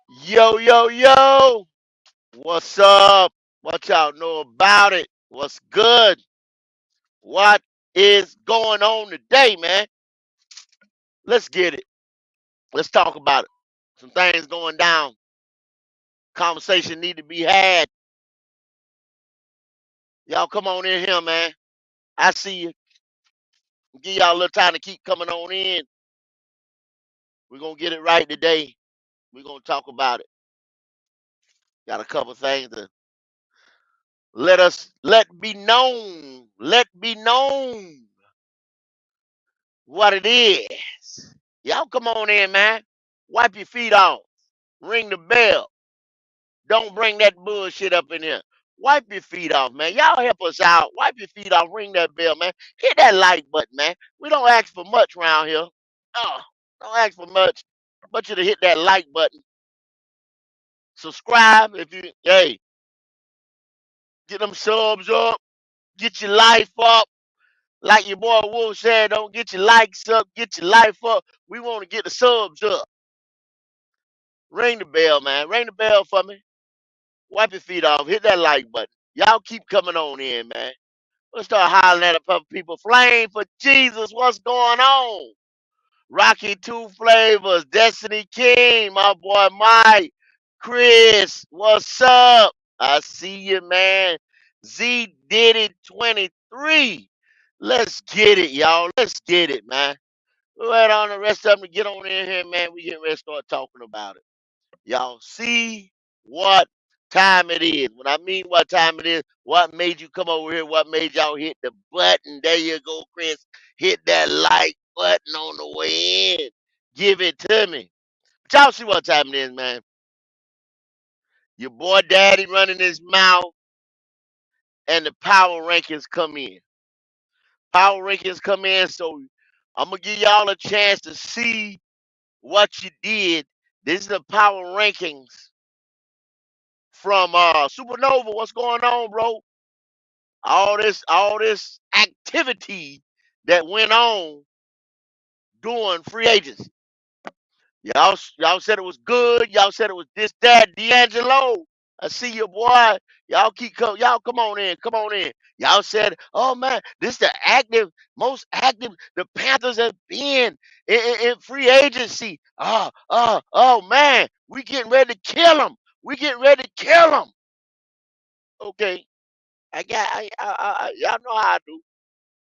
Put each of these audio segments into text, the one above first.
Yo, yo, yo. What's up? What y'all know about it? What's good? What is going on today, man? Let's get it. Let's talk about it. Some things going down. Conversation need to be had. Y'all come on in here, man. I see you. Give y'all a little time to keep coming on in. We're going to get it right today. We're going to talk about it. Got a couple things to let be known. Let be known what it is. Y'all come on in, man. Wipe your feet off. Ring the bell. Don't bring that bullshit up in here. Wipe your feet off, man. Y'all help us out. Wipe your feet off. Ring that bell, man. Hit that like button, man. We don't ask for much around here. Oh, don't ask for much. I want you to hit that like button. Subscribe if you, hey, get them subs up. Get your life up. Like your boy Wolf said, don't get your likes up. Get your life up. We want to get the subs up. Ring the bell, man. Ring the bell for me. Wipe your feet off. Hit that like button. Y'all keep coming on in, man. Let's start hollering at the people. Flame for Jesus. What's going on? Rocky Two Flavors. Destiny King. My boy Mike. Chris. What's up? I see you, man. Z Diddy 23. Let's get it, y'all. Let's get it, man. We'll wait on the rest of them to get on in here, man. We get ready to start talking about it. Y'all see what time it is. When I mean what time it is, what made you come over here? What made y'all hit the button? There you go, Chris. Hit that like button on the way in. Give it to me. But y'all see what time it is, man. Your boy Daddy running his mouth, and the power rankings come in. Power rankings come in, so I'm gonna give y'all a chance to see what you did. This is the power rankings from Supernova. What's going on, bro? All this activity that went on during free agency. Y'all said it was good. Y'all said it was this, that. D'Angelo, I see you, boy. Y'all come on in. Come on in. Y'all said, oh man, this the most active the Panthers have been in free agency. Oh man, we getting ready to kill them. We getting ready to kill them. Okay, y'all know how I do.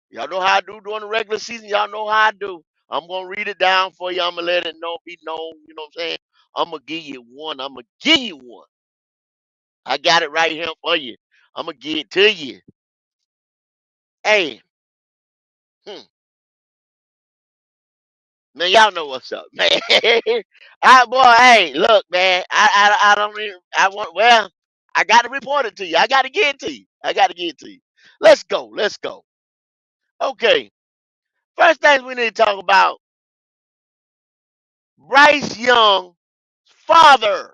Y'all know how I do during the regular season. Y'all know how I do. I'm gonna read it down for you. I'm gonna let it be known. You know what I'm saying? I'm gonna give you one. I'm gonna give you one. I got it right here for you. I'm gonna give it to you. Hey, hmm, man, y'all know what's up, man. Boy, hey, look, man. I don't even. I want. Well, I got to report it to you. I got to get it to you. I got to get it to you. Let's go. Let's go. Okay. First things we need to talk about: Bryce Young father,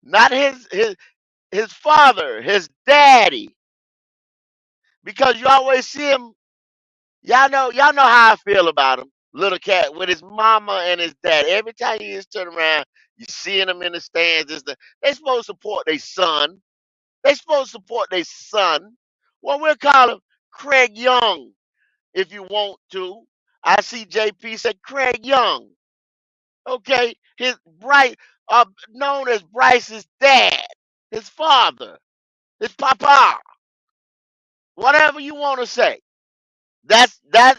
not his father, his daddy. Because you always see him, y'all know how I feel about him. Little cat with his mama and his dad. Every time you just turn around, you seeing them in the stands. They supposed to support their son. They supposed to support their son. Well, we'll call him Craig Young if you want to. I see JP said Craig Young. Okay, his Bryce, known as Bryce's dad, his father, his papa, whatever you want to say. That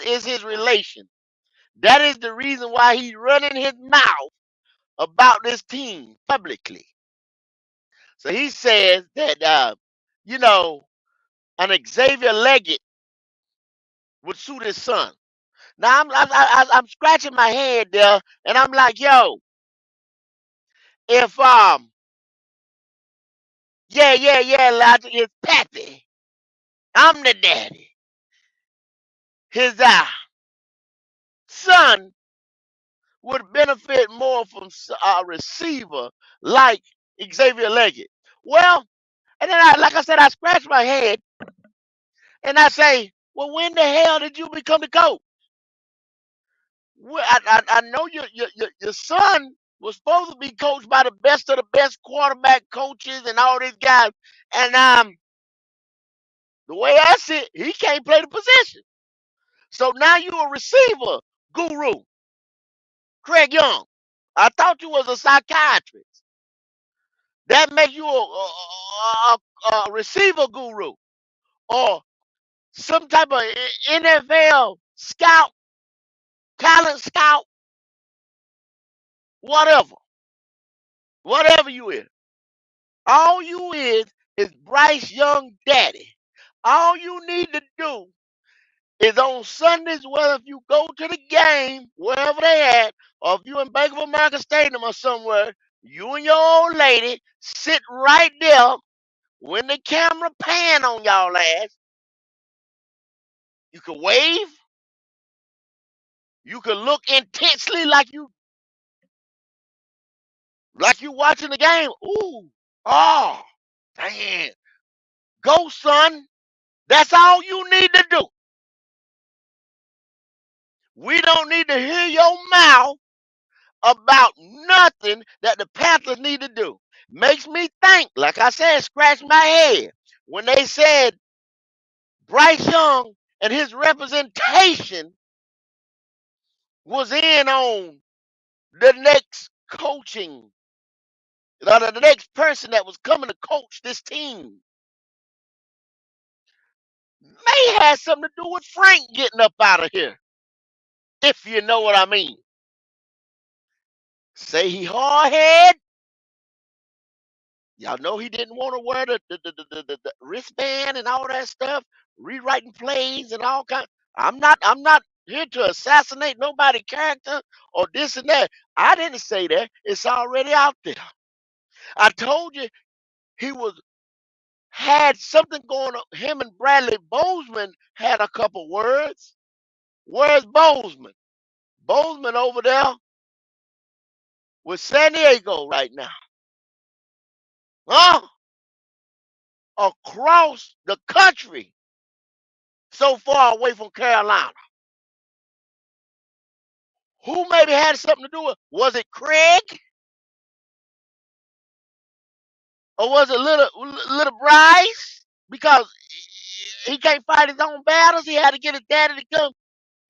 is his relation. That is the reason why he's running his mouth about this team publicly. So he says that you know an Xavier Leggett would suit his son. Now I'm scratching my head there, and I'm like, yo, if yeah, Elijah, it's Pappy. I'm the daddy. His son would benefit more from a receiver like Xavier Leggett. Well, and then like I said, I scratch my head and I say, well, when the hell did you become the coach? Well, I know your son was supposed to be coached by the best of the best quarterback coaches and all these guys. And the way I see it, he can't play the position. So now you a receiver guru, Craig Young. I thought you was a psychiatrist. That makes you a receiver guru or some type of NFL scout, talent scout, whatever. Whatever you is. All you is Bryce Young daddy. All you need to do is on Sundays, whether if you go to the game, wherever they at, or if you in Bank of America Stadium or somewhere, you and your old lady sit right there when the camera pan on y'all ass. You can wave, you can look intensely like you watching the game. Ooh, oh, damn. Go, son. That's all you need to do. We don't need to hear your mouth about nothing that the Panthers need to do. Makes me think, like I said, scratch my head when they said Bryce Young and his representation was in on the next coaching, the next person that was coming to coach this team. May have something to do with Frank getting up out of here, if you know what I mean. Say he hard head. Y'all know he didn't want to wear the wristband and all that stuff, rewriting plays and all kinds. I'm not here to assassinate nobody's character or this and that. I didn't say that. It's already out there. I told you he had something going on. Him and Bradley Bozeman had a couple words. Where's Bozeman? Bozeman over there with San Diego right now. Huh? Across the country. So far away from Carolina. Who maybe had something to do with it? Was it Craig? Or was it little Bryce? Because he can't fight his own battles. He had to get his daddy to come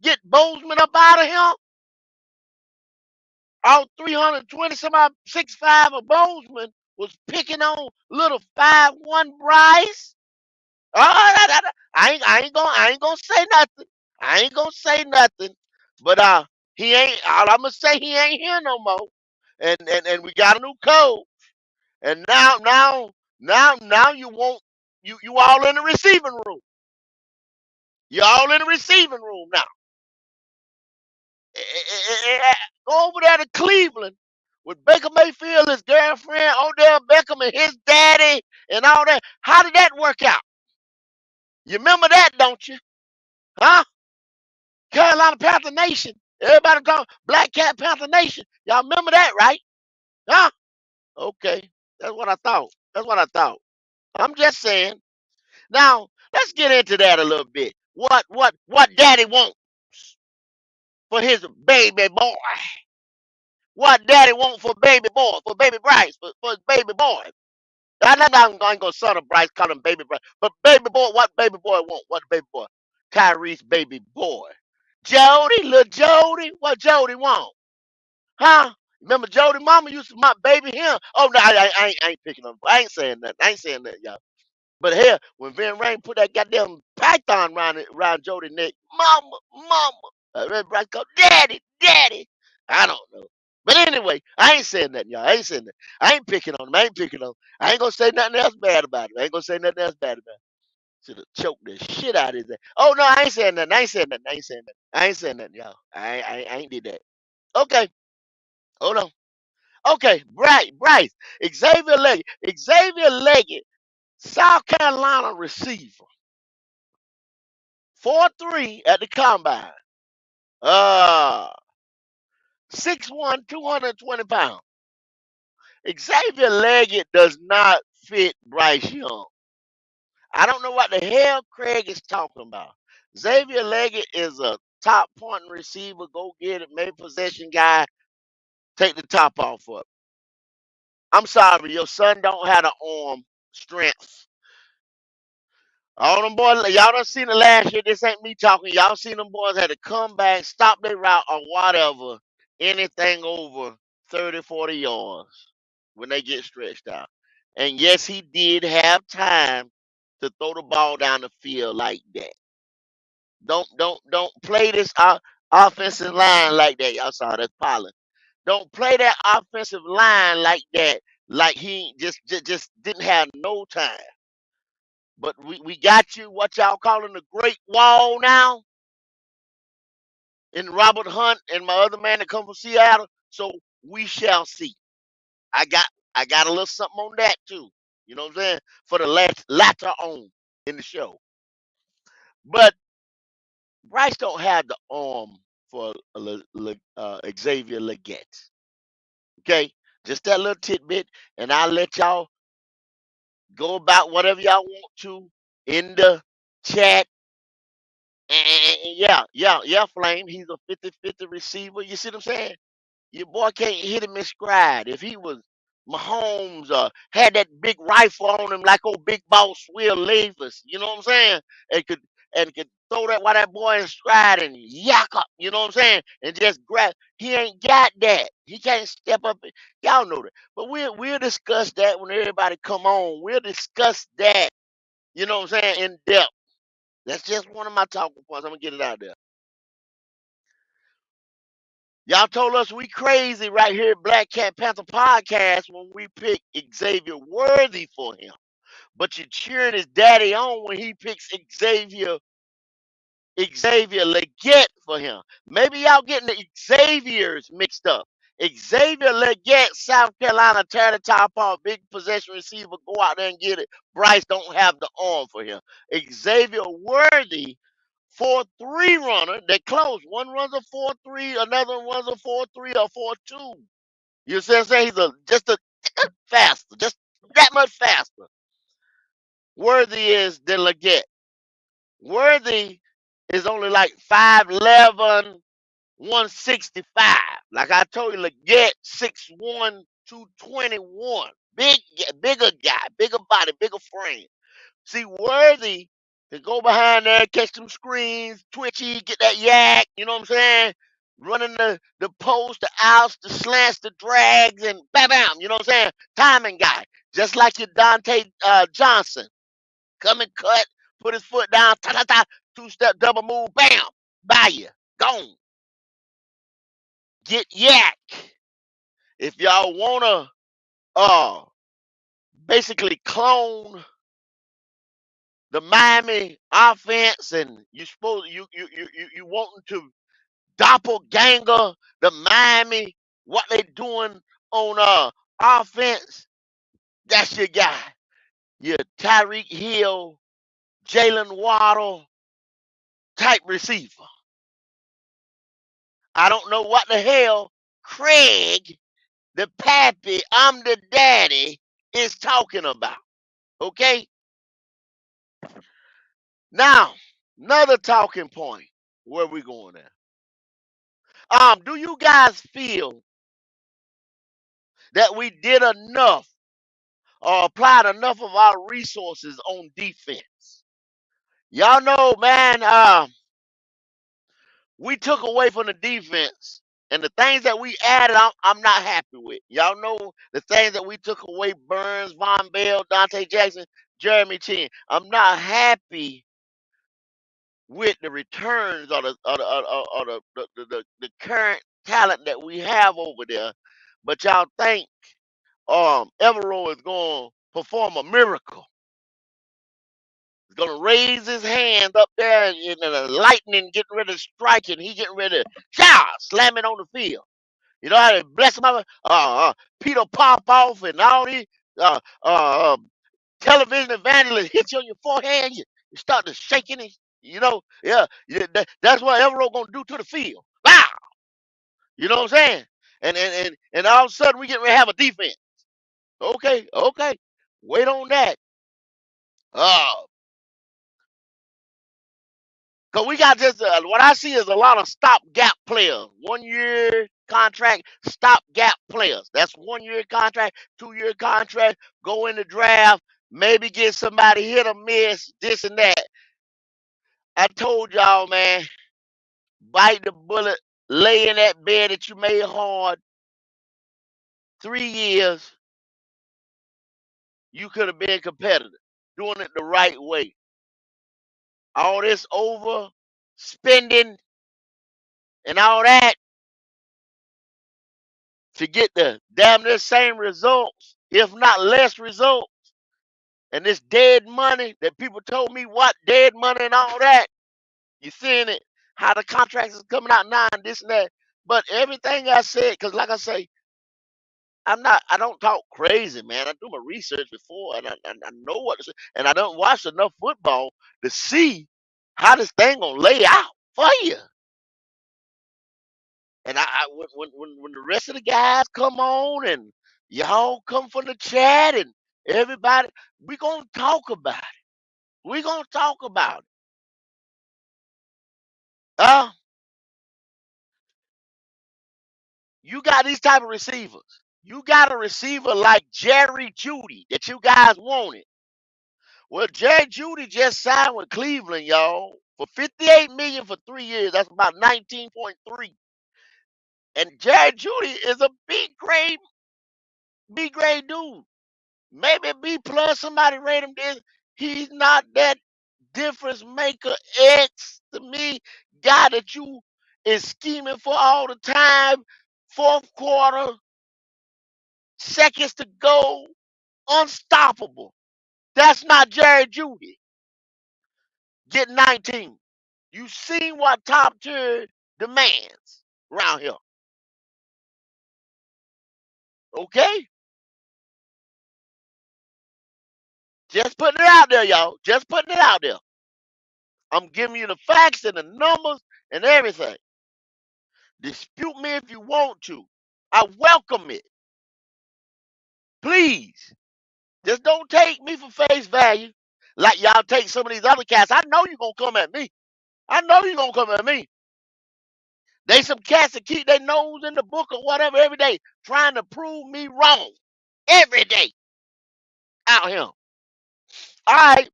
get Bozeman up out of him. All 320 some odd 6'5" of Bozeman was picking on little 5'1" Bryce. I ain't gonna say nothing. I ain't gonna say nothing. But he ain't all I'm gonna say he ain't here no more. And we got a new code. And now you won't you all in the receiving room. You all in the receiving room now. Go over there to Cleveland with Baker Mayfield, his girlfriend, Odell Beckham, and his daddy, and all that. How did that work out? You remember that, don't you? Huh? Carolina Panther Nation. Everybody call Black Cat Panther Nation. Y'all remember that, right? Huh? Okay. That's what I thought. That's what I thought. I'm just saying. Now, let's get into that a little bit. What daddy wants for his baby boy. What daddy want for baby boy, for baby Bryce, for his baby boy. I'm going to go son of Bryce, call him baby Bryce. But baby boy, what baby boy want? What baby boy? Kyrie's baby boy. Jody, little Jody, what Jody want? Huh? Remember Jody mama used to my baby him? Oh, no, I ain't picking on. I ain't saying that. I ain't saying that, y'all. But hell, when Van Rain put that goddamn python around Jody's neck, mama, mama, Red Bryce called daddy, daddy. I don't know. But anyway, I ain't saying that, y'all. I ain't saying that. I ain't picking on him. I ain't picking on him. I ain't gonna say nothing else bad about him. I ain't gonna say nothing else bad about him. Should have choked the shit out of his ass. Oh no, I ain't saying nothing. I ain't saying nothing. I ain't saying nothing. I ain't saying nothing, y'all. I ain't did that. Okay, hold on. Okay, Bryce, Xavier Leggett. Xavier Leggett, South Carolina receiver. 4'3" at the combine. Uh 6'1", 220 pounds. Xavier Leggett does not fit Bryce Young. I don't know what the hell Craig is talking about. Xavier Leggett is a top point receiver, go get it, maybe possession guy. Take the top off of it. I'm sorry, your son don't have the arm strength. All them boys, y'all done seen it last year. This ain't me talking. Y'all seen them boys had to come back, stop their route or whatever, anything over 30, 40 yards when they get stretched out. And yes, he did have time to throw the ball down the field like that. Don't play this offensive line like that. Y'all saw that's Pollard. Don't play that offensive line like that, like he just didn't have no time. But we got you, what y'all calling the Great Wall now, in Robert Hunt and my other man that come from Seattle. So we shall see. I got I got a little something on that too. You know what I'm saying? For the latter on in the show. But Bryce don't have the arm for Xavier Leggett. Okay? Just that little tidbit, and I'll let y'all go about whatever y'all want to in the chat. And yeah, Flame. He's a 50-50 receiver. You see what I'm saying? Your boy can't hit him in stride. If he was Mahomes, had that big rifle on him like old big boss Will Levis, you know what I'm saying? And could throw that while that boy in stride and yak up, you know what I'm saying? And just grab. He ain't got that. He can't step up. Y'all know that. But we'll discuss that when everybody come on. We'll discuss that, you know what I'm saying, in depth. That's just one of my talking points. I'm gonna get it out there. Y'all told us we crazy right here at Black Cat Panther Podcast when we pick Xavier Worthy for him. But you're cheering his daddy on when he picks Xavier Leggett for him. Maybe y'all getting the Xaviers mixed up. Xavier Leggett, South Carolina, tear the top off, big possession receiver, go out there and get it. Bryce don't have the arm for him. Xavier Worthy, 4-3 runner. They close. One runs a 4-3, another one runs a 4-3 or 4-2. You see what I'm saying? He's just a faster, just that much faster. Worthy is than Leggett. Worthy is only like 5'11", 165. Like I told you, Leggett 6'1", 221. Bigger guy, bigger body, bigger frame. See, Worthy can go behind there, catch some screens, twitchy, get that yak, you know what I'm saying? Running the post, the outs, the slants, the drags, and bam, bam, you know what I'm saying? Timing guy. Just like your Dante Johnson. Come and cut, put his foot down, ta ta ta, two-step double move, bam, by you, gone. Get yak. If y'all wanna uh basically clone the Miami offense and you wanting to doppelganger the Miami, what they doing on offense, that's your guy. Your Tyreek Hill, Jalen Waddle type receiver. I don't know what the hell Craig, the pappy, I'm the daddy, is talking about. Okay? Now, another talking point. Where we going at? Do you guys feel that we did enough or applied enough of our resources on defense? Y'all know, man, we took away from the defense, and the things that we added, I'm not happy with. Y'all know the things that we took away: Burns, Von Bell, Dante Jackson, Jeremy Chin. I'm not happy with the returns or the current talent that we have over there. But y'all think Evero is going to perform a miracle? He's going to raise his hand up there and the lightning getting ready to strike and he getting ready to slam it on the field. You know how to bless him up? Peter Popoff and all these uh, uh, television evangelists hit you on your forehead. You start to shaking it. You know, that's what Evero gonna do to the field. Wow, you know what I'm saying? And all of a sudden we get ready to have a defense. Okay, wait on that. Cause we got just what I see is a lot of stopgap players. 1 year, contract, stopgap players. That's 1 year contract, 2 year contract. Go in the draft, maybe get somebody hit or miss, this and that. I told y'all, man, bite the bullet, lay in that bed that you made hard. 3 years, you could have been competitive, doing it the right way. All this over spending and all that to get the damn near same results, if not less results. And this dead money that people told me what dead money and all that. You seeing it? How the contracts is coming out now and this and that. But everything I said, because like I say, I don't talk crazy, man. I do my research before and I know what to say. And I don't watch enough football to see how this thing gonna lay out for you. And when the rest of the guys come on and y'all come from the chat and everybody, we gonna talk about it. We gonna talk about it. You got these type of receivers. You got a receiver like Jerry Judy that you guys wanted. Well, Jerry Judy just signed with Cleveland, y'all, for $58 million for 3 years. That's about 19.3. And Jerry Judy is a B grade dude. Maybe B plus. Somebody rate him this. He's not that difference maker X to me guy that you is scheming for all the time. Fourth quarter, seconds to go, unstoppable. That's not Jerry Judy. Get 19. You seen what top tier demands around here. Okay? Just putting it out there, y'all. Just putting it out there. I'm giving you the facts and the numbers and everything. Dispute me if you want to. I welcome it. Please. Just don't take me for face value like y'all take some of these other cats. I know you're going to come at me. I know you're going to come at me. They some cats that keep their nose in the book or whatever every day, trying to prove me wrong. Every day. Out here. All right.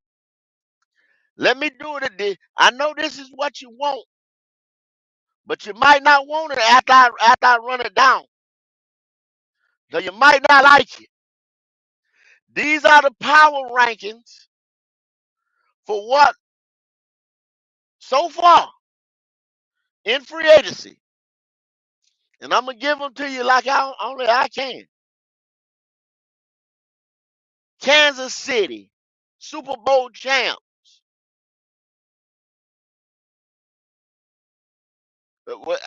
Let me do it today. I know this is what you want, but you might not want it after I run it down. So you might not like it. These are the power rankings for what so far in free agency. And I'm going to give them to you like only I can. Kansas City, Super Bowl champ.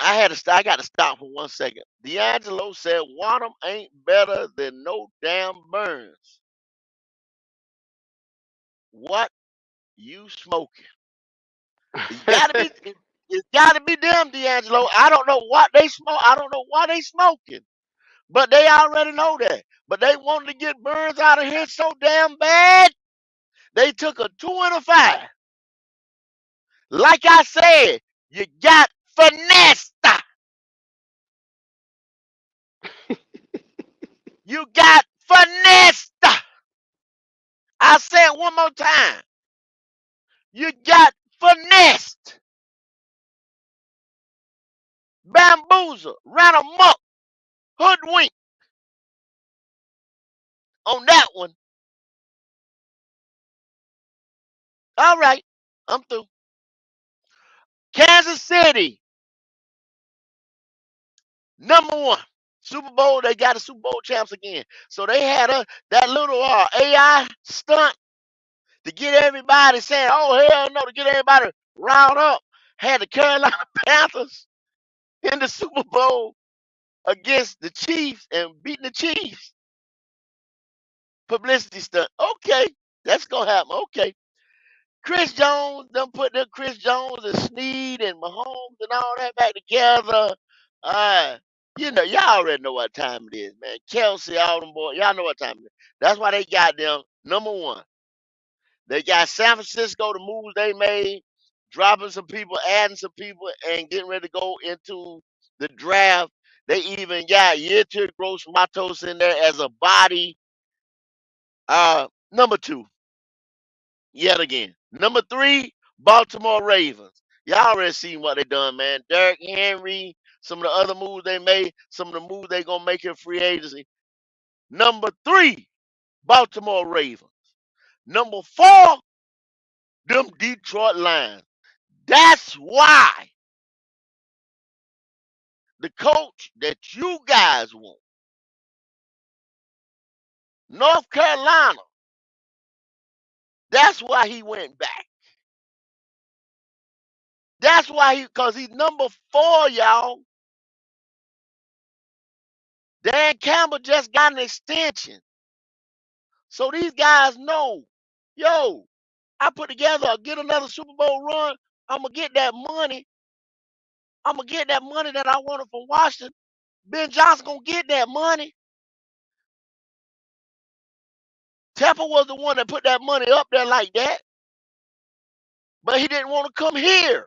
I got to stop for 1 second. D'Angelo said, "Wanham ain't better than no damn Burns." What you smoking? It's gotta be. It's gotta be them, D'Angelo. I don't know what they smoke. I don't know why they smoking, but they already know that. But they wanted to get Burns out of here so damn bad. They took a 2 and a 5. Like I said, you got finessed. You got finessed. I say it one more time. You got finessed. Bamboozled. Ran amok. Hoodwinked on that one. All right. I'm through. Kansas City. Number one. Super Bowl. They got a Super Bowl champs again. So they had that little AI stunt to get everybody saying, "Oh, hell no," to get everybody riled up. Had the Carolina Panthers in the Super Bowl against the Chiefs and beating the Chiefs. Publicity stunt. Okay, that's gonna happen. Okay. Chris Jones, them put them Chris Jones and Snead and Mahomes and all that back together. Uh, y'all already know what time it is, man. Kelsey, all them boys, y'all know what time it is. That's why they got them number one. They got San Francisco, the moves they made, dropping some people, adding some people, and getting ready to go into the draft. They even got Yetur Gross Matos in there as a body. Number 2, yet again. Number 3, Baltimore Ravens. Y'all already seen what they done, man. Derrick Henry, some of the other moves they made, some of the moves they gonna make in free agency. Number 3, Baltimore Ravens. Number 4, them Detroit Lions. That's why the coach that you guys want, North Carolina, that's why he went back. That's why because he's number 4, y'all. Dan Campbell just got an extension. So these guys know, yo, I put together, get another Super Bowl run. I'm going to get that money. I'm going to get that money that I wanted from Washington. Ben Johnson going to get that money. Tepper was the one that put that money up there like that. But he didn't want to come here.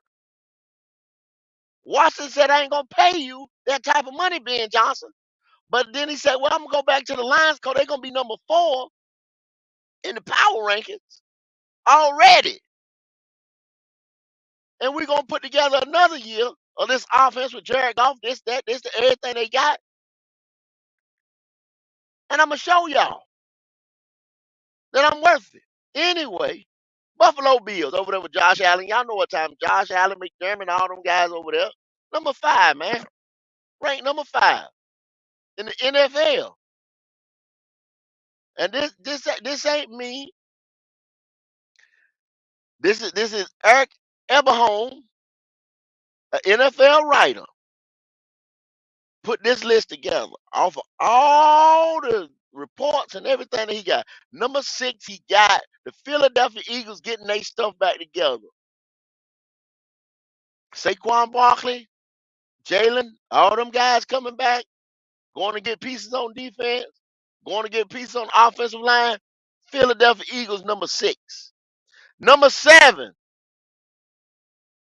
Washington said, I ain't going to pay you that type of money, Ben Johnson. But then he said, well, I'm going to go back to the Lions because they're going to be number 4 in the power rankings already. And we're going to put together another year of this offense with Jared Goff, this, everything they got. And I'm going to show y'all that I'm worth it. Anyway, Buffalo Bills over there with Josh Allen. Y'all know what time. Josh Allen, McDermott, all them guys over there. Number 5, man. Ranked number 5 in the NFL. And this ain't me. This is Eric Eberholm, an NFL writer, put this list together off of all the reports and everything that he got. Number 6, he got the Philadelphia Eagles getting their stuff back together. Saquon Barkley, Jalen, all them guys coming back, going to get pieces on defense, going to get pieces on offensive line. Philadelphia Eagles, number 6. Number 7,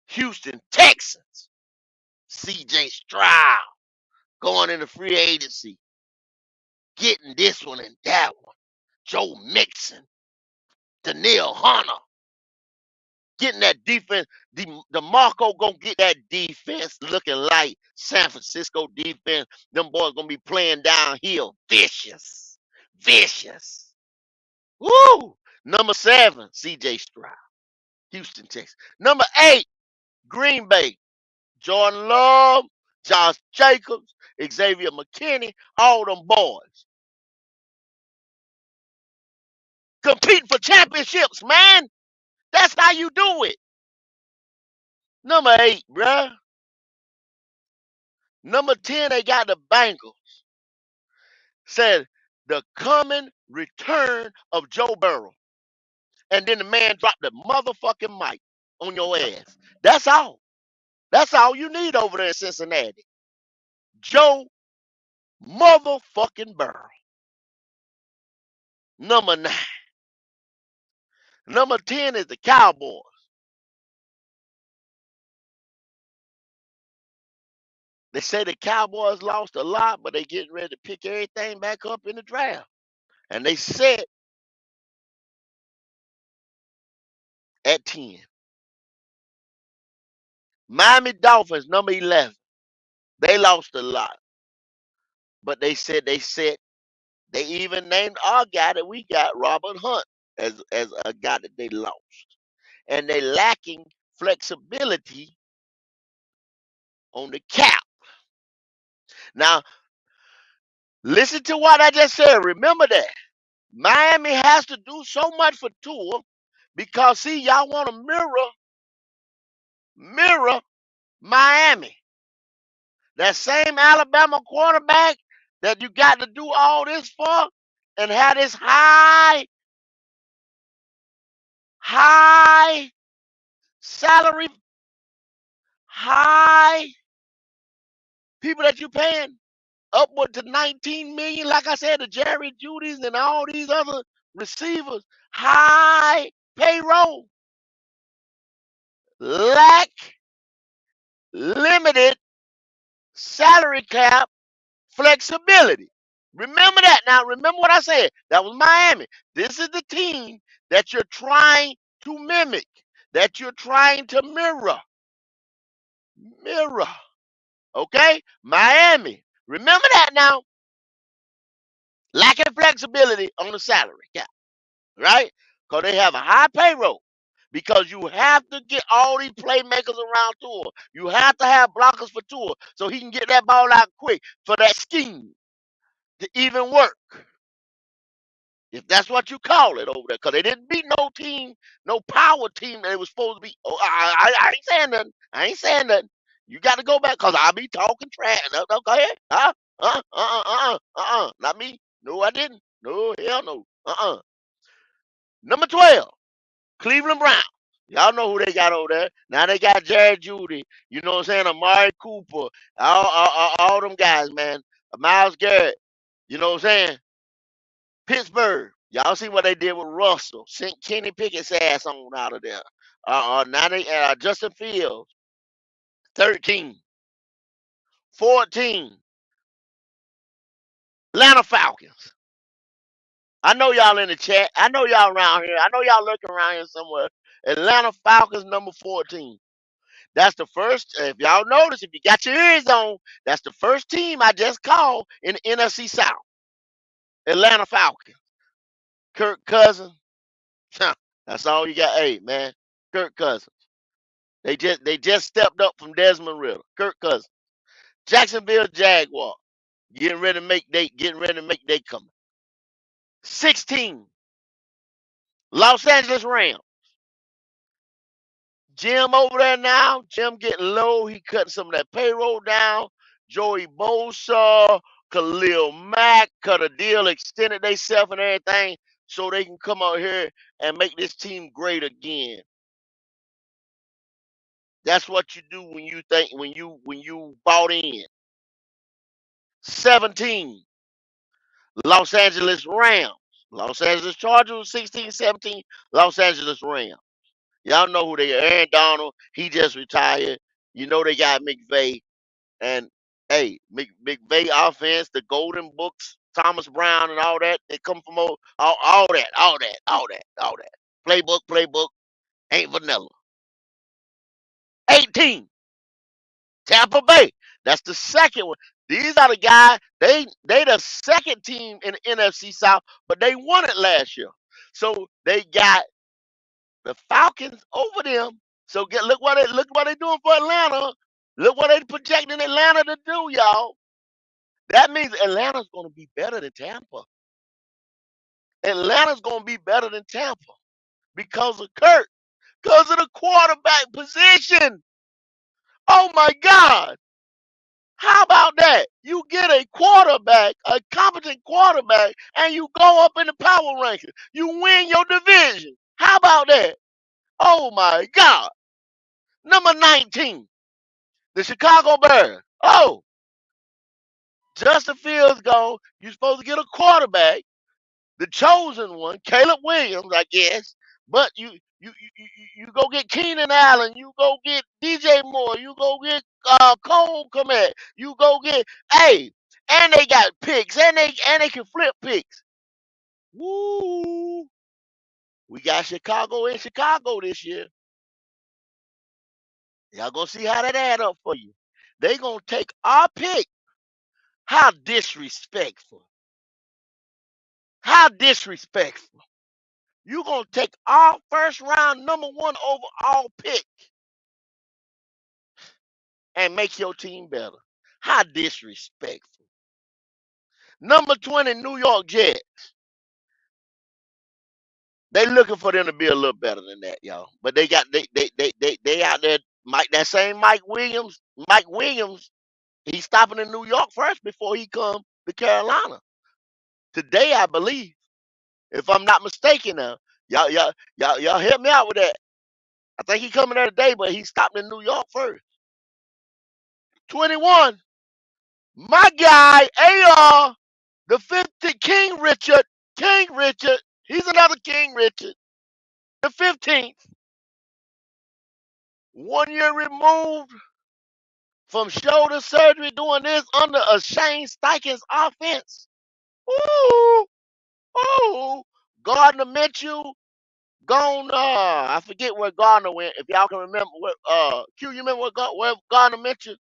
Houston Texans. C.J. Stroud going into free agency, getting this one and that one. Joe Mixon, Danielle Hunter, getting that defense. DeMarco gonna get that defense looking like San Francisco defense. Them boys gonna be playing downhill, vicious, vicious. Woo! Number 7, C.J. Stroud, Houston, Texas. Number 8, Green Bay, Jordan Love, Josh Jacobs, Xavier McKinney, all them boys. Competing for championships, man. That's how you do it. Number 8, bruh. Number 10, they got the Bengals. Said the coming return of Joe Burrow. And then the man dropped the motherfucking mic on your ass. That's all. That's all you need over there in Cincinnati. Joe motherfucking Burrow. Number 9. Number 10 is the Cowboys. They say the Cowboys lost a lot, but they getting ready to pick everything back up in the draft. And they set at 10. Miami Dolphins, number 11. They lost a lot. But they said they set. They even named our guy that we got, Robert Hunt, as a guy that they lost. And they lacking flexibility on the cap. Now, listen to what I just said. Remember that. Miami has to do so much for Tua because, see, y'all want to mirror Miami. That same Alabama quarterback that you got to do all this for and have this high salary, high people that you're paying upward to 19 million, like I said, the Jerry Judys and all these other receivers, high payroll, lack limited salary cap Flexibility. Remember that now. Remember what I said. That was Miami. This is the team that you're trying to mimic, that you're trying to mirror. Mirror. Okay? Miami. Remember that now. Lacking flexibility on the salary cap, right? Because they have a high payroll. Because you have to get all these playmakers around Tua. You have to have blockers for Tua so he can get that ball out quick for that scheme to even work. If that's what you call it over there, because they didn't beat no team, no power team that it was supposed to be. Oh, I ain't saying nothing. I ain't saying nothing. You got to go back because I'll be talking trash. No, no, go ahead. Not me. No, I didn't. No, hell no. Number 12, Cleveland Browns. Y'all know who they got over there. Now they got Jared Judy. You know what I'm saying? Amari Cooper. All them guys, man. Miles Garrett. You know what I'm saying? Pittsburgh. Y'all see what they did with Russell. Sent Kenny Pickett's ass on out of there. Now they Justin Fields. 13. 14. Atlanta Falcons. I know y'all in the chat. I know y'all around here. I know y'all lurking around here somewhere. Atlanta Falcons number 14. That's the first. If y'all notice, if you got your ears on, that's the first team I just called in the NFC South. Atlanta Falcons. Kirk Cousins. That's all you got. Hey, man. Kirk Cousins. They just stepped up from Desmond Ritter. Kirk Cousins. Jacksonville Jaguar. Getting ready to make they coming. 16. Los Angeles Rams. Jim over there now. Jim getting low. He cutting some of that payroll down. Joey Bosa, Khalil Mack cut a deal, extended themselves and everything so they can come out here and make this team great again. That's what you do when you bought in. 17. Los Angeles Rams. Los Angeles Chargers was 16, 17. Los Angeles Rams. Y'all know who they are. Aaron Donald, he just retired. You know they got McVay. And hey, McVay offense, the Golden Books, Thomas Brown and all that, they come from all that. Playbook, ain't vanilla. 18. Tampa Bay. That's the second one. These are the guys, they the second team in the NFC South, but they won it last year. So they got the Falcons over them. So look what they doing for Atlanta. Look what they projecting Atlanta to do, y'all. That means Atlanta's gonna be better than Tampa. Atlanta's gonna be better than Tampa because of Kurt, because of the quarterback position. Oh my God. How about that? You get a quarterback, a competent quarterback, and you go up in the power rankings. You win your division. How about that? Oh my God. Number 19, the Chicago Bears. Oh, Justin Fields gone. You're supposed to get a quarterback, the chosen one, Caleb Williams, I guess. But you go get Keenan Allen, you go get DJ Moore, you go get Cole Komet, you go get and they got picks, and they can flip picks. Woo! We got Chicago in Chicago this year. Y'all gonna see how that add up for you. They gonna take our pick. How disrespectful. How disrespectful. You gonna take our first round number 1 overall pick and make your team better. How disrespectful. Number 20, New York Jets. They looking for them to be a little better than that, y'all. But they out there. Mike Williams. Mike Williams, he's stopping in New York first before he come to Carolina. Today, I believe. If I'm not mistaken now. Y'all help me out with that. I think he coming there today, but he stopped in New York first. 21. My guy, AR, the 50 King Richard. King Richard. He's another King Richard. The 15th. 1 year removed from shoulder surgery doing this under a Shane Steichen's offense. Ooh, ooh. Gardner Minshew gone. I forget where Gardner went. If y'all can remember, Q, you remember where Gardner Minshew?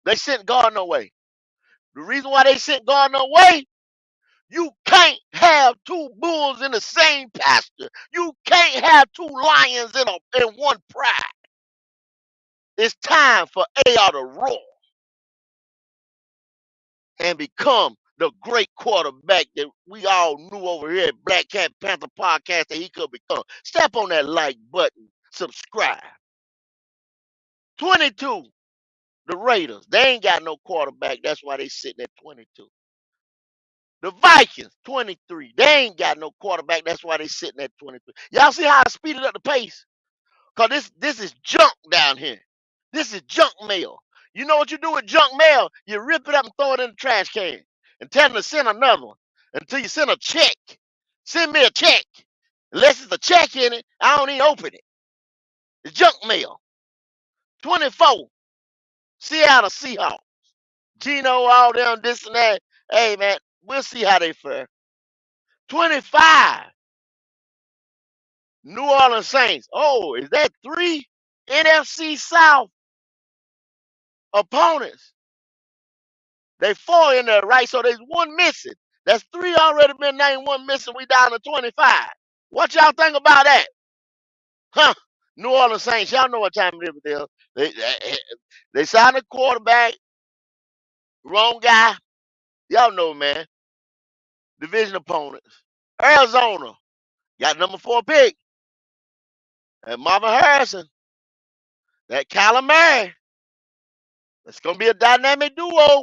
They sent Gardner away. The reason why they sent Gardner away, you can't have two bulls in the same pasture. You can't have two lions in one pride. It's time for AR to roar and become the great quarterback that we all knew over here at Black Cat Panther Podcast that he could become. Step on that like button. Subscribe. 22, the Raiders. They ain't got no quarterback. That's why they sitting at 22. The Vikings, 23. They ain't got no quarterback. That's why they sitting at 23. Y'all see how I speeded up the pace? Because this is junk down here. This is junk mail. You know what you do with junk mail? You rip it up and throw it in the trash can and tell them to send another one until you send a check. Send me a check. Unless it's a check in it, I don't even open it. It's junk mail. 24, Seattle Seahawks. Gino, all them, this and that. Hey, man, we'll see how they fare. 25, New Orleans Saints. Oh, is that 3 NFC South opponents? They 4 in there, right? So there's one missing. That's 3 already been named, one missing. We down to 25. What y'all think about that? Huh? New Orleans Saints, y'all know what time it is with them. They signed a quarterback, wrong guy. Y'all know, man. Division opponents. Arizona got number 4 pick. And Marvin Harrison. That Kyler Murray. It's going to be a dynamic duo.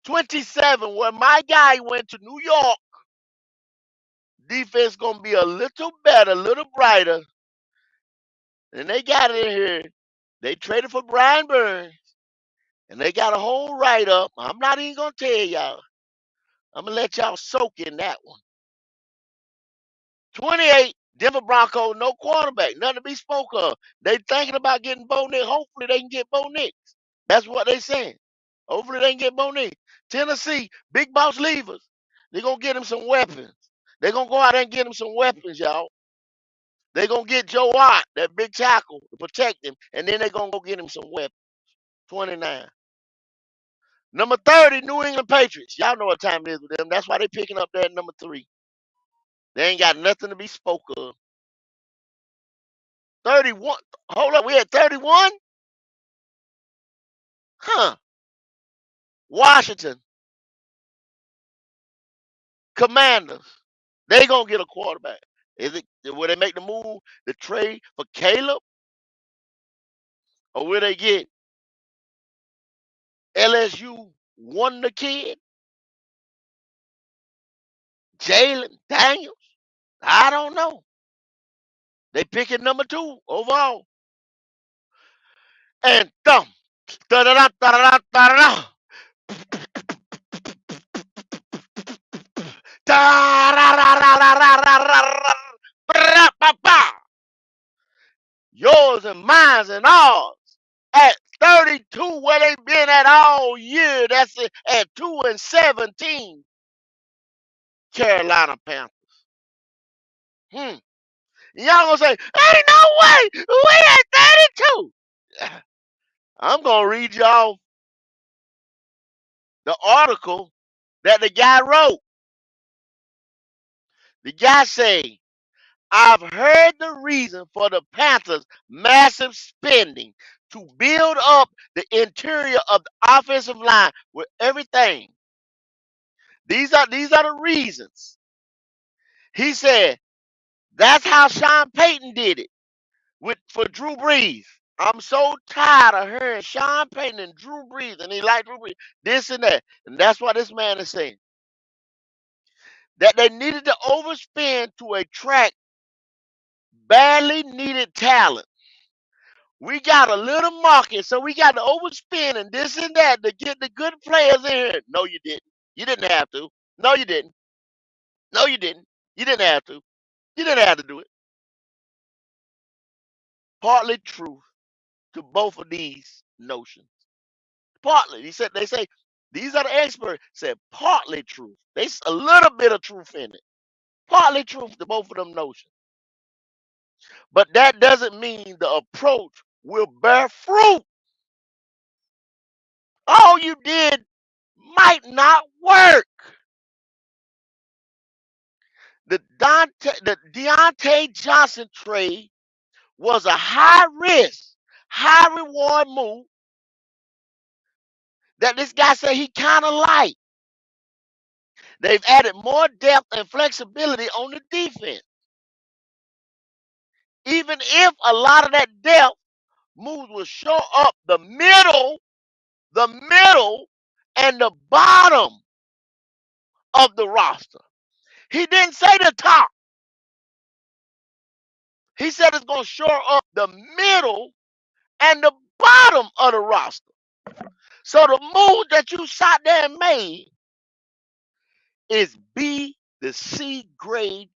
27, where my guy went to New York. Defense going to be a little better, a little brighter. And they got it in here. They traded for Brian Burns. And they got a whole write-up. I'm not even going to tell y'all. I'm going to let y'all soak in that one. 28, Denver Broncos, no quarterback. Nothing to be spoke of. They thinking about getting Bo Nix. Hopefully they can get Bo Nix. That's what they saying. Hopefully they can get Bo Nix. Tennessee, big boss leavers. They're going to get him some weapons. They're going to go out there and get him some weapons, y'all. They're going to get Joe Watt, that big tackle, to protect him. And then they're going to go get him some weapons. 29. Number 30, New England Patriots. Y'all know what time it is with them. That's why they picking up there at number 3. They ain't got nothing to be spoke of. 31. Hold up, we at 31? Huh. Washington. Commanders. They gonna get a quarterback. Is it will they make the move, the trade for Caleb? Or will they get LSU Wonder Kid? Jalen Daniels? I don't know. They picking number 2 overall. And thumb. Da-da-da, da-da-da, da-da-da. Yours and mine and ours. At 32, where they been at all year. That's it. At 2-17. Carolina Panthers. Y'all gonna say, ain't no way. We at 32. I'm gonna read y'all the article that the guy wrote. The guy say, I've heard the reason for the Panthers' massive spending to build up the interior of the offensive line with everything. These are the reasons. He said that's how Sean Payton did it for Drew Brees. I'm so tired of hearing Sean Payton and Drew Brees, and he liked Drew Brees, this and that. And that's what this man is saying. That they needed to overspend to attract badly needed talent. We got a little market, so we got to overspend and this and that to get the good players in here. No, you didn't. You didn't have to. No, you didn't. No, you didn't. You didn't have to. You didn't have to do it. Partly true. to both of these notions. Partly, they say these are the experts said partly truth. There's a little bit of truth in it. Partly truth to both of them notions. But that doesn't mean the approach will bear fruit. All you did might not work. The Deontay Johnson trade was a high risk, high reward move that this guy said he kind of liked. They've added more depth and flexibility on the defense. Even if a lot of that depth moves will show up the middle, and the bottom of the roster. He didn't say the top. He said it's going to show up the middle and the bottom of the roster. So the move that you sat there and made is B to C grade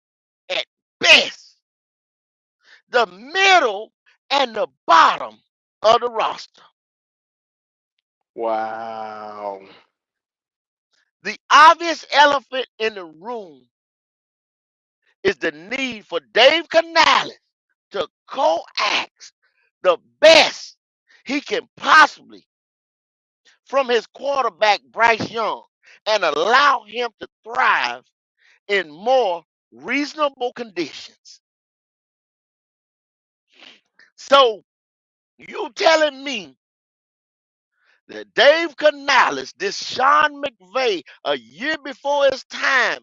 at best. The middle and the bottom of the roster. Wow. The obvious elephant in the room is the need for Dave Canales to coax the best he can possibly from his quarterback, Bryce Young, and allow him to thrive in more reasonable conditions. So, you telling me that Dave Canales, this Sean McVay, a year before his time,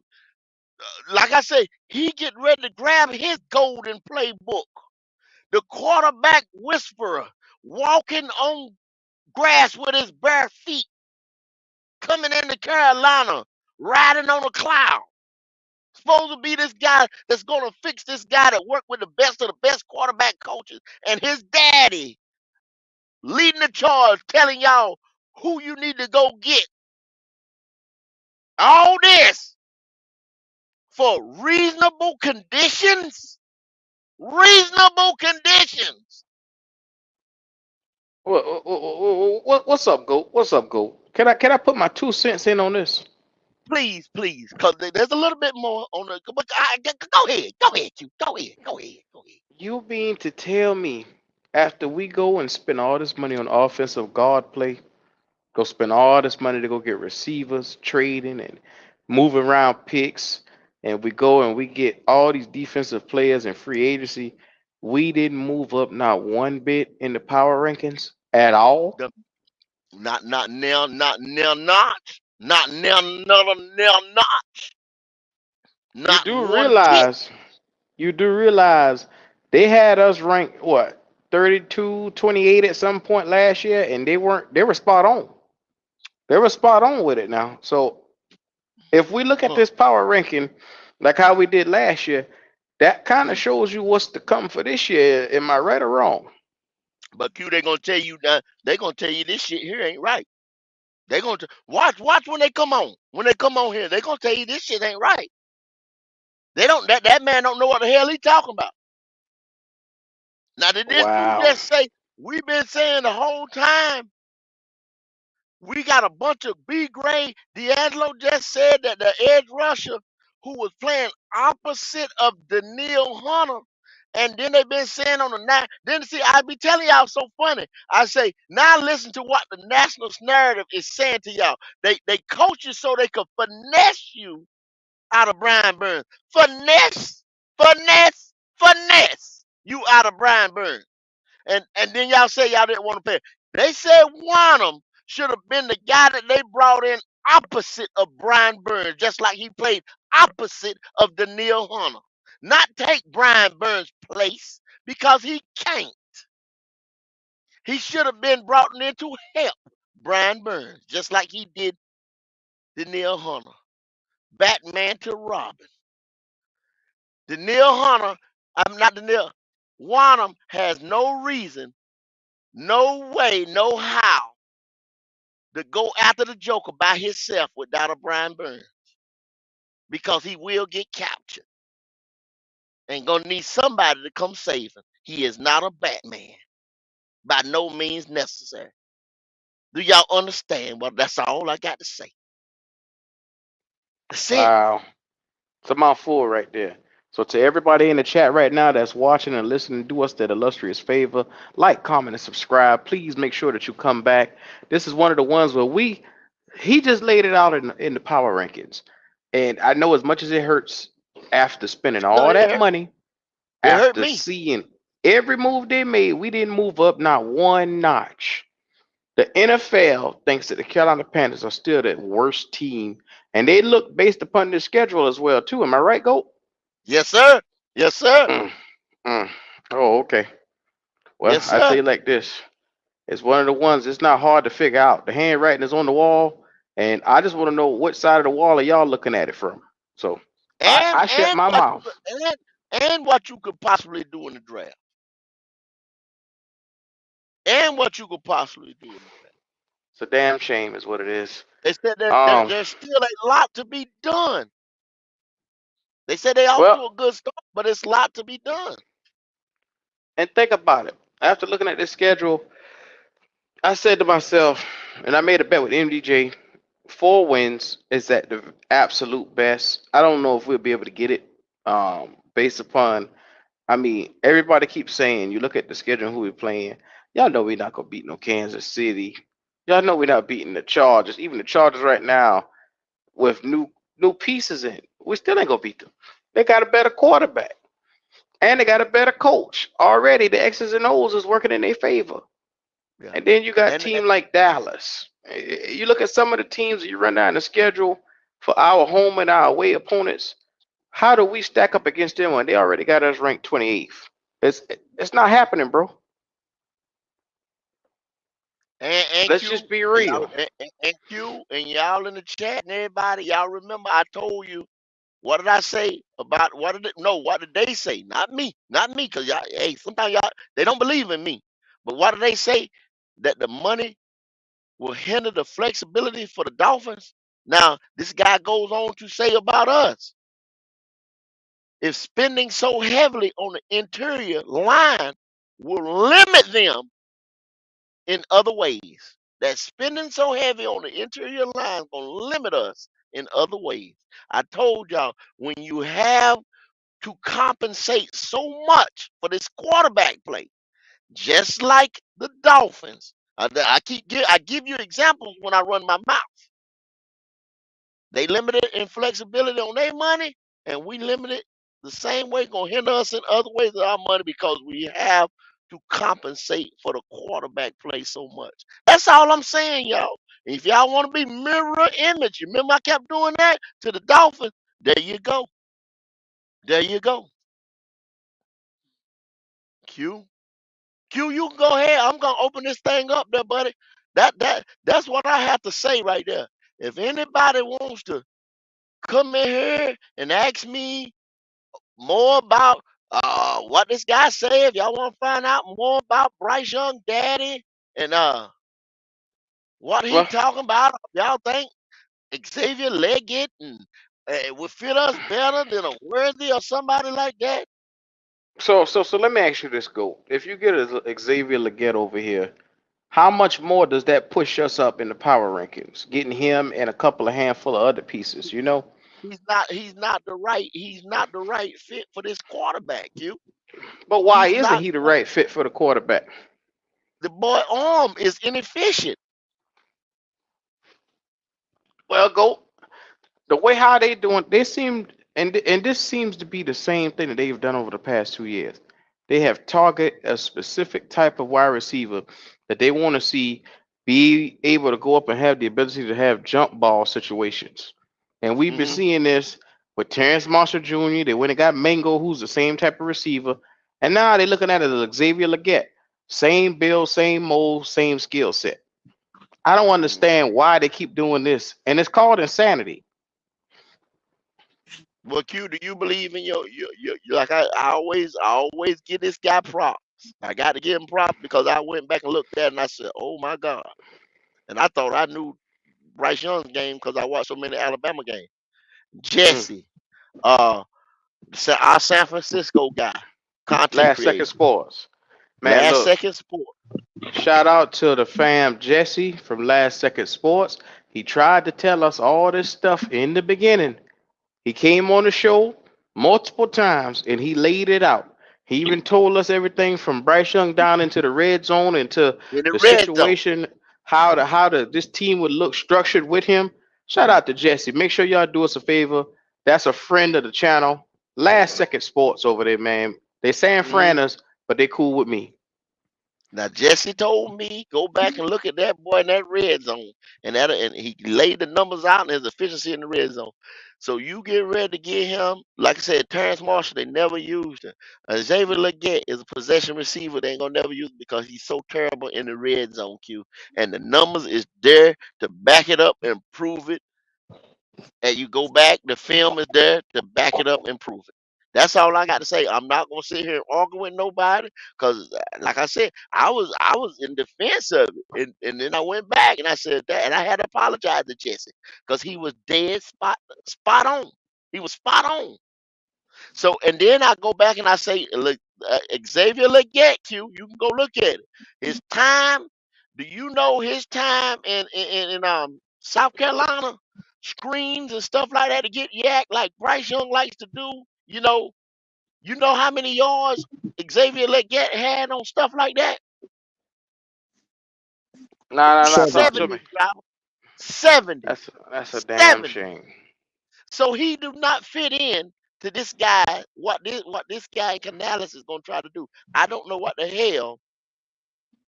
like I say, he get ready to grab his golden playbook. The quarterback whisperer walking on grass with his bare feet, coming into Carolina, riding on a cloud. Supposed to be this guy that's going to fix this guy that worked with the best of the best quarterback coaches, and his daddy leading the charge, telling y'all who you need to go get. All this for reasonable conditions. Reasonable conditions. What's up, Goat? What's up, Goat? Can I put my 2 cents in on this? Please, please, because there's a little bit more on the. But go ahead, go ahead, you, go ahead, go ahead, go ahead. You mean to tell me after we go and spend all this money on offensive guard play, go spend all this money to go get receivers, trading and moving around picks, and we go and we get all these defensive players in free agency, we didn't move up not one bit in the power rankings at all? The, not now, not now, not now, notch, You not do one tick. realize you do realize they had us ranked what 32, 28 at some point last year, and they were spot on. They were spot on with it now. So if we look at Huh. this power ranking like how we did last year, that kind of shows you what's to come for this year. Am I right or wrong? But Q, they gonna tell you that they gonna tell you this shit here ain't right. They gonna watch when they come on. When they come on here, they gonna tell you this shit ain't right. They don't that man don't know what the hell he talking about. Now did this dude Wow. just say we've been saying the whole time we got a bunch of B grade. D'Angelo just said that the edge rusher who was playing opposite of Daniil Hunter. And then they've been saying on the night. Then see, I be telling y'all so funny. I say, now listen to what the national narrative is saying to y'all. They coach you so they could finesse you out of Brian Burns. Finesse, finesse, finesse you out of Brian Burns. And then y'all say y'all didn't want to pay. They said Wanham should have been the guy that they brought in opposite of Brian Burns, just like he played opposite of Daniil Hunter. Not take Brian Burns' place because he can't. He should have been brought in to help Brian Burns, just like he did Daniil Hunter. Batman to Robin. Daniil Hunter, I'm not Daniil. Wanham has no reason, no way, no how to go after the Joker by himself without a Brian Burns because he will get captured and gonna need somebody to come save him. He is not a Batman. by no means necessary. Do y'all understand? Well, that's all I got to say. That's it. Wow. It's a mouthful right there. So to everybody in the chat right now that's watching and listening, do us that illustrious favor. Like, comment, and subscribe. Please make sure that you come back. This is one of the ones where he just laid it out in the power rankings. And I know as much as it hurts after spending No, all that money, it hurt after me. seeing every move they made, we didn't move up not one notch. The NFL thinks that the Carolina Panthers are still the worst team, and they look based upon their schedule as well too. Am I right, Goat? Yes, sir. Yes, sir. Mm, mm. Oh, okay. Well, Yes, I sir. say it like this: it's one of the ones. It's not hard to figure out. The handwriting is on the wall, and I just want to know what side of the wall are y'all looking at it from. So And I shut and my what you mouth. and what you could possibly do in the draft. And what you could possibly do in the draft. It's a damn shame, is what it is. They said that Um. there's still a lot to be done. They said they off Well, to a good start, but it's a lot to be done. and think about it. After looking at this schedule, I said to myself, and I made a bet with MDJ. 4 wins is at the absolute best. I don't know if we'll be able to get it. Based upon, I mean, everybody keeps saying you look at the schedule and who we're playing. Y'all know we're not gonna beat no Kansas City. Y'all know we're not beating the Chargers. Even the Chargers right now with new pieces in, we still ain't gonna beat them. They got a better quarterback and they got a better coach already. The X's and O's is working in their favor. Yeah. And then you got a And team like Dallas. You look at some of the teams that you run down the schedule for our home and our away opponents. How do we stack up against them when they already got us ranked 28th? It's it's not happening, bro. and Let's Q just be and y'all real. and Q and y'all in the chat and everybody, y'all remember I told you what did I say about what did they say? Not me. Not me, because y'all hey, sometimes y'all they don't believe in me. But what did they say? That the money will hinder the flexibility for the Dolphins. Now, this guy goes on to say about us, if spending so heavily on the interior line will limit them in other ways. That spending so heavy on the interior line will limit us in other ways. I told y'all, when you have to compensate so much for this quarterback play, just like the Dolphins. I give you examples when I run my mouth. They limited in flexibility on their money, and we limited the same way. Gonna hinder us in other ways of our money because we have to compensate for the quarterback play so much. That's all I'm saying, y'all. If y'all want to be mirror image, you remember I kept doing that to the Dolphins. There you go. There you go. Q. Q, you can go ahead. I'm gonna open this thing up there, buddy. That's what I have to say right there. If anybody wants to come in here and ask me more about what this guy said, if y'all want to find out more about Bryce Young daddy and what he Well, talking about, y'all think Xavier Leggett and would fit us better than a Worthy or somebody like that? so let me ask you this, go. If you get a Xavier Leggett over here, how much more does that push us up in the power rankings? Getting him and a couple of handful of other pieces, you know? He's not the right fit for this quarterback, you. But why He's isn't not he the right fit for the quarterback? the boy arm is inefficient. Well, go the way how they doing. They seem and this seems to be the same thing that they've done over the past 2 years. They have target a specific type of wide receiver that they want to see be able to go up and have the ability to have jump ball situations. And we've been Hmm. seeing this with Terrence Marshall Jr. They went and got Mango, who's the same type of receiver, and now they're looking at it as Xavier Leggett. Same build, same mold, same skill set. I don't understand why they keep doing this, and it's called insanity. Well, Q, do you believe in like I always give this guy props. I got to give him props because I went back and looked at it and I said, "Oh my God!" And I thought I knew Bryce Young's game because I watched so many Alabama games. Mm. Jesse, uh, our San Francisco guy, content Last second creator. scores. Man, Last look, second sport. shout out to the fam Jesse from Last Second Sports. He tried to tell us all this stuff in the beginning. He came on the show multiple times and he laid it out. He even told us everything from Bryce Young down into the red zone, into In the the red zone. situation, how the this team would look structured with him. Shout out to Jesse. Make sure y'all do us a favor. That's a friend of the channel. Last Second Sports over there, man. They San Mhm. Franers, but they cool with me. Now Jesse told me go back and look at that boy in that red zone, and he laid the numbers out and his efficiency in the red zone. So you get ready to get him. Like I said, Terrence Marshall they never used him. Xavier Leggett is a possession receiver. They ain't gonna never use him because he's so terrible in the red zone. Q and the numbers is there to back it up and prove it, and you go back, the film is there to back it up and prove it. That's all I got to say. I'm not gonna sit here and argue with nobody because, like I said, I was in defense of it, and then I went back and I said that, and I had to apologize to Jesse because he was dead spot on. He was spot on. So, and then I go back and I say, look, Xavier Leggett, you can go look at it. His time, do you know his time in South Carolina screens and stuff like that to get yak like Bryce Young likes to do? You know how many yards Xavier Leggett had on stuff like that? Nah, nah, nah. Seven. Talk to me. 70, bro. 70. That's a damn 70. shame. So he do not fit in to this guy. What this guy in Canales is gonna try to do. I don't know what the hell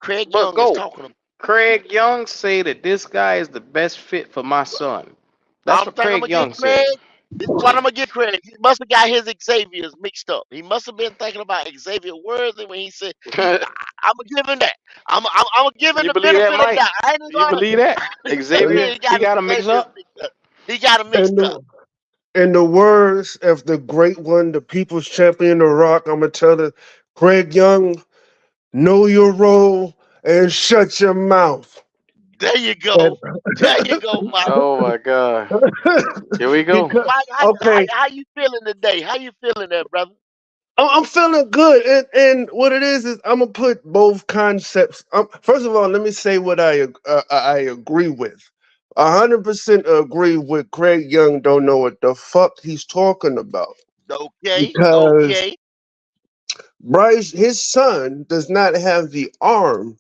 Craig But Young is go. talking about. Craig Young say that this guy is the best fit for my son. That's I'm what think I'm Craig gonna get Young Craig. said. This is what I'm gonna get Craig. He must have got his Xavier's mixed up. He must have been thinking about Xavier Worthy when he said he. I'm gonna give him that. I'm gonna give him You the believe that, benefit of the Mike? doubt. I ain't even You gonna. believe that? And, Xavier, He he got his got him mixed Xavier's up. mixed up. He got him and mixed up. the in the words of the great one, the people's champion, The Rock, I'm gonna tell the Craig Young, know your role and shut your mouth. There you And go. There you go, Mike. Oh my God. Here we go. because Mike, okay, how you feeling today? How you feeling there, brother? I'm feeling good, and what it is I'm gonna put both concepts. First of all, let me say what I agree with. 100% agree with Craig Young. Don't know what the fuck he's talking about Okay, because okay. Bryce, his son, does not have the arm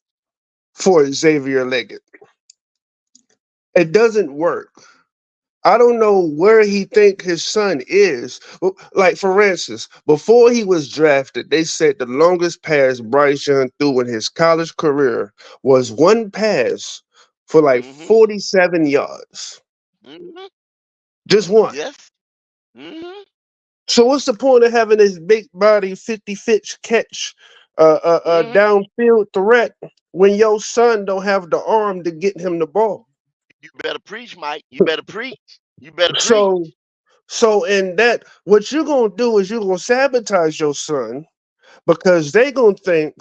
for Xavier Leggett. It doesn't work. I don't know where he think his son is. Like for instance, before he was drafted, they said the longest pass Bryce Young threw in his college career was one pass for like Mm-hmm. 47 yards. Mm-hmm. Just one. Yes. Mm-hmm. So what's the point of having this big body 50-50 catch Mm-hmm. downfield threat when your son don't have the arm to get him the ball? You better preach, Mike. You better preach. You better preach. So in that, what you're gonna do is you're gonna sabotage your son because they gonna think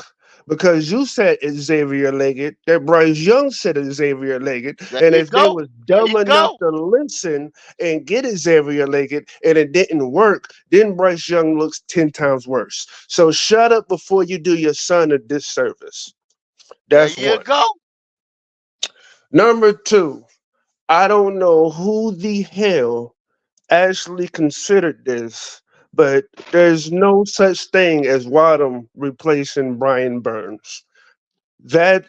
because you said it's Xavier Leggett that Bryce Young said it's Xavier Leggett, There and you if they go. was There dumb you enough go. to listen and get it Xavier Leggett and it didn't work, then Bryce Young looks 10 times worse. So shut up before you do your son a disservice. There That's you one. go. Number two, I don't know who the hell actually considered this, but there's no such thing as Wadham replacing Brian Burns. That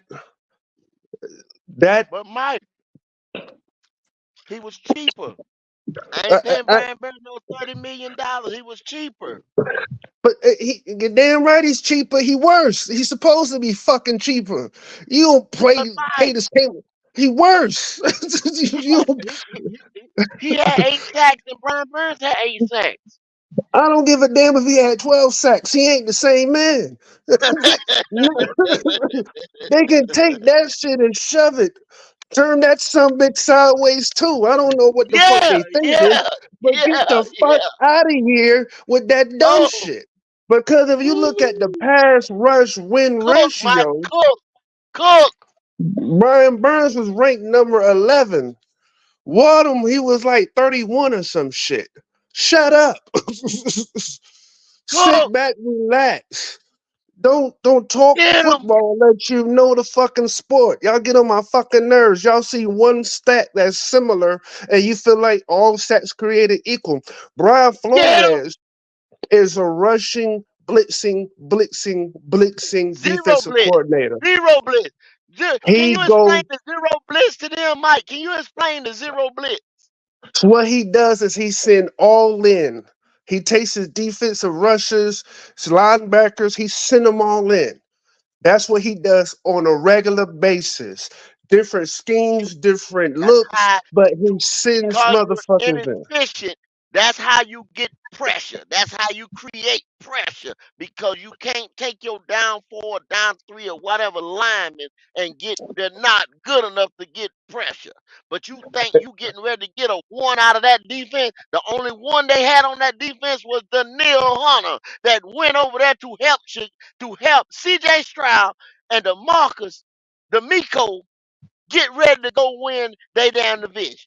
that But Mike, he was cheaper. I I, ain't paying I, Brian Burns no $30 million. He was cheaper. but he you're damn right he's cheaper. He worse. He's supposed to be fucking cheaper. You don't But pay Mike, this cable. He worse. he you had don't- he had 8 sacks and Brian Burns had 8 sacks. I don't give a damn if he had 12 sacks. He ain't the same man. They can take that shit and shove it. Turn that some bitch sideways too. I don't know what the fuck Yeah, they thinking, yeah, but get yeah, the fuck yeah. out of here with that dumb Oh, shit. Because if you look at the ooh. pass rush win Cook, Mike, ratio, cook. Brian Burns was ranked number 11. Wadham, he was like 31 or some shit. Shut up. Sit Cook. back, relax. Don't talk Get him. football. Let you know the fucking sport. Y'all get on my fucking nerves. Y'all see one stat that's similar, and you feel like all stats created equal. Brian Get him. Flores is a rushing, blitzing Zero defensive blitz. coordinator. Zero blitz. Can He you explain goes. the zero blitz to them, Mike? Can you explain the zero blitz? What he does is he send all in. He takes his defensive rushers, his linebackers. He send them all in. That's what he does on a regular basis. Different schemes, different That's looks, how but he sends because you're motherfuckers in. inefficient. That's how you get pressure. That's how you create pressure because you can't take your down four, down three, or whatever linemen and get. They're not good enough to get pressure. But you think you getting ready to get a one out of that defense? The only one they had on that defense was the Neil Hunter that went over there to help C.J. Stroud and the Marcus, the Miko, get ready to go win they damn division.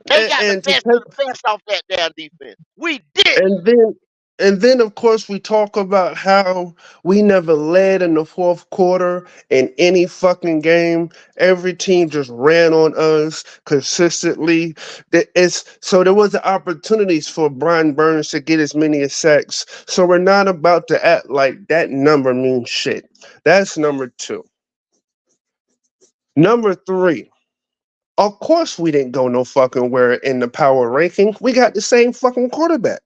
They got the And to best of take the best off that damn defense. We didn't. and then of course we talk about how we never led in the fourth quarter in any fucking game. Every team just ran on us consistently. It's so there was the opportunities for Brian Burns to get as many sacks. So we're not about to act like that number means shit. That's number two. Number three. Of course we didn't go no fucking where in the power ranking. We got the same fucking quarterback.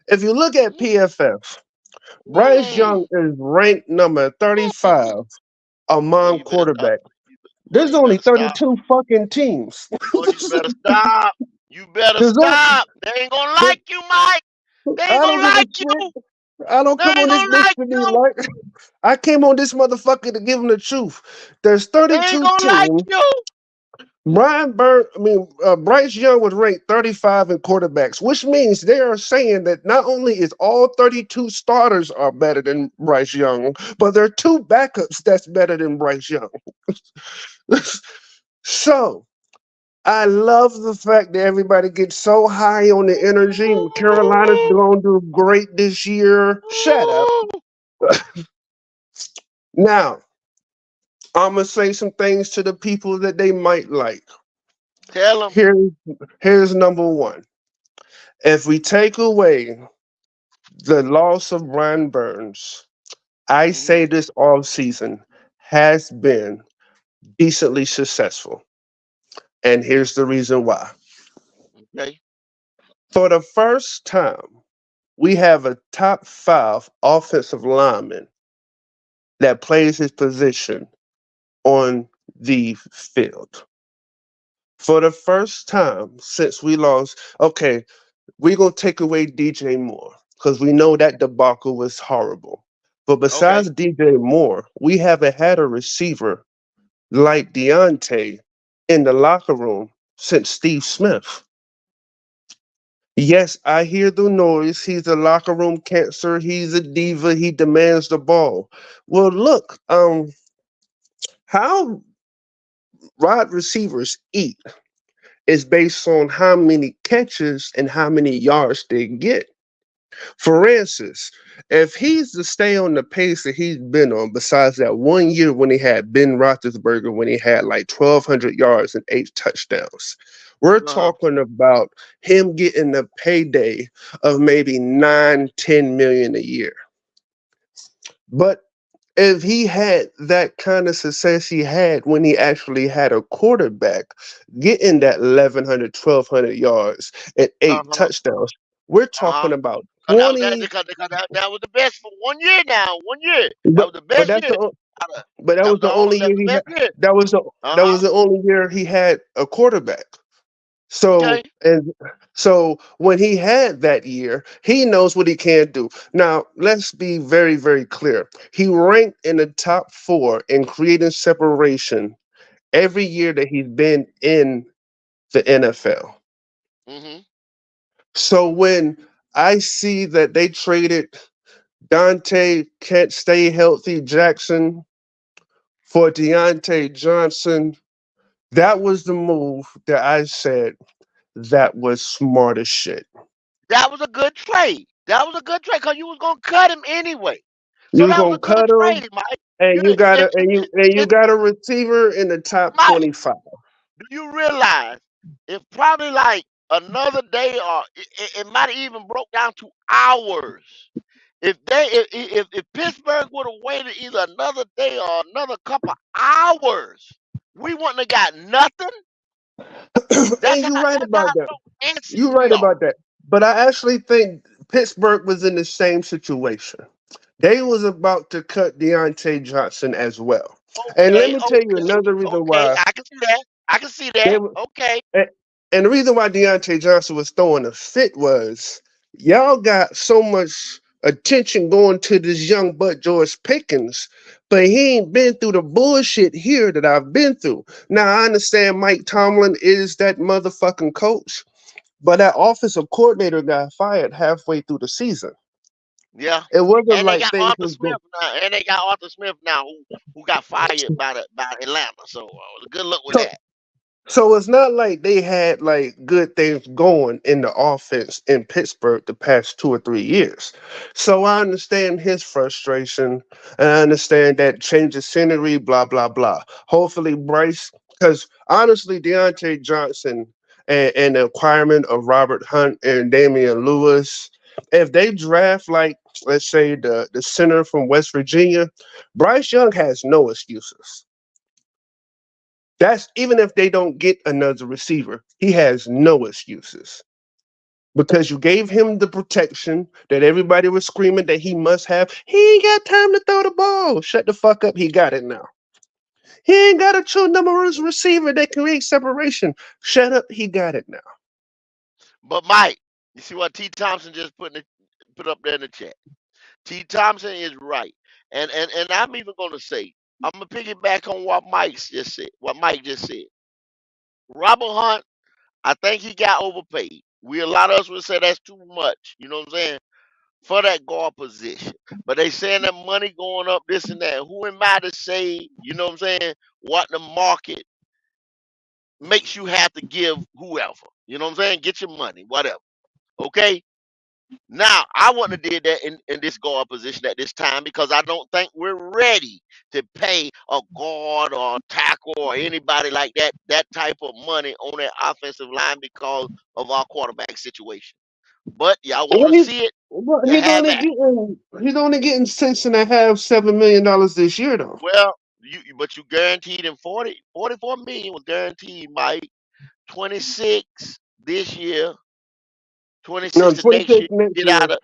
If you look at PFF, Bryce Mm, Young is ranked number mm. 35 Boy, among you better stop. quarterbacks. Boy, There's you only better stop. 32 fucking teams. Boy, you better stop. You better There's no, stop. They ain't gonna there, like you, Mike. They ain't I don't gonna give a like shit. you. I don't They come ain't on this gonna bitch like to be you. like. I came on this motherfucker to give him the truth. There's They ain't 32 gonna like teams. you. Bryce Young was ranked 35 in quarterbacks, which means they are saying that not only is all 32 starters are better than Bryce Young, but there are two backups that's better than Bryce Young. So I love the fact that everybody gets so high on the energy. Carolina's Ooh, going to do great this year. Shut up. ooh. Now, I'm going to say some things to the people that they might like. Tell them. Here, here's number one. If we take away the loss of Brian Burns, I say Hmm. this all season has been decently successful. And here's the reason why. Okay. For the first time, we have a top five offensive lineman that plays his position on the field. For the first time since we lost, okay, we're going to take away DJ Moore because we know that debacle was horrible. But Okay. besides DJ Moore, we haven't had a receiver like Deontay in the locker room since Steve Smith. Yes, I hear the noise. He's a locker room cancer. He's a diva. He demands the ball. Well, look, how wide receivers eat is based on how many catches and how many yards they get. For instance, if he's to stay on the pace that he's been on, besides that 1 year when he had Ben Roethlisberger, when he had like 1,200 yards and 8 touchdowns, we're Uh-huh. talking about him getting a payday of maybe 9, 10 million a year. But if he had that kind of success he had when he actually had a quarterback getting that 1,100, 1,200 yards and eight Uh-huh. touchdowns, we're Uh-huh. talking about Cause that was that 20. because that was the best for 1 year now. 1 year. That But was the but best that's year. the Out of- but that That was was the only that year was the he had. best year. That was Uh-huh. the only year he had a quarterback. So Okay. and so when he had that year, he knows what he can do. Now let's be very very clear. He ranked in the top four in creating separation every year that he's been in the NFL. Hmm. So when I see that they traded Dante can't stay healthy Jackson for Deontay Johnson, that was the move that I said that was smart as shit. That was a good trade. That was a good trade because you was gonna cut him anyway. So You that was gonna a good cut him, trade, Mike. and You you know, got and, a and you and got a receiver in the top Mike, 25. do you realize if probably like another day, or it might have even broke down to hours. If Pittsburgh would have waited either another day or another couple hours, we wouldn't have got nothing. That's And how you're right that's how about that. antsy You're we right are. about that. But I actually think Pittsburgh was in the same situation. They was about to cut Deontay Johnson as well. And let Okay, me tell you okay, another reason okay. why I can see that. I can see they that. were. Okay. And the reason why Deontay Johnson was throwing a fit was y'all got so much attention going to this young butt George Pickens, but he ain't been through the bullshit here that I've been through. Now I understand Mike Tomlin is that motherfucking coach, but that offensive coordinator got fired halfway through the season. Yeah. It wasn't And they like got things Arthur was Smith going. now. And they got Arthur Smith now who got fired by Atlanta. So good luck with So that. So it's not like they had like good things going in the offense in Pittsburgh the past 2 or 3 years. So I understand his frustration, and I understand that change of scenery, blah blah blah. Hopefully Bryce, because honestly, Deontay Johnson and the acquirement of Robert Hunt and Damian Lewis, if they draft like let's say the center from West Virginia, Bryce Young has no excuses. That's even if they don't get another receiver, he has no excuses because you gave him the protection that everybody was screaming that he must have. He ain't got time to throw the ball. Shut the fuck up. He got it now. He ain't got a true number one receiver that can create separation. Shut up. He got it now. But Mike, you see what T. Thompson just put up there in the chat. T. Thompson is right. And I'm even gonna say, I'm gonna piggyback on what Mike just said. Robert Hunt, I think he got overpaid. A lot of us would say that's too much, you know what I'm saying, for that guard position. But they saying that money going up, this and that. Who am I to say, you know what I'm saying, what the market makes you have to give whoever. You know what I'm saying? Get your money, whatever. Okay? Now, I wouldn't have did that in this guard position at this time because I don't think we're ready to pay a guard or a tackle or anybody like that type of money on that offensive line because of our quarterback situation. But y'all Well, want to see it? You have at it. he's only getting $6.5, $7 million this year though. Well, but you guaranteed him 44 million was guaranteed, Mike. 26 this year, No, 26 to next 26 year. next Get year. out of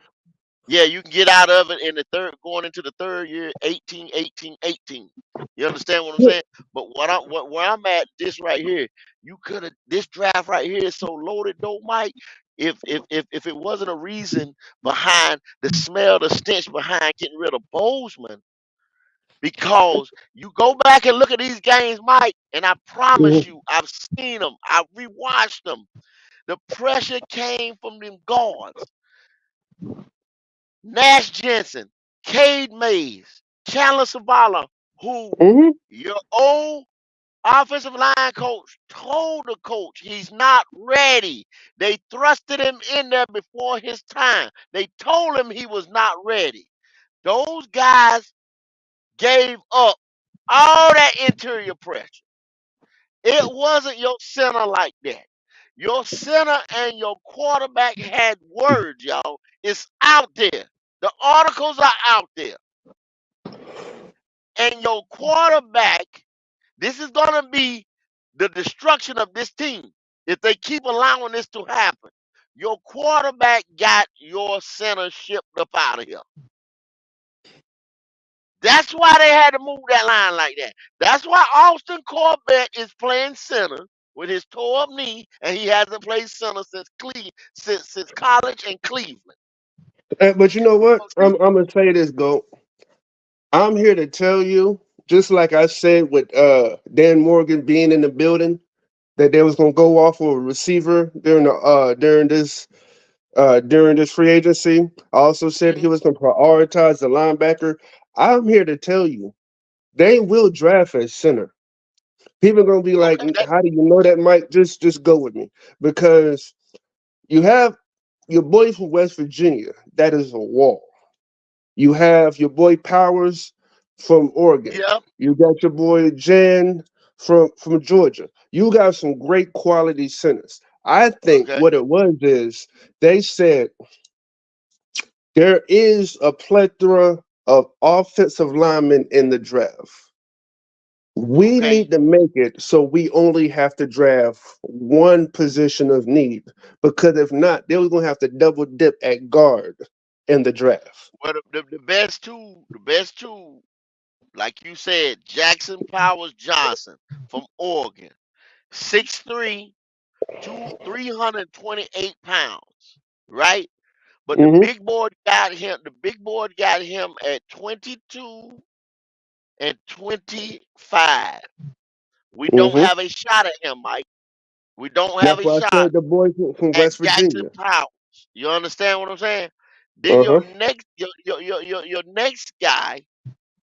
Yeah, you can get out of it in the third, going into the third year, 18, 18, 18. You understand what I'm saying? But where I'm at, this right here, you could have this draft right here is so loaded though, Mike. If it wasn't a reason behind the smell, the stench behind getting rid of Bozeman, because you go back and look at these games, Mike, and I promise Mhm. you, I've seen them, I rewatched them. The pressure came from them guards. Nash Jensen, Cade Mays, Chandler Savala, who Mhm. your old offensive line coach told the coach he's not ready. They thrusted him in there before his time. They told him he was not ready. Those guys gave up all that interior pressure. It wasn't your center like that. Your center and your quarterback had words, y'all. It's out there. The articles are out there. And your quarterback, this is going to be the destruction of this team if they keep allowing this to happen. Your quarterback got your center shipped up out of here. That's why they had to move that line like that. That's why Austin Corbett is playing center with his tore up knee, and he hasn't played center since college in Cleveland. But you know what? Because I'm gonna say this, go. I'm here to tell you, just like I said with Dan Morgan being in the building, that they was gonna go off of a receiver during this free agency. I also said he Mhm. was gonna prioritize the linebacker. I'm here to tell you, they will draft a center. People are gonna be like, Okay, that, "How do you know that, Mike?" Just go with me because you have your boy from West Virginia. That is a wall. You have your boy Powers from Oregon. Yep. You got your boy Jan from Georgia. You got some great quality centers. I think Okay. what it was is they said there is a plethora of offensive linemen in the draft. We Okay. need to make it so we only have to draft one position of need, because if not, they're going to have to double dip at guard in the draft. Well, the best two, like you said, Jackson Powers Johnson from Oregon, 6'3", 328 pounds, right? But Hmm. the big board got him at 22 and 25. We don't Hmm. have a shot at him, Mike. We don't have That's a why I shot said the boy from at West Jackson Virginia. Powers. You understand what I'm saying? Then Uh huh. your next guy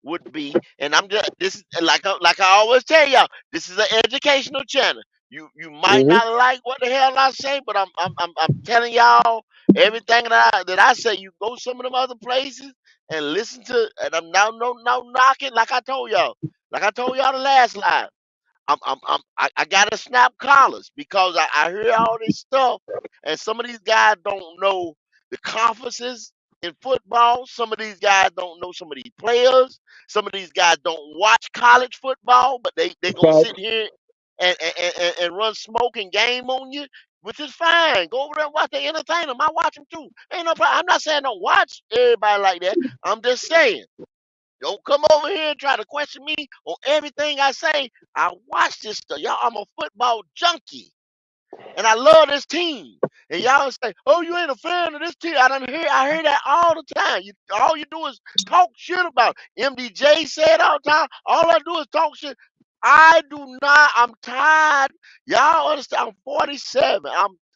would be, and I'm just this is like I always tell y'all, this is an educational channel. You might Hmm. not like what the hell I say, but I'm telling y'all everything that I say. You go some of them other places and listen to, and I'm now no knocking, like I told y'all the last live. I gotta snap collars because I hear all this stuff, and some of these guys don't know the conferences in football. Some of these guys don't know some of these players. Some of these guys don't watch college football, but they gonna sit Facts. here and run smoke and game on you, which is fine. Go over there and watch. They entertain them. I watch them too. Ain't no problem. I'm not saying don't watch everybody like that. I'm just saying. Don't come over here and try to question me on everything I say. I watch this stuff. Y'all, I'm a football junkie. And I love this team. And y'all say, "Oh, you ain't a fan of this team." I hear that all the time. All you do is talk shit about it. MDJ said all the time. All I do is talk shit. I do not. I'm tired. Y'all understand? I'm 47.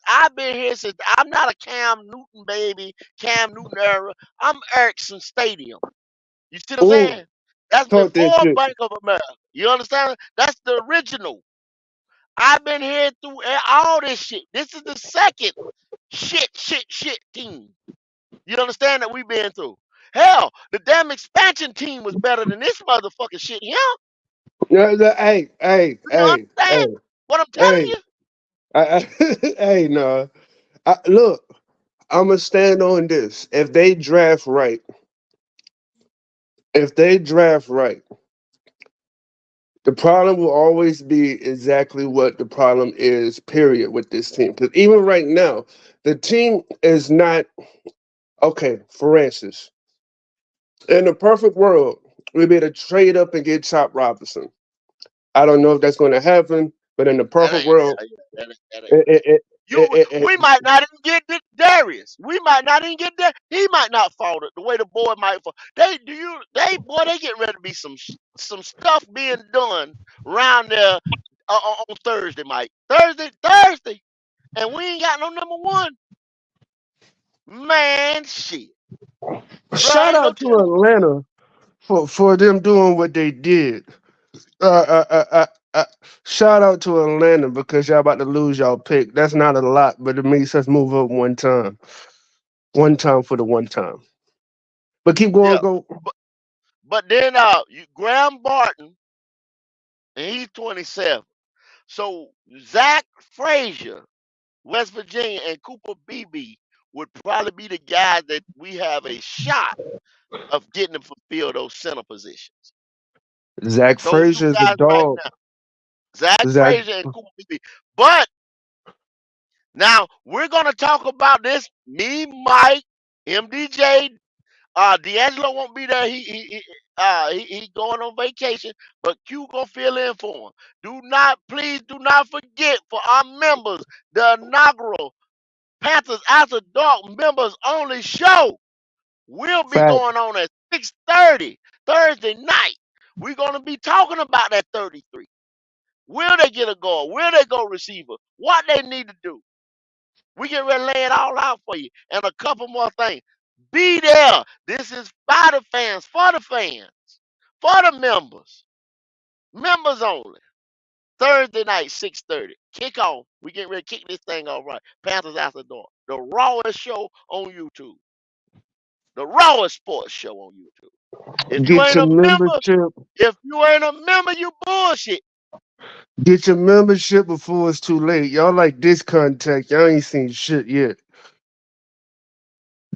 I've been here since. I'm not a Cam Newton baby. Cam Newton era. I'm Erickson Stadium. You see what I'm Mm. saying? That's Talk that before shit. Bank of America. You understand? That's the original. I've been here through all this shit. This is the second shit team. You understand that we've been through? Hell, the damn expansion team was better than this motherfucking shit here. Hey, hey, Do you hey, understand hey, what I'm telling hey. you? Hey, no. Look, I'm gonna stand on this. If they draft right, the problem will always be exactly what the problem is, period, with this team. Because even right now, the team is not okay. For instance, in a perfect world, we'd be able to trade up and get Chop Robinson. I don't know if that's going to happen, but in the That perfect ain't world, that ain't. it, it, it, We might not even get Darius. We might not even get there. He might not fall the way the boy might fall. They get ready to be some stuff being done around there on Thursday, Mike. Thursday, and we ain't got no number one. Man, shit, bro, shout ain't no out to telling. Atlanta for them doing what they did. Uh, uh, uh, uh, uh, Shout out to Atlanta because y'all about to lose y'all pick. That's not a lot, but it makes us move up one time for the one time. But keep going, Yeah, go. but then you Graham Barton, and he's 27. So Zach Frazier, West Virginia, and Cooper Beebe would probably be the guys that we have a shot of getting to fulfill those center positions. Zach Those two Frazier is a guys right dog. now, Zach Zach, Frazier and Cooper Beebe. But now we're gonna talk about this. Me, Mike, MDJ, D'Angelo won't be there. He going on vacation, but Q gonna fill in for him. Please do not forget for our members, the inaugural Panthers After Dark members only show will be fact. going on at 6:30 Thursday night. We're gonna be talking about that 33. Will they get a goal? Will they go receiver? What they need to do? We get ready to lay it all out for you. And a couple more things. Be there. This is by the fans, for the members. Members only. Thursday night, 6:30. Kick off. We get ready to kick this thing off right. Panthers After Dark. The rawest show on YouTube. The rawest sports show on YouTube. If you Get ain't your a member, membership. you bullshit. Get your membership before it's too late. Y'all like this contact. Y'all ain't seen shit yet.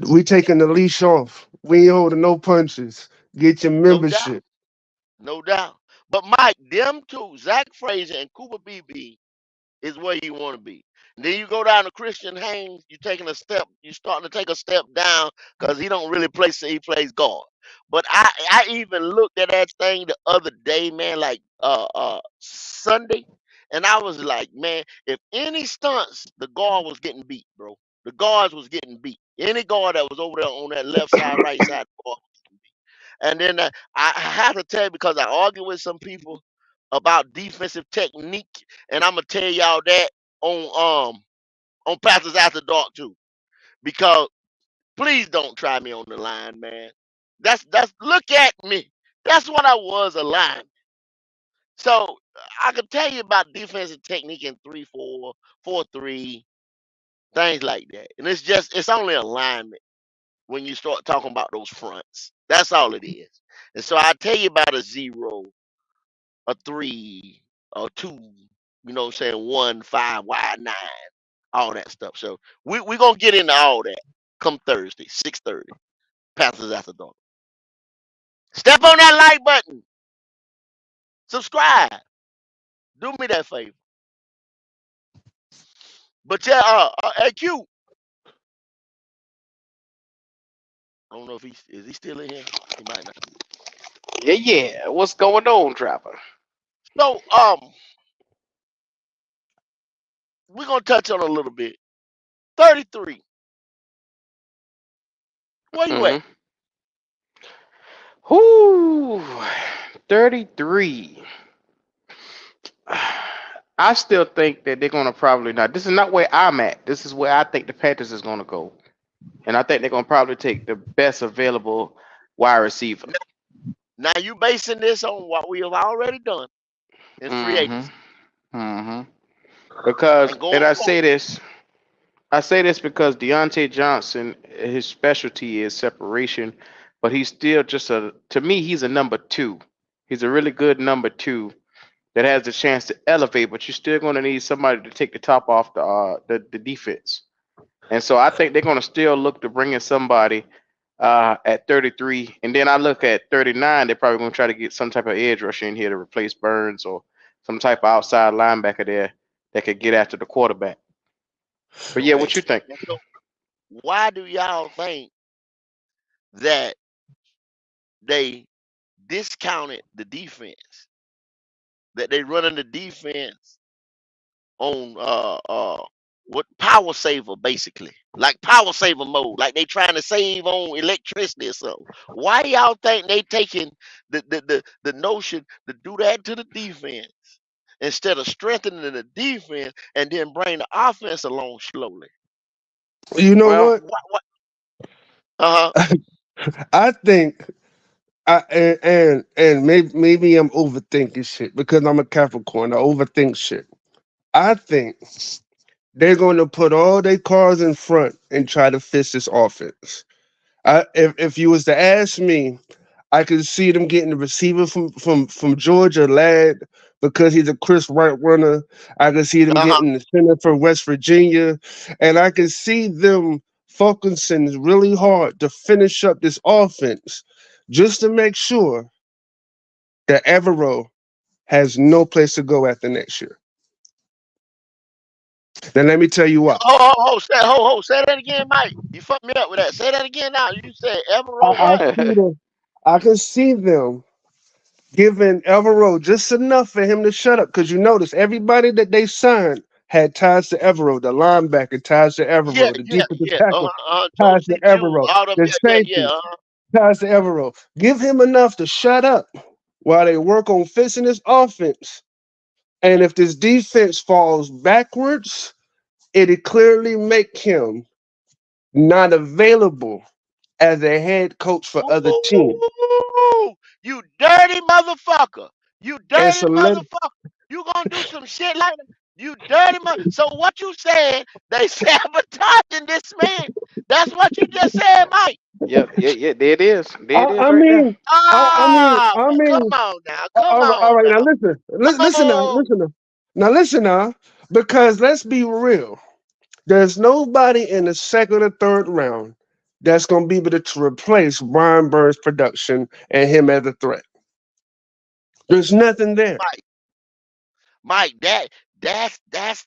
We taking the leash off. We ain't holding no punches. Get your No doubt. membership. No doubt. But Mike, them two, Zach Frazier and Cooper BB, is where you want to be. And then you go down to Christian Haynes, you're taking a step, you're starting to take a step down because he don't really play, so he plays guard. But I even looked at that thing the other day, man, like Sunday, and I was like, man, if any stunts, the guard was getting beat, bro. The guards was getting beat. Any guard that was over there on that left side, right side, the guard was getting beat. And then I have to tell you because I argue with some people about defensive technique, and I'm gonna tell y'all that on Pastors After Dark too. Because please don't try me on the line, man. That's look at me. That's what I was, a line. So I can tell you about defensive technique in 3-4, 4-3, things like that. And it's only alignment when you start talking about those fronts. That's all it is. And so I tell you about a 0, a 3, a 2, you know what I'm saying, 1, 5, wide, 9, all that stuff. So we're gonna get into all that come Thursday, 6:30. Pastors After Dark. Step on that like button. Subscribe. Do me that favor. But yeah, hey Q. I don't know if he still in here. He might not be. Yeah, yeah. What's going on, Trapper? So we're gonna touch on a little bit. 33. Where you at? Mm-hmm. Whoo, 33. I still think that they're gonna probably not. This is not where I'm at. This is where I think the Panthers is gonna go, and I think they're gonna probably take the best available wide receiver. Now you basing this on what we have already done in free Mm-hmm. agency Mm-hmm. Because, and and going I forward. say this, I say this because Deontay Johnson, his specialty is separation, but he's still just to me, he's a number two. He's a really good number two that has the chance to elevate, but you're still going to need somebody to take the top off the defense. And so I think they're going to still look to bring in somebody at 33, and then I look at 39. They're probably going to try to get some type of edge rusher in here to replace Burns or some type of outside linebacker there that could get after the quarterback. But yeah, what you think? And so why do y'all think that they discounted the defense? That they running the defense on what power saver basically, like power saver mode, like they trying to save on electricity or something. Why y'all think they taking the notion to do that to the defense instead of strengthening the defense and then bring the offense along slowly? You know Well, what? What? Uh huh. I think and maybe I'm overthinking shit because I'm a Capricorn. I overthink shit. I think they're going to put all their cars in front and try to fix this offense. If you was to ask me, I could see them getting the receiver from Georgia, Lad, because he's a Chris Wright runner. I could see them Uh huh. getting the center from West Virginia, and I could see them focusing really hard to finish up this offense, just to make sure that Evero has no place to go after next year. Then let me tell you why. Say that again, Mike. You fucked me up with that. Say that again now. You said I, Evero I what? see them. I can see them giving Evero just enough for him to shut up. Because you notice everybody that they signed had ties to Evero. The linebacker ties to Yeah, Evero. The yeah, defensive yeah. tackle ties to Josie Jewell, Evero. all them. The Yeah, yeah, yeah. safety ties to Evero. Give him enough to shut up while they work on fixing this offense. And if this defense falls backwards, it'll clearly make him not available as a head coach for other teams. Ooh, you dirty motherfucker. You And dirty so let motherfucker. You gonna do some shit like that? You dirty mother. So what you saying? They sabotaging this man. That's what you just said, Mike. Yep, yeah, yeah. There it is. There it is I right there. mean, Ah, I come mean, on now. Come all on right. Now now. listen, listen now, Oh, listen now. Now listen now, because let's be real. There's nobody in the second or third round that's going to be able to replace Brian Burns' production and him as a threat. There's nothing there. Mike, Mike, that's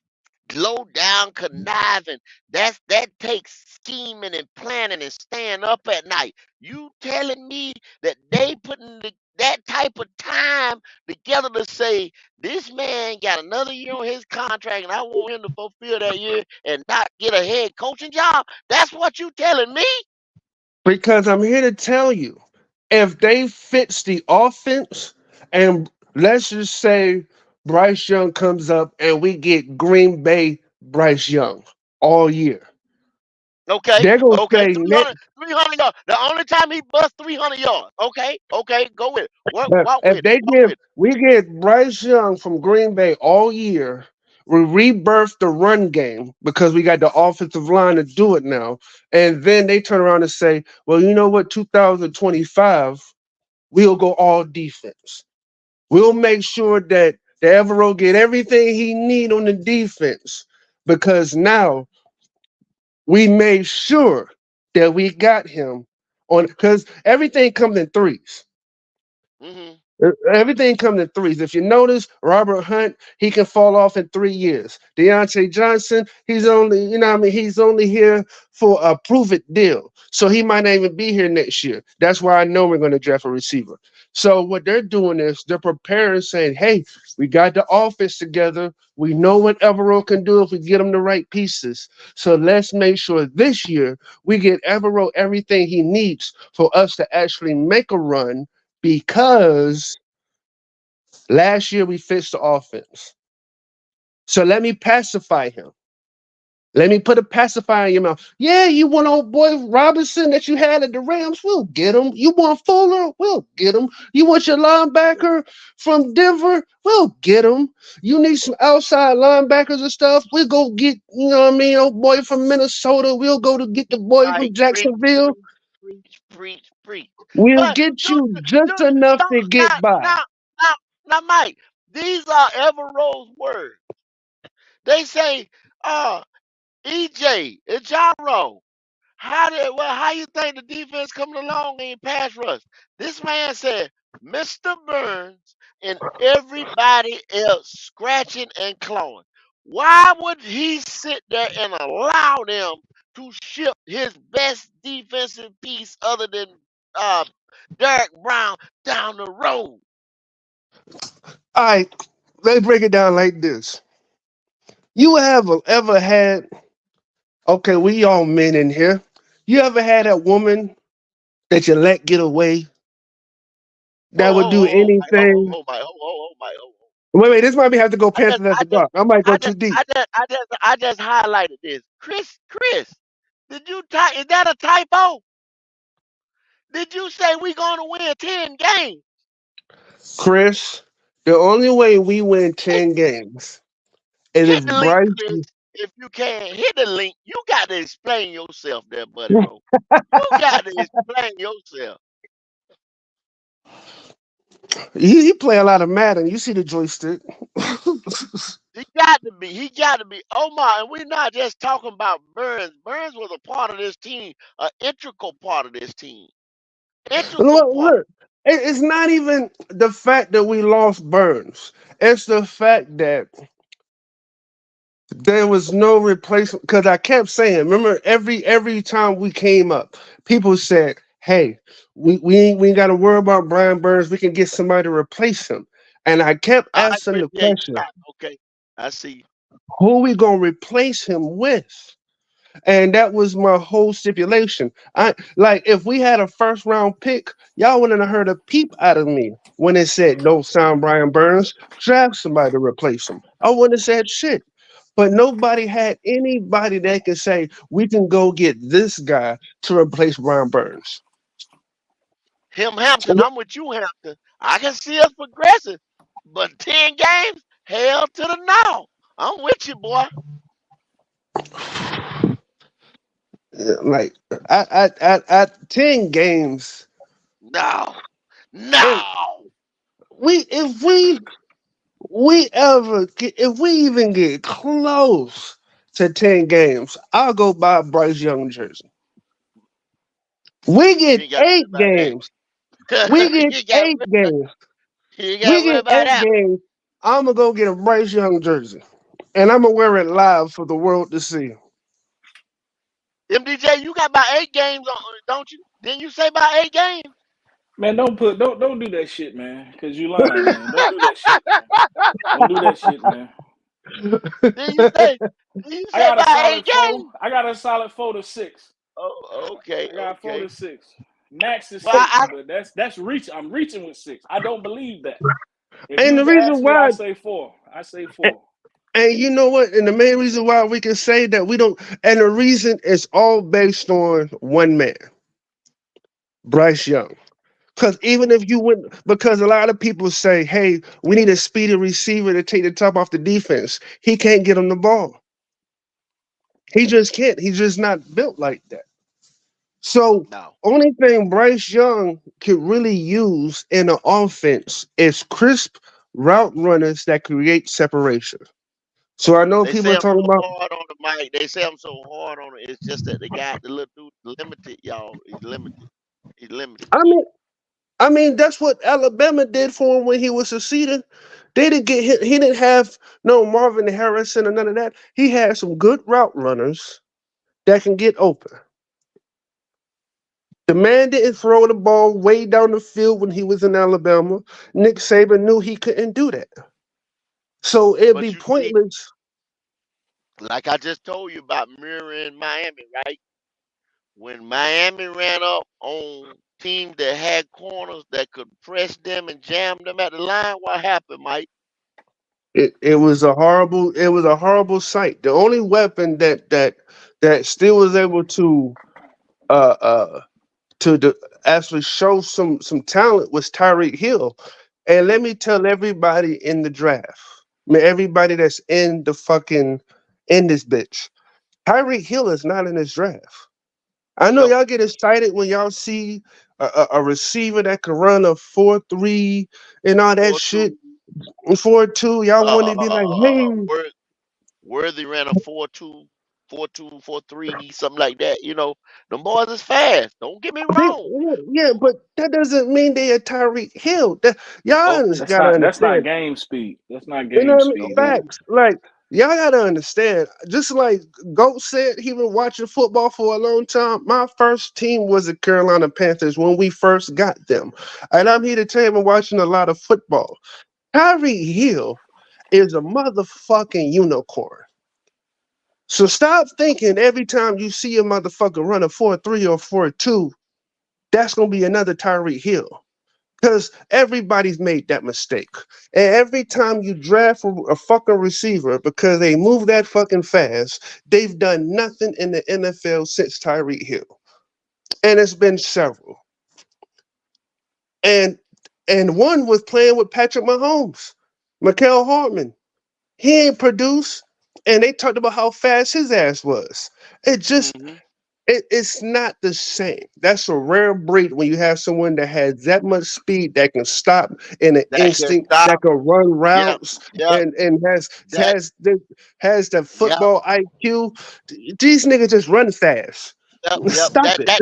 low down conniving. That takes scheming and planning and staying up at night. You telling me that they putting that type of time together to say this man got another year on his contract and I want him to fulfill that year and not get a head coaching job? That's what you telling me? Because I'm here to tell you, if they fix the offense, and let's just say Bryce Young comes up and we get Green Bay Bryce Young all year, Okay, they're gonna okay, say 300 yards. The only time he bust 300 yards. Okay, okay, go with it. Walk if with it. they Walk give with it. we get Bryce Young from Green Bay all year, we rebirth the run game because we got the offensive line to do it now, and then they turn around and say, well, you know what, 2025, we'll go all defense. We'll make sure that the Evero get everything he need on the defense because now we made sure that we got him on because everything comes in threes. Hmm. Everything comes in threes. If you notice, Robert Hunt, he can fall off in 3 years. Deontay Johnson, he's only, what I mean, he's only here for a prove it deal. So he might not even be here next year. That's why I know we're going to draft a receiver. So what they're doing is they're preparing, saying, hey, we got the offense together. We know what Evero can do if we get him the right pieces. So let's make sure this year we get Evero everything he needs for us to actually make a run because last year we fixed the offense. So let me pacify him. Let me put a pacifier in your mouth. Yeah, you want old boy Robinson that you had at the Rams? We'll get him. You want Fuller? We'll get him. You want your linebacker from Denver? We'll get him. You need some outside linebackers and stuff? We'll go get, old boy from Minnesota. We'll go to get the boy Right, from preach, Jacksonville. preach, preach, preach, preach. We'll But get do, you do, just enough don't to get by. now, now, Mike. These are Evero's words. They say, EJ, it's Jaro. How you think the defense coming along in pass rush? This man said, Mr. Burns and everybody else scratching and clawing. Why would he sit there and allow them to ship his best defensive piece other than uh, Derek Brown down the road? All right, let's break it down like this. You have ever had, okay, we all men in here. You ever had that woman that you let get away that would do anything? Hold. Wait, this might be have to go I just, Panthers I after just, dark. I might go I too just, deep. I just highlighted this. Chris, did you type? Is that a typo? Did you say we gonna win 10 games? Chris, the only way we win 10 games is Hit if the link, Bryce. Chris. If you can't hit the link, you got to explain yourself, there, buddy, bro. You got to explain yourself. He play a lot of Madden. You see the joystick. He got to be. He got to be. Omar, and we're not just talking about Burns. Burns was a part of this team, an integral part of this team. Integral part. Look, it's not even the fact that we lost Burns. It's the fact that there was no replacement because I kept saying, remember, every time we came up, people said, hey, we ain't got to worry about Brian Burns. We can get somebody to replace him. And I kept I asking the appreciate question, that. Okay, I see. who we gonna replace him with? And that was my whole stipulation. I like if we had a first round pick, y'all wouldn't have heard a peep out of me when it said no sound Brian Burns, draft somebody to replace him. I wouldn't have said shit. But nobody had anybody that could say we can go get this guy to replace Brian Burns. Him Hampton, I'm with you, Hampton. I can see us progressing, but 10 games, hell to the no. I'm with you, boy. Like at 10 games, No, and no. if we even get close to 10 games, I'll go buy Bryce Young jersey. We You get ain't got to worry eight about games. We that. get eight games. You ain't got We to worry get about eight that. games. I'm gonna go get a Bryce Young jersey, and I'm gonna wear it live for the world to see. MDJ, you got about 8 games on, don't you? Didn't you say about 8 games? Man, don't do that shit, man. Cause you lying, man. Don't do that shit, man. Don't do that shit, man. Didn't you say? Didn't you I say got a about solid eight four. games? I got a solid 4 to 6. Oh, okay, I got four okay. to six. Max is Well, 6, but that's reach. I'm reaching with 6. I don't believe that. If you And the was to ask reason me, I why, say 4. I say 4. and you know what, and the main reason why we can say that we don't, and the reason is all based on one man, Bryce Young. Because even if you went, because a lot of people say, hey, we need a speedy receiver to take the top off the defense. He can't get him the ball. He just can't. He's just not built like that. So, no. only thing Bryce Young could really use in an offense is crisp route runners that create separation. So I know They people say are I'm so talking about. hard on the mic. They say I'm so hard on it. It's just that the guy, the little dude, limited, y'all. He's limited. He's limited. I mean, I mean, that's what Alabama did for him when he was succeeding. They didn't get hit. He didn't have no Marvin Harrison or none of that. He had some good route runners that can get open. The man didn't throw the ball way down the field when he was in Alabama. Nick Saban knew he couldn't do that. So it'd But be you see, pointless. like I just told you about mirroring Miami, right? When Miami ran up on teams that had corners that could press them and jam them at the line, what happened, Mike? It was a horrible sight. The only weapon that still was able uh uh actually show some talent was Tyreek Hill. And let me tell everybody in the draft, I mean, everybody that's in this bitch, Tyreek Hill is not in this draft. I know No, y'all get excited when y'all see a receiver that can run a 4.3 and all that 4-2. shit. 4.2, y'all want to be like, hey, Worthy ran a 4-2, 4-2, 4-3, something like that. You know, the boys is fast. Don't get me wrong. yeah, but that doesn't mean they are Tyreek Hill. Y'all Okay, gotta That's not understand. game speed. That's not You know game what I mean? speed, okay. man. Facts. Like, y'all gotta understand. Just like Goat said, he been watching football for a long time. My first team was the Carolina Panthers when we first got them. And I'm here to tell you, I've been watching a lot of football. Tyreek Hill is a motherfucking unicorn. So stop thinking every time you see a motherfucker run a 4.3 or 4.2, that's gonna be another Tyreek Hill. Because everybody's made that mistake. And every time you draft a fucking receiver because they move that fucking fast, they've done nothing in the NFL since Tyreek Hill. And it's been several. And one was playing with Patrick Mahomes, Mikael Hartman. He ain't produced, and they talked about how fast his ass was. It just Hmm. it's not the same. That's a rare breed when you have someone that has that much speed that can stop in an That can instinct, that stop. can run Yep, routes, yep. and That, has the yep, football IQ. These niggas just run fast. yep, yep. Stop it.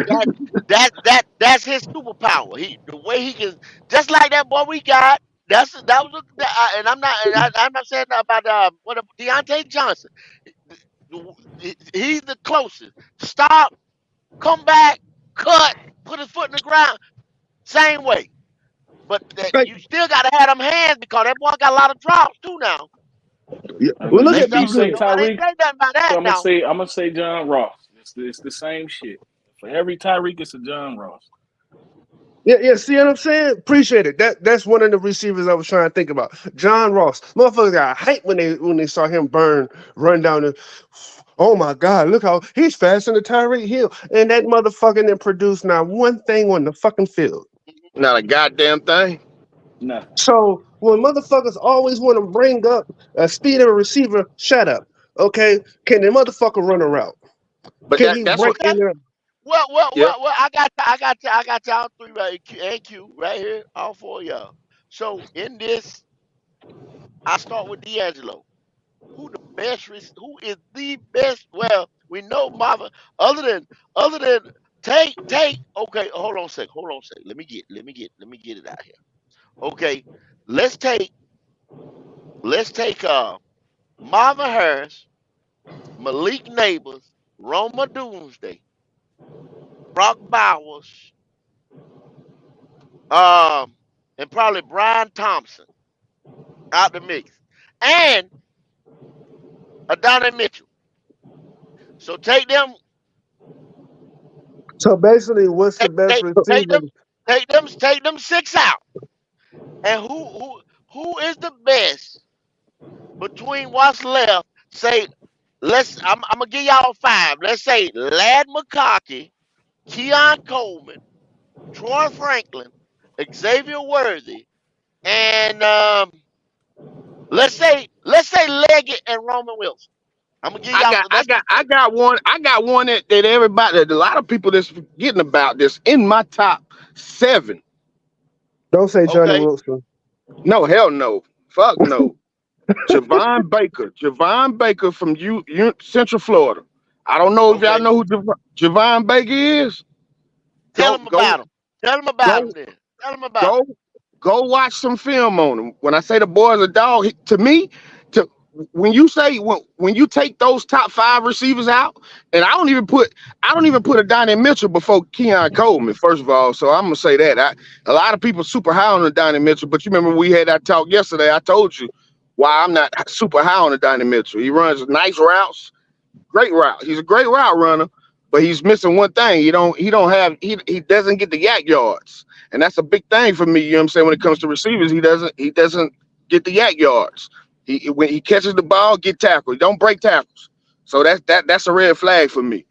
That's his superpower. The way he can, just like that boy we got. That was, and I'm not saying that about Deontay Johnson. He's the closest. Stop, come back, cut, put his foot in the ground. Same way. But that Like, you still gotta have them hands because that boy got a lot of drops too now. yeah. I Well, mean, look you at Be you say Good. Nobody ain't Tyreek, say nothing about so that now. I'm gonna say John Ross. It's the same shit. For every Tyreek, it's a John Ross. Yeah, yeah. See what I'm saying? Appreciate it. That's one of the receivers I was trying to think about. John Ross. Motherfuckers got hype when they saw him run down the. Oh my God! Look how he's faster than Tyreek Hill, and that motherfucker didn't produce not one thing on the fucking field. Not a goddamn thing. Nothing. So when motherfuckers always want to bring up a speed of a receiver, shut up. Okay? Can the motherfucker run a route? But Can he that's what. break Okay. in there? Yeah, I got y'all three right Q and Q right here, all four of y'all. So in this, I start with D'Angelo. Who is the best? Well, we know Marvin. Other than take. Okay, hold on a sec. Let me get it out here. Okay, let's take let's take Marvin Harris, Malik Neighbors, Roma Doomsday, Brock Bowers, um, and probably Brian Thompson out the mix, and Adonai Mitchell. So So basically, what's the best take receiver? take them six out, and who is the best between what's left? Say, I'm gonna give y'all five. Let's say Lad McConkey, Keon Coleman, Troy Franklin, Xavier Worthy, and let's say Leggett and Roman Wilson. I'm gonna give I y'all got, I that's got, I got one. I got one that everybody, that a lot of people that's forgetting about. This in my top seven. Don't say Johnny okay. Wilson. No, hell no, fuck no. Javon Baker from Central Florida. I don't know if y'all Okay. know who Javon Baker is. Tell Go, them go, about him. Tell them about go, him then. Tell them about him. go, go watch some film on him. When I say the boy's a dog, to me, to when you say when you take those top five receivers out, and I don't even put a Donnie Mitchell before Keon Coleman, first of all. So I'm gonna say that. A lot of people super high on the Donnie Mitchell, but you remember we had that talk yesterday. I told you why I'm not super high on the Donnie Mitchell. He runs nice routes, great route. He's a great route runner, but he's missing one thing. He doesn't get the yak yards. And that's a big thing for me, you know what I'm saying, when it comes to receivers, he doesn't get the yak yards. When he catches the ball, get tackled. He don't break tackles. So that's a red flag for me.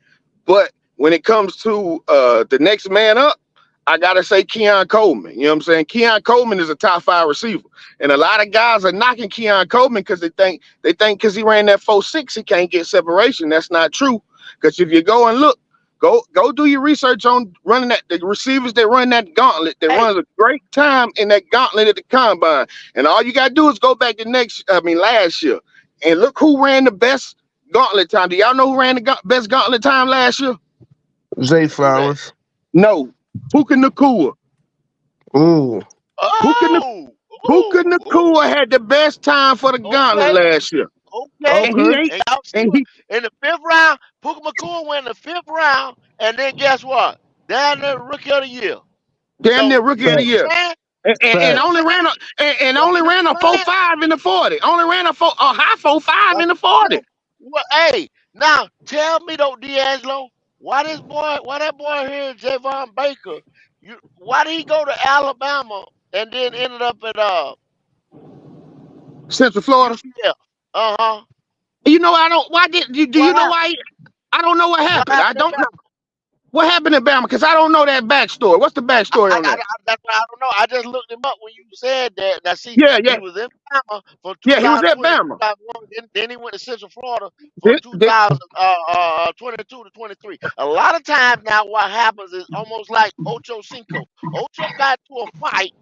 But when it comes to the next man up, I gotta say Keon Coleman. You know what I'm saying? Keon Coleman is a top five receiver. And a lot of guys are knocking Keon Coleman because they think because he ran that 4.6, he can't get separation. That's not true. Because if you go and look, go do your research on running the receivers that run that gauntlet, that Hey, runs a great time in that gauntlet at the combine. And all you gotta do is go back to last year, and look who ran the best gauntlet time. Do y'all know who ran the best gauntlet time last year? Zay who that? Flowers. No, Puka Nakua. Ooh. Puka, Oh, Puka ooh, Nakua had the best time for the gauntlet okay, last year, okay. and he Okay. ain't. And y'all see And what he in the fifth round, Puka McCool went in the fifth round, and then guess what? Down there, rookie of the year. damn near So rookie you of the see what year, I'm saying? and You see Facts. only what I'm ran saying? a You see 4.5 in the 40. Only ran a high 4.5 what in the I'm 40. saying? Well, hey, now tell me though, D'Angelo, why that boy here, Javon Baker, why did he go to Alabama and then ended up at Central Florida. UCF? Uh huh. You know I don't. Why did do What you know happened? why? I don't know what What happened. I happened don't know what happened in Bama because I don't know that backstory. What's the backstory on that? That's why I don't know. I just looked him up when you said that. Now, see, Yeah, yeah, he was in Bama from yeah. He was at 2020 to Bama. 2001. Then he went to Central Florida from Then, then, 2022 to 23. A lot of times now, what happens is almost like Ocho Cinco. Ocho got to a fight.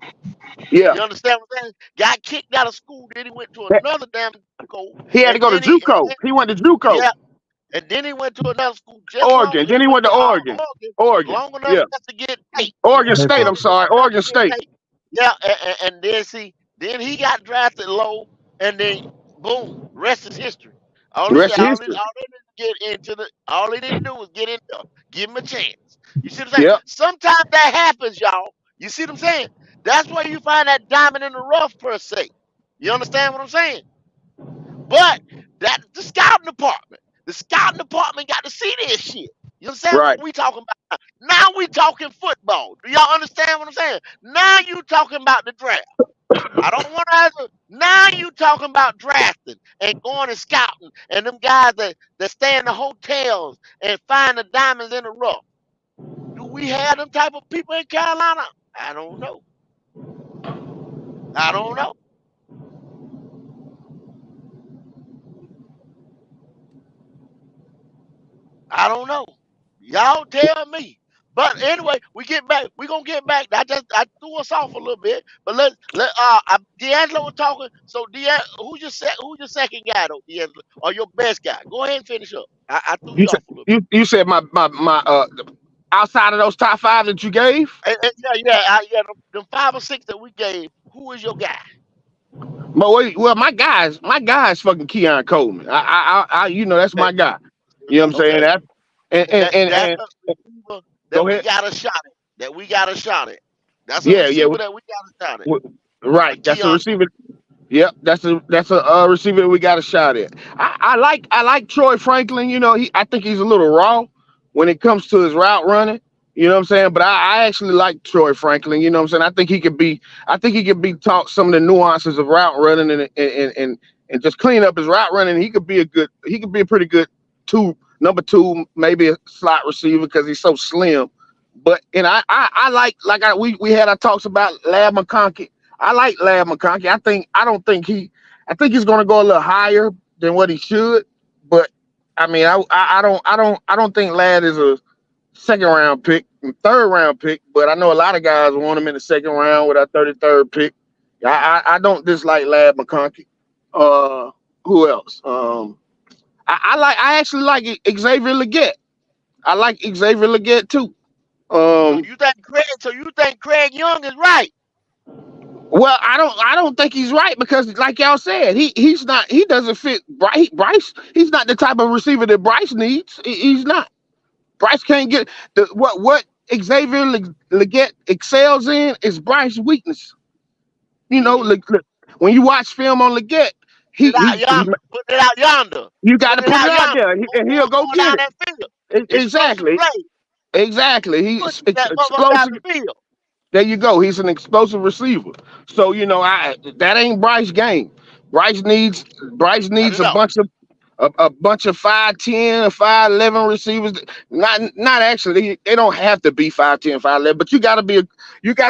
yeah. You understand what I'm saying? Got kicked out of school. Then he went to another damn school, He had to and go to then JUCO. He went to JUCO, yeah, and then he went to another school just long. Oregon. He Then he went went to to Oregon. Oregon Oregon. long enough Yeah. just to get tape. He Oregon went to State. I'm Oregon sorry. long enough Oregon to get State. tape. Yeah, and then see, then he got drafted low, and then boom, rest is history. The rest is history. All they didn't get into the, all they didn't do was get in there, give him a chance. You see what I'm saying? Yep. Sometimes that happens, y'all. You see what I'm saying? That's where you find that diamond in the rough, per se. You understand what I'm saying? But that the scouting department. The scouting department got to see this shit. You understand Right. what we talking about? Now we talking football. Do y'all understand what I'm saying? Now you talking about the draft. I don't want to. Now you talking about drafting and going and scouting and them guys that stay in the hotels and find the diamonds in the rough. Do we have them type of people in Carolina? I don't know. I don't know. I don't know. Y'all tell me. But anyway, we get back. We gonna get back. I threw us off a little bit, but D'Angelo was talking. So who's your second guy though, D'Angelo, or your best guy? Go ahead and finish up. I threw You you said off a little bit. you said my outside of those top five that you gave. Yeah. Them 5 or 6 that we gave. Who is your guy? But wait, well, my guy is fucking Keon Coleman. You know, that's Okay, my guy. You know what I'm saying? okay. That and and and, That's and a receiver that go we ahead. got a shot at. That we got a shot at. That's a Yeah, yeah, receiver that we got a shot at. right. That's a Keon. receiver. Yep, that's a receiver that we got a shot at. I like Troy Franklin. You know, I think he's a little raw when it comes to his route running. You know what I'm saying? But I actually like Troy Franklin. You know what I'm saying? I think he could be taught some of the nuances of route running and just clean up his route running. He could be a pretty good number two, maybe a slot receiver because he's so slim. But and I we had our talks about Lab McConkey. I like Lab McConkey. I think he's going to go a little higher than what he should. But I mean, I don't think Lad is a second round pick, third round pick. But I know a lot of guys want him in the second round with our 33rd pick. I don't dislike Lad McConkey. Uh, who else? I actually like Xavier Leggett. I like Xavier Leggett too. So Um, you think Craig Young is right? Well, I don't think he's right because, like y'all said, he doesn't fit Bryce. He's not the type of receiver that Bryce needs. He's not. Bryce can't get what Xavier Leggett excels in is Bryce's weakness. You know, Hmm. when you watch film on Leggett, Put it out yonder. Put it out yonder. you got to Put it put it out out yonder. there, and he'll go Going down get it. that field. Explosive Exactly, play. exactly. Push He's that motherfucker down explosive. the field. There you go. He's an explosive receiver. So that ain't Bryce game. Bryce needs Bryce I needs don't know. a bunch of 5'10" or 5'11" receivers. Not actually. They don't have to be 5'10", 5'11", but you gotta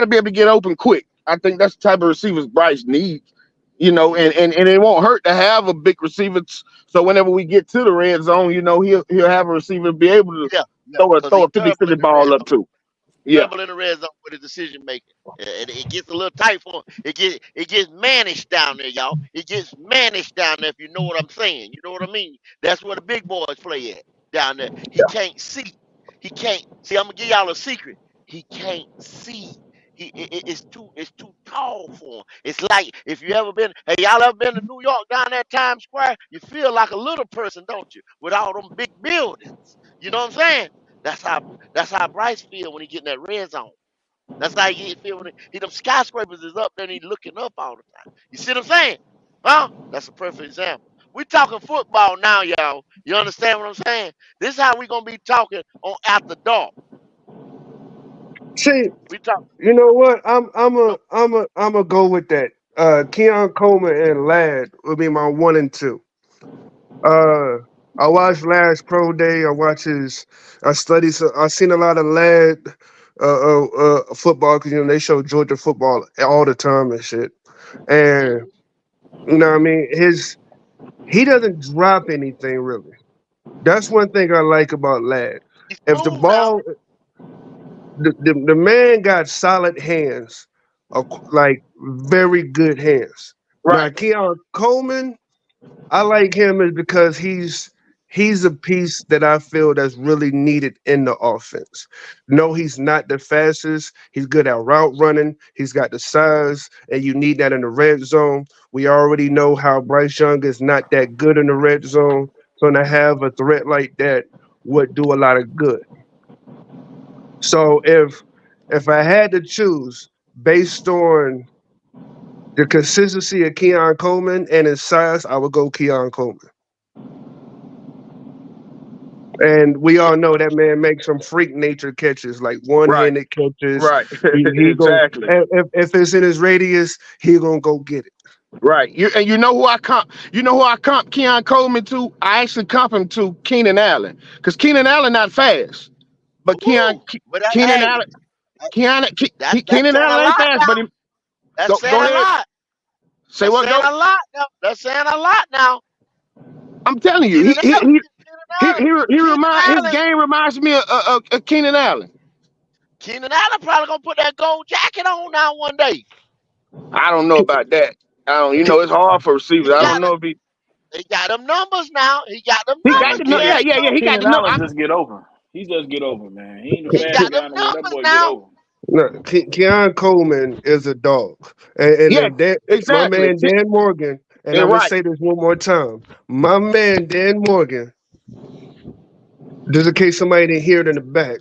be able to get open quick. I think that's the type of receivers Bryce needs. And it won't hurt to have a big receiver. So whenever we get to the red zone, he'll have a receiver be able to Yeah, yeah. throw a Because throw he's a 50 terrible 50 in the red ball up zone. to. Yeah. Terrible in the red zone with his decision making. And it gets a little tight for him. It gets managed down there, y'all. It gets managed down there if you know what I'm saying. You know what I mean? That's where the big boys play at down there. He can't see. He can't see. I'm gonna give y'all a secret. He can't see. It's too tall for him. It's like if you ever been, hey, y'all ever been to New York down there Times Square? You feel like a little person, don't you? With all them big buildings. You know what I'm saying? That's how that's how Bryce feel when he get in that red zone. That's how he feel when them skyscrapers is up there and he looking up all the time. You see what I'm saying? Huh? That's a perfect example. We talking football now, y'all. You understand what I'm saying? This is how we gonna be talking on after dark. See, We talk. you know what? I'm a go with that. Keon Coleman and Ladd will be my 1 and 2. Uh, I watched Ladd's pro day. I studied. So I seen a lot of Ladd football because they show Georgia football all the time and shit. And Mhm. you know what I mean? He doesn't drop anything really. That's one thing I like about Ladd. He's If the smooth now. ball, the man got solid hands, like very good hands. Now Right. Keon Coleman, I like him is because he's a piece that I feel that's really needed in the offense. No, he's not the fastest. He's good at route running. He's got the size, and you need that in the red zone. We already know how Bryce Young is not that good in the red zone. So to have a threat like that would do a lot of good. So if I had to choose based on the consistency of Keon Coleman and his size, I would go Keon Coleman. And we Yeah. all know that man makes some freak nature catches, like Right. one-handed catches. Right. He go Exactly. if it's in his radius, he gonna go get it. Right. You know who I comp? You know who I comp Keon Coleman to? I actually comp him to Keenan Allen because Keenan Allen not fast, but Ooh. But Keenan hey, Allen Keenan that's saying Allen a ain't lot fast, but now. he, That's go saying a ahead. lot. Say That's what? saying Go. a lot now. That's saying a lot now. I'm telling you, Keenan Allen. Allen. Keenan His Allen. game reminds me of Keenan Allen. Keenan Allen probably gonna put that gold jacket on now one day. I don't know about that. I don't. You know, it's hard for receivers. He I got don't know if he got them numbers now. He got them he got numbers. the no. Keenan Yeah, Keanu yeah, yeah. He got Keenan the no. Allen just get over. He just get over, man. He ain't the He fastest got them guy in the world. That numbers boy get now. over. No, Keon Coleman is a dog, and Yes, then Dan, my exactly. man Dan Morgan. And They're I'm gonna right. say this one more time. My man Dan Morgan. Just in case somebody didn't hear it in the back,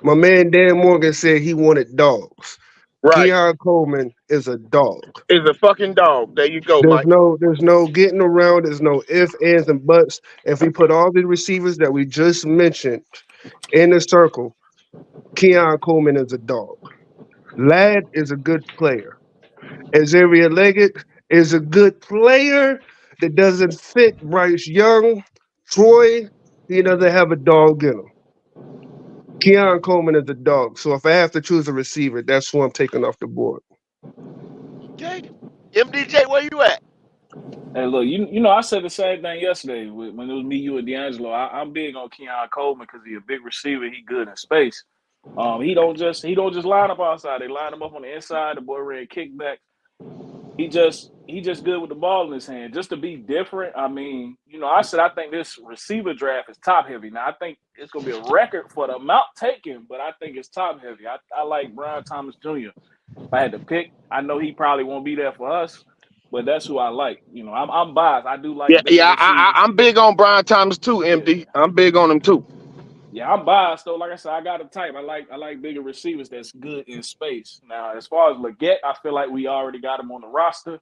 my man Dan Morgan said he wanted dogs. Right. Keon Coleman is a dog. Is a fucking dog. There you go, Mike. There's no getting around. There's no ifs, ands, and buts. If we put all the receivers that we just mentioned in a circle, Keon Coleman is a dog. Ladd is a good player. Xavier Leggett is a good player that doesn't fit Bryce Young. Troy, he doesn't have a dog in him. Keon Coleman is a dog. So if I have to choose a receiver, that's who I'm taking off the board. Okay. MDJ, where you at? Hey, look, you know, I said the same thing yesterday when it was me, you, and D'Angelo. I'm big on Keon Coleman because he's a big receiver. He good in space. He don't just line up outside. They line him up on the inside. The boy ran kickback. He just good with the ball in his hand. Just to be different. I mean, you know, I said I think this receiver draft is top heavy. Now I think it's gonna be a record for the amount taken, but I think it's top heavy. I like Brian Thomas Jr. If I had to pick, I know he probably won't be there for us, but that's who I like. You know, I'm biased. I do Yeah, like bigger yeah. receivers. I'm big on Brian Thomas too, Yeah. MD. I'm big on him too. Yeah, I'm biased though. Like I said, I got a type. I like bigger receivers that's good in space. Now, as far as Leggett, I feel like we already got him on the roster.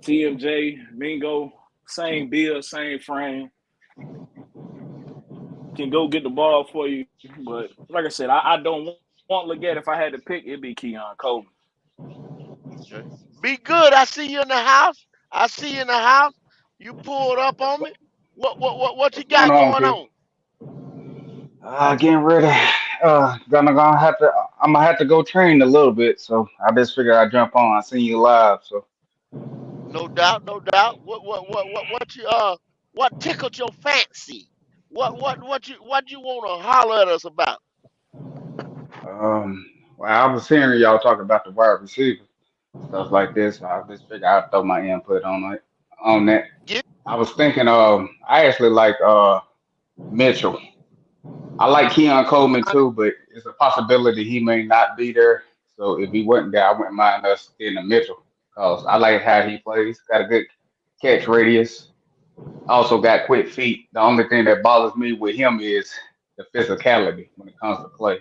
TMJ, Mingo, same build, same frame, can go get the ball for you. But like I said, I don't want Leggett. If I had to pick, it'd be Keon Coleman. Okay. Be good. I see you in the house. I see you in the house. You pulled up on me. What you What's going got on, going Q? on? Getting ready. Gonna have to. I'm gonna have to go train a little bit, so I just figured I'd jump on. I seen you live, so No doubt, no doubt. What you what tickled your fancy? What you want to holler at us about? well, I was hearing y'all talk about the wide receiver stuff like this. So I just figured I'd throw my input on that. Get I was thinking, I actually like Mitchell. I like Keon Coleman too, but it's a possibility he may not be there. So if he wasn't there, I wouldn't mind us getting a Mitchell because I like how he plays. Got a good catch radius. Also got quick feet. The only thing that bothers me with him is the physicality when it comes to play.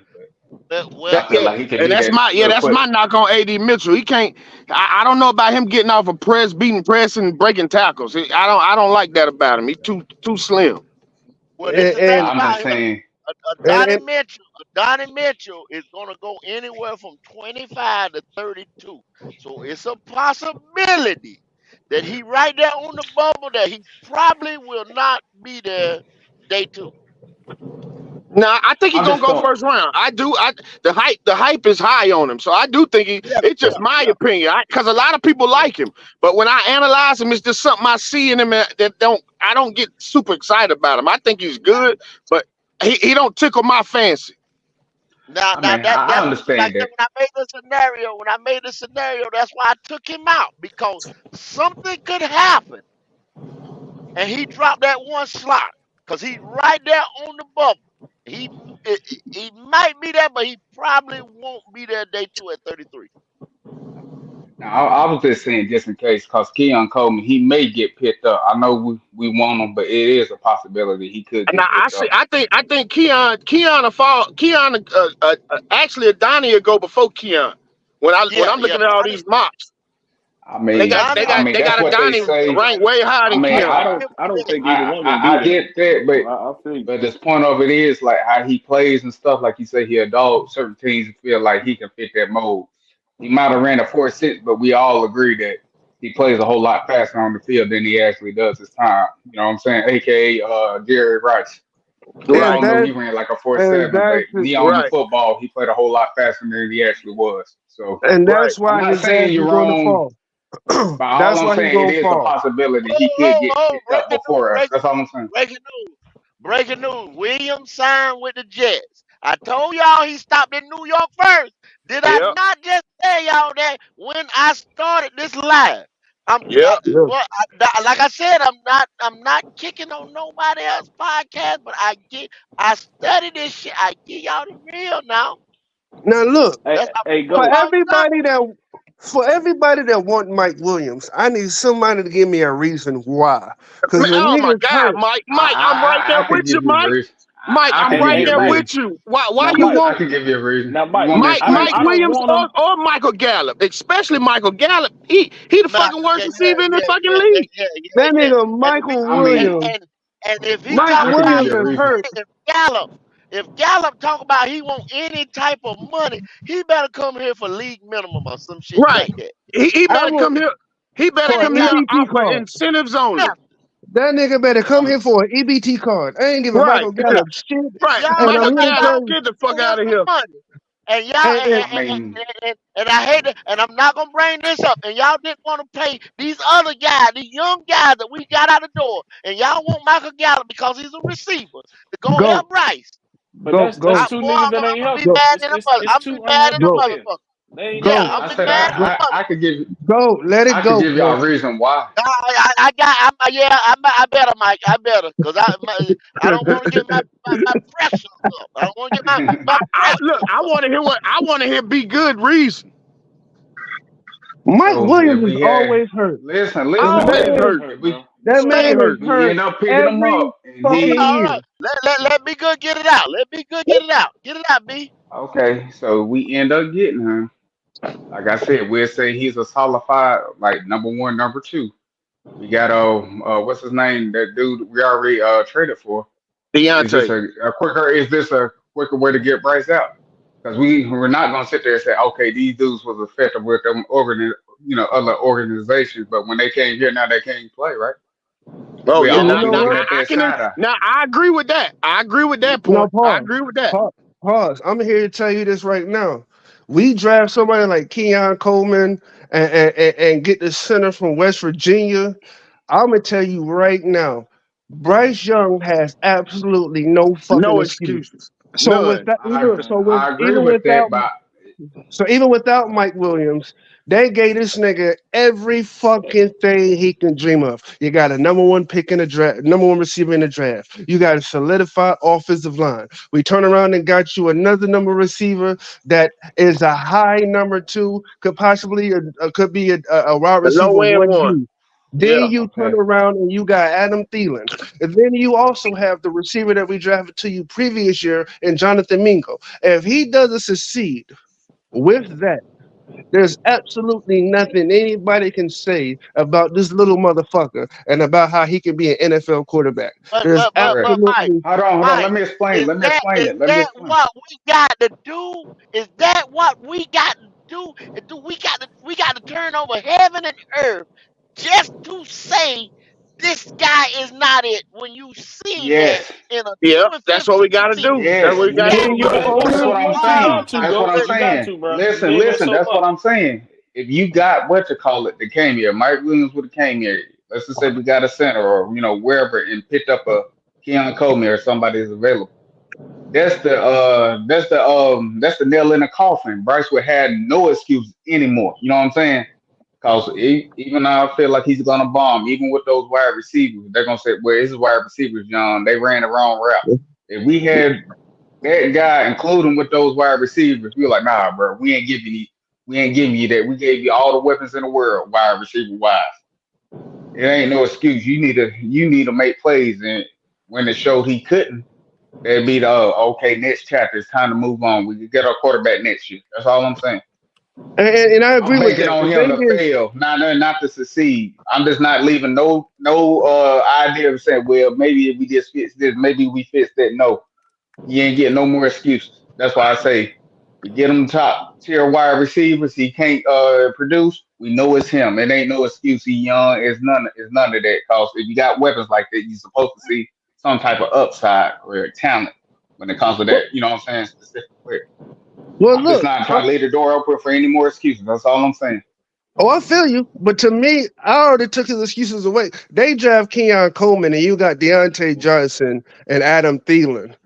But well. I feel like he could And be that little that's quick. my knock on AD Mitchell. He can't. I don't know about him getting off a press, beating press, and breaking tackles. I don't like that about him. He's too slim. Well, this the thing And I'm just about him. saying. Donnie and Mitchell, Donnie Mitchell is gonna go anywhere from 25 to 32. So it's a possibility that he right there on the bubble that he probably will not be there day two. Now I think he's I'm gonna just go going. first round. I do. The hype is high on him, so I do think he. Yeah, It's yeah, just my yeah, opinion, because a lot of people yeah. like him, but when I analyze him, it's just something I see in him that don't. I don't get super excited about him. I think he's good, but he don't tickle my fancy. Now, I now mean, that I that's like understand that that. when I made the scenario, that's why I took him out because something could happen and he dropped that one slot because he's right there on the bubble. He he might be there, but he probably won't be there day two at 33. Now, I was just saying, just in case, because Keon Coleman, he may get picked up. I know we want him, but it is a possibility he could Now get I picked see. up. I think Keon will fall. Keon actually Adani will go before Keon. When Yeah, I'm yeah. looking at all these mocks, I they mean, got Donnie they I got mean they that's got what they Adani say. ranked way higher I than mean, Donnie Keon. I don't think either I, one gonna I, be I there. get that, So I feel you. but this point of it is like how he plays and stuff. Like you say, he a dog. Certain teams feel like he can fit that mold. He might have ran a 4.6, but we all agree that he plays a whole lot faster on the field than he actually does his time. You know what I'm saying? AKA Jerry Rice. We Right, all and know that's he ran like a and 4.7, but that's knee on the right, football, he played a whole lot faster than he actually was. So and right. that's I'm why not his ass saying is you're going to wrong, fall. but all That's I'm why he's saying it going to is a fall. possibility he could Oh, get oh, picked up before us. breaking That's all I'm news, saying. breaking news. Breaking news: Williams signed with the Jets. I told y'all he stopped in New York first. Did I Yep. not just tell y'all that when I started this live? I'm Yep. Yeah. well, like I said, I'm not kicking on nobody else podcast, but I study this shit. I give y'all the real now. Now look, Hey, That's how hey, for go. football start. everybody that for everybody that want Mike Williams, I need somebody to give me a reason why. Because Man, the oh my nigga's God, hurt. Mike. Mike, I'm right I there could with you, give you a Mike. reason. Mike, I I'm could give right And you a there Mike, reason. with you. Why Now, He you Mike. won't. want I can give you a reason. Now, You Mike. want me to Mike I explain? don't Williams want him. or Michael Gallup, especially Michael Gallup? He the fucking worst receiver in the fucking league. That yeah. nigga And to be Michael I and, mean, Williams. and and if he Mike talk I could about give Williams you a he is want reason. hurt. If Gallup talk about he want any type of money, he better come here for league minimum or some shit Right. like that. He better I'm a, come here. He better for Any an come here type of EBT off of card. incentives only. That nigga better come Um, here for an EBT card. I ain't giving Right. Michael Gallup shit. if Right. y'all And I'm Michael here if to y'all tell Gallup, you. get the pay fuck him out of some here. money, and y'all And I mean, and I hate it, and I'm not gonna bring this up, and y'all didn't want to pay these other guys, the young guys that we got out the door, and y'all want Michael Gallup because he's a receiver to go go, help Rice. But go, that's go, two Boy, niggas that I'm ain't gonna be go, helping. mad It's in a it's mother. it's I'm gonna two be mad in a go, unhelping men. motherfucker. They ain't Yeah, doing go, I'm I gonna nothing. be said mad go, in a I could give go. Let it I could go, give bro. y'all a reason why. yeah, I better, Mike. I better, cause I don't want to get my pressure up. I don't want to get my I look. pressure I up. want to hear what I want to hear. Be good reason. Mike So if Williams is we had always hurt. The listen, Always listen. man, Always hurt. hurt, If we bro. that Stay man is hurt. we hurt end up picking him every up and fucking he All right, year. let me good get it out. Let me good get it out. Get it out, B. okay, so we end up getting him. Like I said, we'll say he's a solidified like number one, number two. We got what's his name? That dude we already traded for. Is this Deontay. a quicker? Is this a quicker way to get Bryce out? Because we're not gonna sit there and say, okay, these dudes was effective with them other organizations, but when they came here, now they can't play, right? Oh We're yeah. And you only know looking what? at I that can. side eye. Now I agree with that. I agree with that No, point. I pause. agree with that. Pause. I'm here to tell you this right now. We draft somebody like Keon Coleman and get the center from West Virginia. I'm gonna tell you right now, Bryce Young has absolutely no fucking No excuse. excuses. So with None. that, I I agree even with that, without but so even without Mike Williams, they gave this nigga every fucking thing he can dream of. You got a number one pick in the draft, number one receiver in the draft. You got a solidified offensive line. We turn around and got you another number receiver that is a high number two, could possibly could be a wide A receiver low end one one. B. Then Yeah. you turn okay, around and you got Adam Thielen. And then you also have the receiver that we drafted to you previous year in Jonathan Mingo. If he doesn't succeed with that, there's absolutely nothing anybody can say about this little motherfucker and about how he can be an NFL quarterback. But There's but but correct. but Mike, absolutely Hold on. Mike, Let me explain it. Let me that explain. what we got to do? Is that what we got to do? Do we got to turn over heaven and earth just to say this guy is not it when you seen that Yes, in a Yeah. 2 and That's what 15 we got to season? do. That's yes. what we You got to then got do, to you bro. do That's owner. what I'm You what? saying. got to, That's what bro. I'm You got saying. to, bro. You Listen, gave us listen. so That's what much. I'm saying. If you got what you call it, that came here, Mike Williams would have came here. Let's just say we got a center or wherever and picked up a Keon Coleman or somebody is available. That's the nail in the coffin. Bryce would have no excuse anymore. You know what I'm saying? Because even though I feel like he's gonna bomb, even with those wide receivers, they're gonna say, "Well, his wide receivers, John, they ran the wrong routes." If we had that guy, including with those wide receivers, we were like, "Nah, bro, we ain't giving you that. We gave you all the weapons in the world, wide receiver wise. It ain't no excuse. You need to make plays." And when it showed he couldn't, that'd be the okay. Next chapter, it's time to move on. We could get our quarterback next year. That's all I'm saying. And I I'm agree with banking that. on The him thing to is, fail, not to succeed. I'm just not leaving no idea of saying, well, maybe if we just fix this, maybe we fix that. No, you ain't getting no more excuses. That's why I say we get him top tier wide receivers. He can't produce. We know it's him. It ain't no excuse. He young. It's none of that. Cause if you got weapons like that, you're supposed to see some type of upside or talent when it comes to well, that. You know what I'm saying? Specific player. well I'm just look, not trying to leave the door open for any more excuses. That's all I'm saying. Oh, I feel you. But to me, I already took his excuses away. They draft Kenyon Coleman and you got Deontay Johnson and Adam Thielen.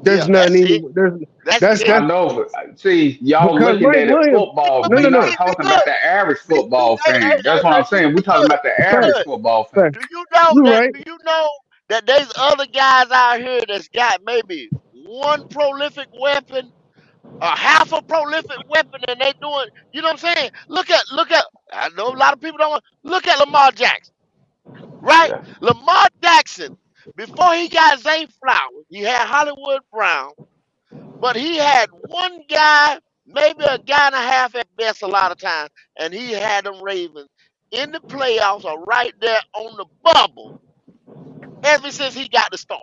There's Yeah, not that's any it. there's That's that's it. I that's know, but see, y'all because looking Mike at it Williams. Be football, good, No, but no, you're no. not talking be about good. the average Be, football hey, hey, fan. hey, That's what hey, I'm be saying. We're talking good. about the Be average Fact, good. football fan. fact. Do you know You that? right. Do you know that there's other guys out here that's got maybe one prolific weapon, a half a prolific weapon, and they doing. You know what I'm saying? Look at. I know a lot of people don't look at Lamar Jackson, right? Yeah, Lamar Jackson, before he got Zay Flowers, he had Hollywood Brown, but he had one guy, maybe a guy and a half at best, a lot of times, and he had them Ravens in the playoffs or right there on the bubble ever since he got the start.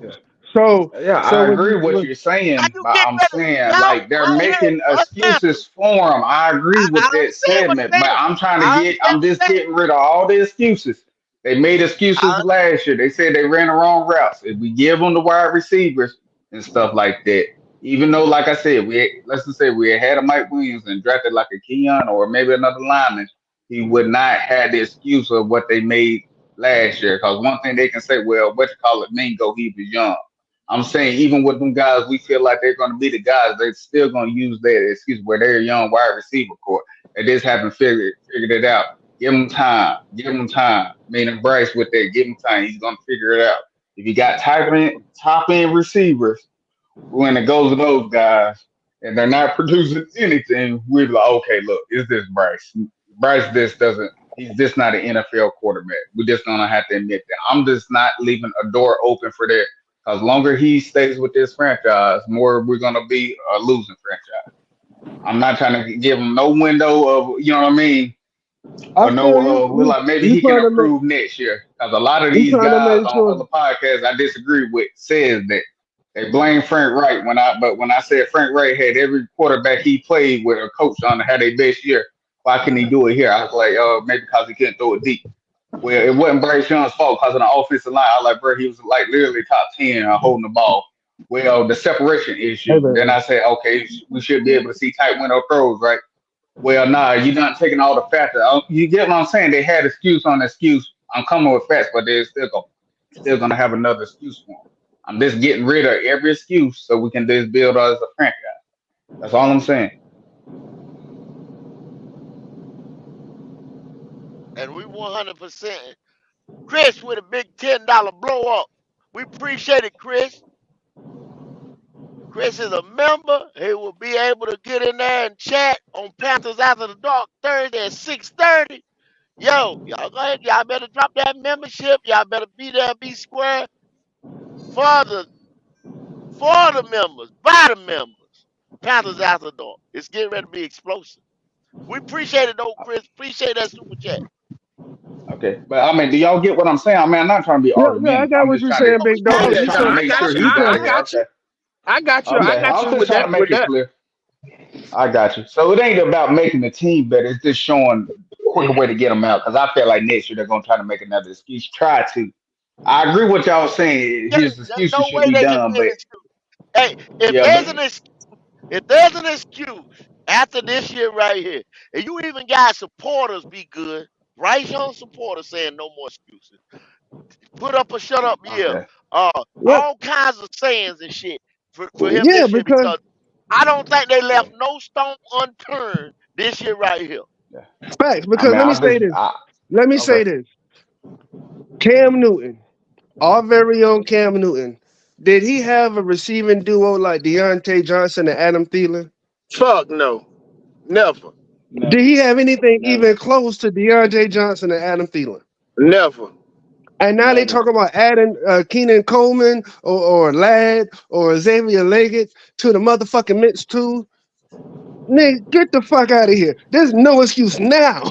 yeah. Facts. So Yeah, so I when agree you with what when, you're Now saying, you but get I'm ready, saying y'all like they're right here, making us Panthers. excuses for him. I agree I with that understand what sentiment, you're but saying. I understand I'm what just you're saying. getting rid of all the excuses. They made excuses I, last year. They said they ran the wrong routes. If we give them the wide receivers and stuff like that, even though, like I said, let's just say we had a Mike Williams and drafted like a Keon or maybe another lineman, he would not have the excuse of what they made last year. Because one thing they can say, well, what you call it, Mingo, he was young. I'm saying even with them guys, we feel like they're going to be the guys. They're still going to use that excuse where they're a young wide receiver core. They just haven't figured it out. Give him time. Give him time. Meaning Bryce with that, give him time. He's going to figure it out. If you got top end receivers, when it goes to those guys and they're not producing anything, we're like, okay, look, is this Bryce? Bryce, this doesn't. He's just not an NFL quarterback. We're just gonna have to admit that. I'm just not leaving a door open for that. Because longer he stays with this franchise, more we're gonna be a losing franchise. I'm not trying to give him no window of, you know what I mean, I or no, feel you, we're like maybe you he can trying to make improve next year. Because a lot of you these trying to guys make on sure. other podcasts I disagree with says that they blame Frank Wright but when I said Frank Wright had every quarterback he played with a coach on had their best year, why can he do it here? I was like, maybe because he couldn't throw it deep. Well, it wasn't Bryce Young's fault because of the offensive line. I was like, bro, he was like literally top 10 holding the ball. Well, the separation Hey issue. Then man. I said, okay, we should be able to see tight window throws, right? Well, nah, you're not taking all the factors. You get what I'm saying? They had excuse on excuse. I'm coming with facts, but they're still gonna have another excuse for them. I'm just getting rid of every excuse so we can just build us a franchise. That's all I'm saying. and we 100%. Chris with a big $10 blow up. We appreciate it, Chris. Chris is a member. He will be able to get in there and chat on Panthers After the Dark Thursday at 6:30. Yo, y'all go ahead. Y'all better drop that membership. Y'all better be there, be square for the members, by the members. Panthers After Dark. It's getting ready to be explosive. We appreciate it though, Chris. Appreciate that super chat. Okay, but I mean, do y'all get what I'm saying? I mean, I'm not trying to be Yeah, yeah, I argumentative. got what you're saying, big Yeah, Oh dog. I'm yeah, just You no, trying to talk. I make sure got you. he You got I it. talking? got you. Okay, I okay. got I'm you just with trying that. to make With it that. clear. I got you. So it ain't about making the team better. It's just showing quicker way to get them out. Because I feel like next year they're gonna try to make another excuse. Try to. I agree with y'all saying. yeah, His there's excuses no should way be they can done, be an but excuse. Hey, yeah, but if there's an excuse after this year right here, and you even got supporters be good, Bryce Young supporters saying no more excuses. Put up a shut up year. okay. What? All kinds of sayings and shit for him Yeah, this year because because I don't think they Yeah, left no stone unturned this year right here. yeah. facts. I Because mean, let me okay. say this. Cam Newton, our very own Cam Newton, did he have a receiving duo like Deontay Johnson and Adam Thielen? Fuck no. Never. Did Never, he have anything never, even close to Deontay Johnson and Adam Thielen? Never. And now they never. talk about adding Keenan Coleman or Ladd or Xavier Leggett to the motherfucking mix too. Nigga, get the fuck out of here. There's no excuse now.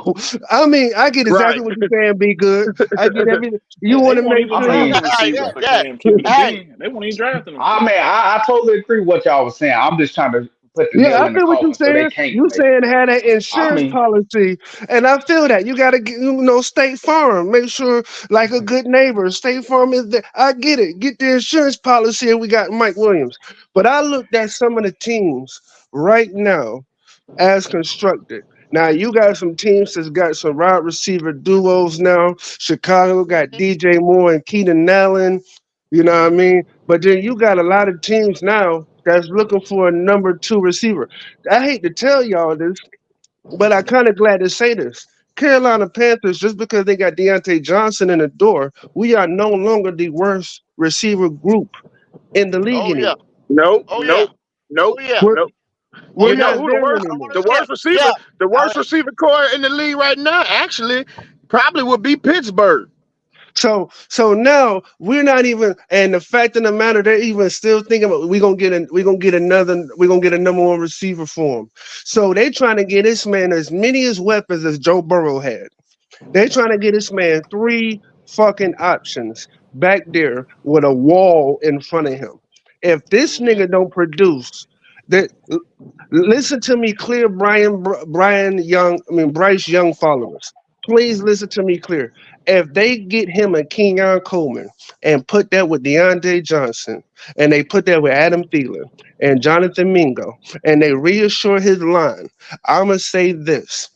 I mean, I get exactly Right. what you're saying, be good. I get everything. You They want to won't make even I sure draft you. a mean, receiver yeah, for yeah. Cam. Keep it a Hey, bean. They won't even draft him for I it. mean, I totally agree with what y'all was saying. I'm just trying to put the Yeah, nail I in the feel what you're coffin so they saying. can't You make. saying had an I insurance mean, policy, and I feel that you got to, State Farm. Make sure, like a good neighbor, State Farm is there. I get it. Get the insurance policy, and we got Mike Williams. But I looked at some of the teams right now as constructed. Now you got some teams that's got some wide receiver duos now. Chicago got Mhm. DJ Moore and Keenan Allen. You know what I mean? But then you got a lot of teams now that's looking for a number two receiver. I hate to tell y'all this, but I kind of glad to say this. Carolina Panthers, just because they got Deontay Johnson in the door, we are no longer the worst receiver group in the league Oh yeah. anymore. Nope, Oh yeah. nope, nope, Oh yeah. We're nope. Oh You we're know yeah. not who there the I anymore. want to tell. worst Yeah. receiver, the I, worst receiver core in the league right now, actually, probably would be Pittsburgh. So now we're not even, and the fact of the matter, they're even still thinking about we're gonna get a number one receiver for him. So they trying to get this man as many as weapons as Joe Burrow had. They trying to get this man three fucking options back there with a wall in front of him. If this mhm. nigga don't produce, that listen to me clear, Brian Young. I mean Bryce Young followers. Please listen to me clear. If they get him a Kenyon Coleman and put that with DeAndre Johnson, and they put that with Adam Thielen and Jonathan Mingo, and they reassure his line, I'ma say this: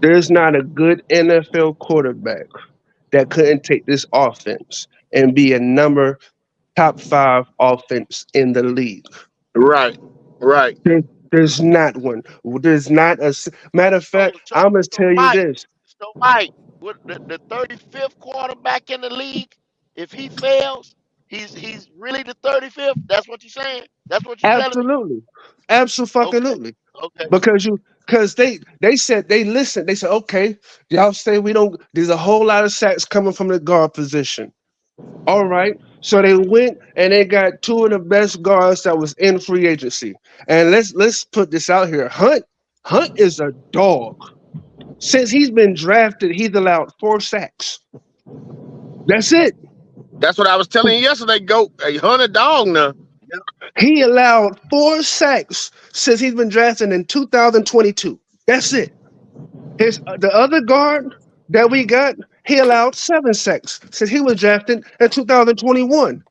there's not a good NFL quarterback that couldn't take this offense and be a number top five offense in the league. Right, right. There- There's not one. There's not matter of So fact. so I'm gonna so tell you Mike. this. So Mike, with the 35th quarterback in the league, if he fails, he's really the 35th. That's what you're saying. That's what you're telling me. Absolutely, Okay. absolutely. Okay. Because they said they listened. They said, okay, y'all say we don't. There's a whole lot of sacks coming from the guard position. All right. So they went and they got two of the best guards that was in free agency. And let's put this out here. Hunt is a dog. Since he's been drafted, he's allowed 4 sacks. That's it. That's what I was telling you yesterday. Go a hundred dog now. He allowed 4 sacks since he's been drafted in 2022. That's it. His the other guard that we got, he allowed 7 sacks since he was drafted in 2021.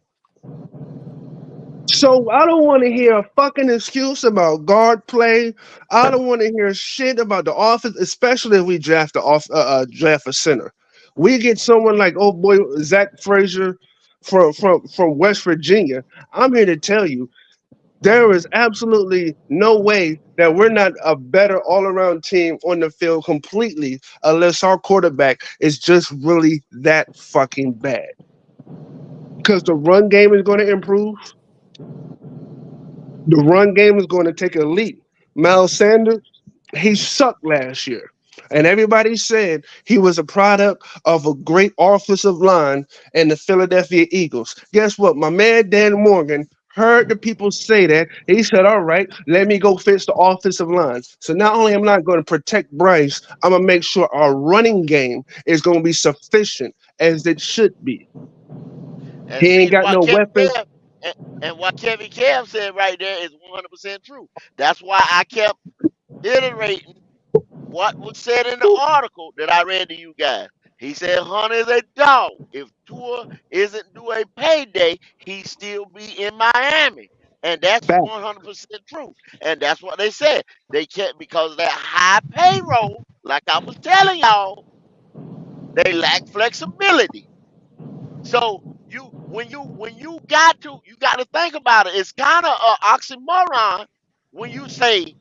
So I don't want to hear a fucking excuse about guard play. I don't want to hear shit about the offense, especially if we draft a center. We get someone like oh boy Zach Frazier from West Virginia. I'm here to tell you there is absolutely no way that we're not a better all around team on the field completely unless our quarterback is just really that fucking bad. Because the run game is going to improve. The run game is going to take a leap. Miles Sanders, he sucked last year. And everybody said he was a product of a great offensive line and the Philadelphia Eagles. Guess what? My man Dan Morgan heard the people say that. He said, all right, let me go fix the offensive line. So not only am I not going to protect Bryce, I'm going to make sure our running game is going to be sufficient as it should be. And He ain't see got what no Kevin weapons. Kev and what Kevin Kev said right there is 100% true. That's why I kept iterating what was said in the article that I read to you guys. He said Hunter is a dog. If Tua isn't due a payday, he still be in Miami. And that's Back. 100% true. And that's what they said. They can't because of that high payroll, like I was telling y'all, they lack flexibility. So when you got to think about it. It's kind of an oxymoron when you say,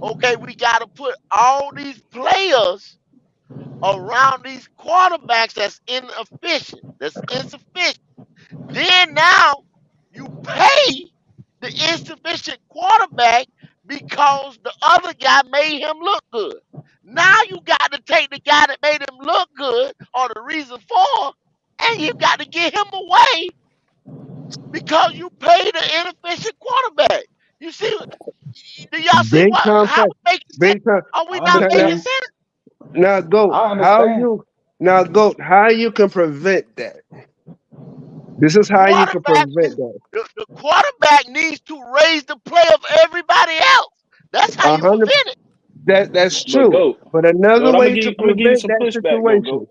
okay, we got to put all these players around these quarterbacks that's inefficient, that's insufficient. Then now you pay the insufficient quarterback because the other guy made him look good. Now you got to take the guy that made him look good or the reason for, and you got to get him away because you paid an inefficient quarterback. You see, do y'all see Big what time how fact. we making sense? Big time. Are we I not Now, now, making understand. sense? now, goat. I understand. How you can prevent that? This The is how you can quarterback, prevent that. the quarterback needs to raise the play of everybody else. That's how A you hundred. prevent it. That's But true. But goat, another I'm gonna way give to you, I'm gonna give you prevent some that pushback though, situation. goat.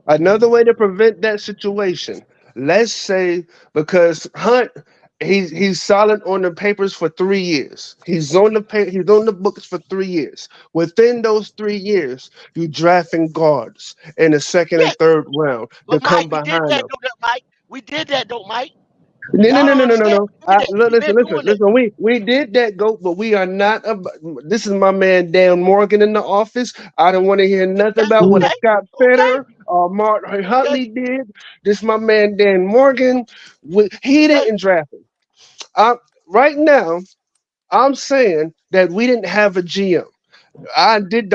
Another way to prevent that situation. Let's say because Hunt. He's solid on the papers for 3 years. He's on he's on the books for 3 years. Within those 3 years, you drafting guards in the second Yeah, and third round to but Mike, come we did behind that them. though, Mike. We did that though, Mike. No, no, Y'all no, don't no, no, no, understand. no. We did that. We've Listen, been listen, doing that. listen. We did that, goat, but we are not. This is my man Dan Morgan in the office. I don't want to hear nothing Okay, about what a okay, Scott okay, Fitter or Mark okay, Huntley did. This is my man Dan Morgan. He okay. didn't draft him. Right now, I'm saying that we didn't have a GM. I did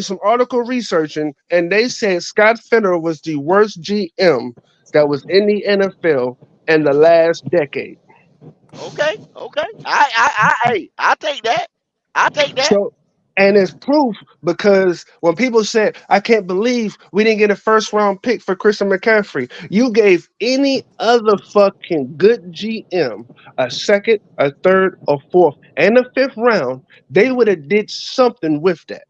some article researching, and they said Scott Fitter was the worst GM that was in the NFL in the last decade. Okay, okay. Hey, I take that. I take that. So, and it's proof because when people said, I can't believe we didn't get a first round pick for Christian McCaffrey, you gave any other fucking good GM a second, a third, or fourth, and a fifth round, they would have did something with that.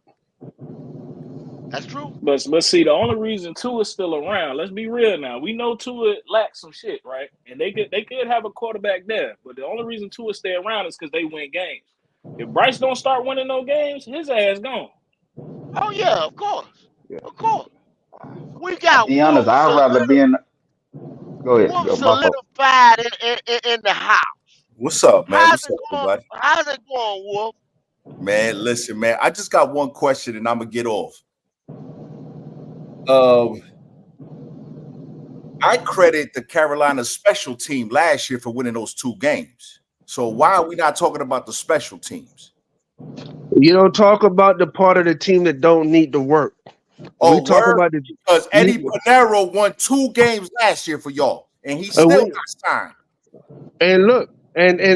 That's true. But see, the only reason Tua's still around, let's be real now. We know Tua lacks some shit, right? And they could have a quarterback there. But the only reason Tua stay around is because they win games. If Bryce don't start winning no games, his ass gone. Oh yeah, of course, Yeah. of course. We To got be honest, I'd rather be in. Go ahead, Wolf go my fault. solidified in the house. What's up, man? How's What's it up, going? everybody? How's it going, Wolf? Man, listen, man. I just got one question, and I'm gonna get off. Um, I credit the Carolina special team last year for winning those 2 games. So why are we not talking about the special teams? You don't talk about the part of the team that don't need to work. We Oh, talk word? about the Because Eddie you- Pinero won 2 games last year for y'all, and he still we, got signed. and look, and No,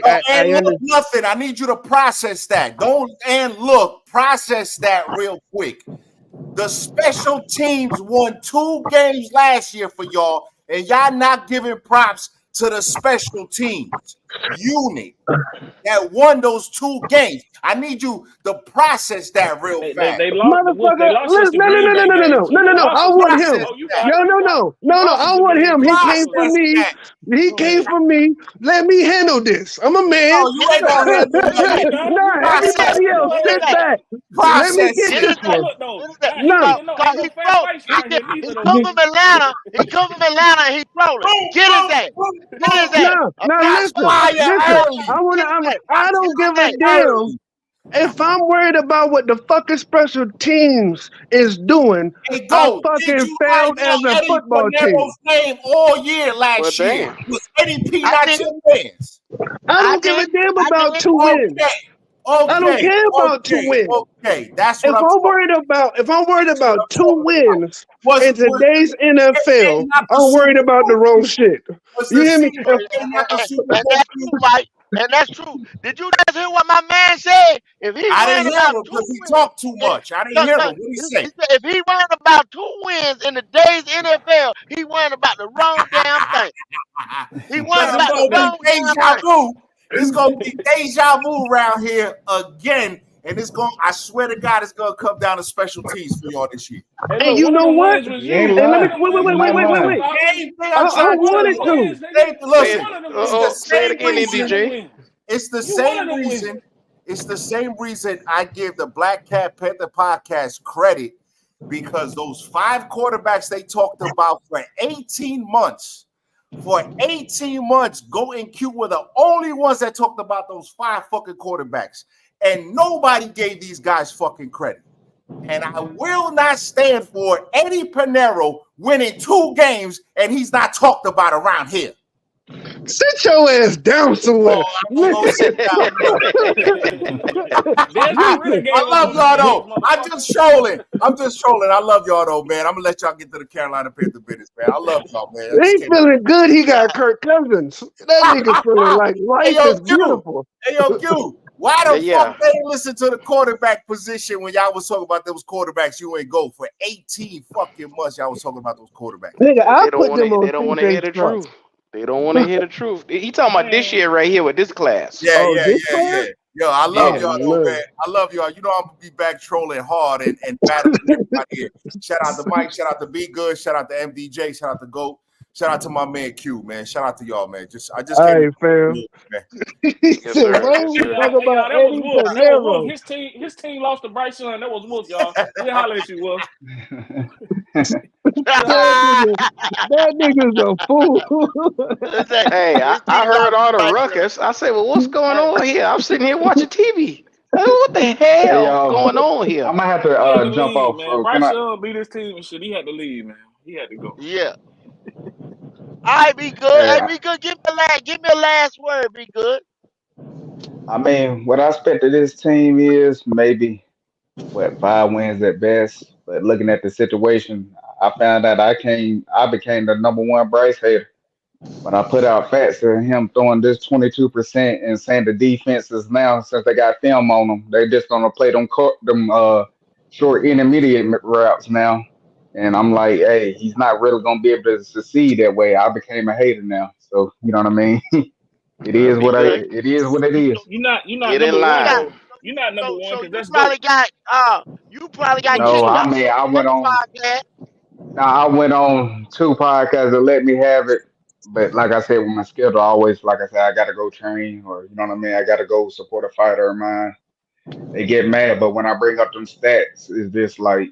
I and look, understand. nothing. I need you to process that. Don't and look, process that real quick. The special teams won 2 games last year for y'all, and y'all not giving props to the special teams unit that won those 2 games. I need you to process that real fast. They lost the Wolf. They Motherfucker, lost us listen, the no, no, Green no, no, Bay no, no, game no, too. no, no, They no. lost I us. want Process him. Oh, you that. got No, it. no, You got it. no, You no, no. lost I us the want game him. too. He Go came ahead. for Process me. that. He Go came ahead. for me. Let me handle this. I'm a man. No, you ain't gonna handle No, you nothing. got it. You Nah, got it. Process everybody You it. else, go Get his sit ahead. ass. back. Let me Process get Get it. his this Now ass. one. look though. Get his ass. No, Cause Ain't no he fair pro. fights He around can, here neither he though. come from Atlanta. He come from Atlanta and he trolling. Boom, Get his boom, ass. boom, Get his boom. ass. no, I'm now not Shots listen, playing. fired listen. early. Get his ass. I Shots don't give a fired damn early. if I'm worried about what the fucking special teams is doing. Hey, I go. Did fucking you write failed as down a Eddie football team. Pinero's name all year Well, last year? damn. Was Eddie P I not did. your wins? I I don't give did. a damn I about did. 2 wins. Okay. I don't Okay. care about two Okay. wins. Okay. That's what I'm talking If I'm worried That's what about I'm two talking about. wins in Was today's NFL, not the I'm worried Super about the Bowl wrong feud? shit. Was You the hear me? season not the Super And Bowl that's true, feud? Mike. And that's true. Did you just hear what my man said? If he I worrying didn't hear about him two because he wins, talked too eh, much. I didn't look, hear him. look, What did he he say? said if he worrying about 2 wins in the day's NFL, he worrying about the wrong damn thing. He worrying Because Nah, it's about the fuck gonna be that. wrong damn deja thing. vu. It's gonna be deja vu around here again. And it's going I swear to God, it's gonna come down to special teams for y'all this year. Hey, And look, you one of know them what? wins was He ain't you. And let One me of lying. them wait, wait, wins He wait, was wait, not you wait, with wait, the lying. wait. Falcons. Same thing I'm I trying to One of tell wanted them you. to. wins, nigga. Say Listen, it. One of them it's wins. the Say it same again, You one of reason. them MDJ. wins. It's the You one of same them wins. reason. It's the same reason I give the Black Cat Panther podcast credit because those 5 quarterbacks they talked about for 18 months. For 18 months, Go and Q were the only ones that talked about those 5 fucking quarterbacks. And nobody gave these guys fucking credit. And I will not stand for Eddie Pinero winning 2 games and he's not talked about around here. Sit your ass down somewhere. Oh, I'm gonna go sit down. Desmond Ritter Listen, I gave us love one of y'all these, though. I'm motherfucker. just trolling. I'm just trolling. I love y'all though, man. I'm gonna let y'all get to the Carolina Panther business, man. I love y'all, man. I just he can't. feeling good. He got Kirk Cousins. That nigga feeling like Hey life yo, is Q. beautiful. Hey yo, Q. Why the fuck Yeah. they ain't listen to the quarterback position when y'all was talking about those quarterbacks you ain't go for 18 fucking months? Y'all was talking about those quarterbacks. Nigga, Cause I they don't put want them to. on They don't want to hear CJ's the truck. truth. They don't want to hear the truth. He talking about this Man, year right here with this class. Yeah, Oh, yeah, this yeah, class? yeah. Yo, I love Oh Yeah. y'all though, man. man. I love y'all. You know I'm gonna be back trolling hard and battling everybody here. Shout out to Mike, shout out to Be Good, shout out to MDJ, shout out to Goat. Shout out to my man Q, man. Shout out to y'all, man. I just All came right, fam. to man. He Yes, said, sir. "Why Yes, don't we Hey, sir. talk y'all, hey, about y'all, that was Eddie Wolf. That was Wolf. Dinero?" His team lost to Bryce Young. That was Wolf, y'all. We holler at you, Wolf. We holler That at you. nigga, that nigga's a fool. It's like Hey, his I team heard lost to all the Bryce Young. ruckus. I said, well, what's going Hey, on here? I'm sitting here watching TV. What the Hey, hell going on I here? might have He had to to jump leave, off. man. So can Bryce I? Young beat his team and shit. He had to leave, man. He had to go. yeah. All right, be good. Hey, Hey, be good. Give me a last word. Be good. I mean, what I expect of this team is maybe what 5 wins at best. But looking at the situation, I found out I became the number one Bryce hater. But I put out facts of him throwing this 22% and saying the defenses now, since they got film on them, they just gonna play them short intermediate routes now. And I'm like, hey, he's not really gonna be able to succeed that way. I became a hater now, so you know what I mean. Be good. It is what it is. You're not Get So in number you one got line. though. You're not number one so because that's GOAT. you probably You got number No, kicked two. I off mean, of I the went first on. podcast. Now I went on 2 podcasts that let me have it, but like I said, with my schedule, I always like I said, I gotta go train, or you know what I mean. I gotta go support a fighter of mine. They get mad, but when I bring up them stats, it's just like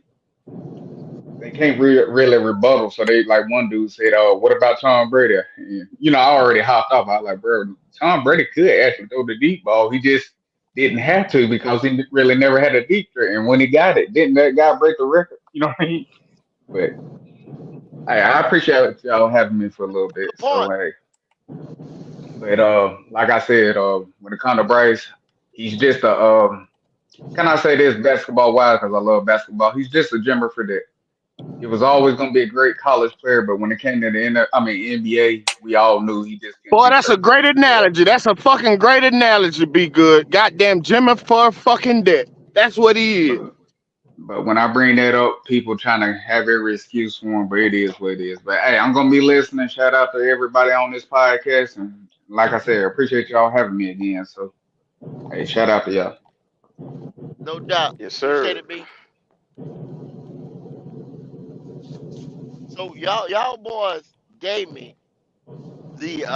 they can't really rebuttal. So they like one dude said, "Oh, what about Tom Brady?" And, you know, I already hopped off. I was like, "Bro, Tom Brady could actually throw the deep ball. He just didn't have to because he really never had a deep threat. And when he got it, didn't that guy break the record? You know what I mean?" But I appreciate y'all having me for a little bit. Good So point. hey, but like I said, when it comes to Bryce, he's just a can I say this basketball wise because I love basketball. He's just a Jimmer for that. He was always going to be a great college player, but when it came to the NBA, we all knew he just couldn't Boy, be that's a perfect. great analogy. That's a fucking great analogy. Be good. Goddamn Jimmy for fucking debt. That's what he is. But but when I bring that up, people trying to have every excuse for him, but it is what it is. But hey, I'm gonna be listening. Shout out to everybody on this podcast, and like I said, I appreciate y'all having me again. So hey, shout out to y'all. No doubt. Yes, Appreciate sir. it, B. So y'all boys gave me the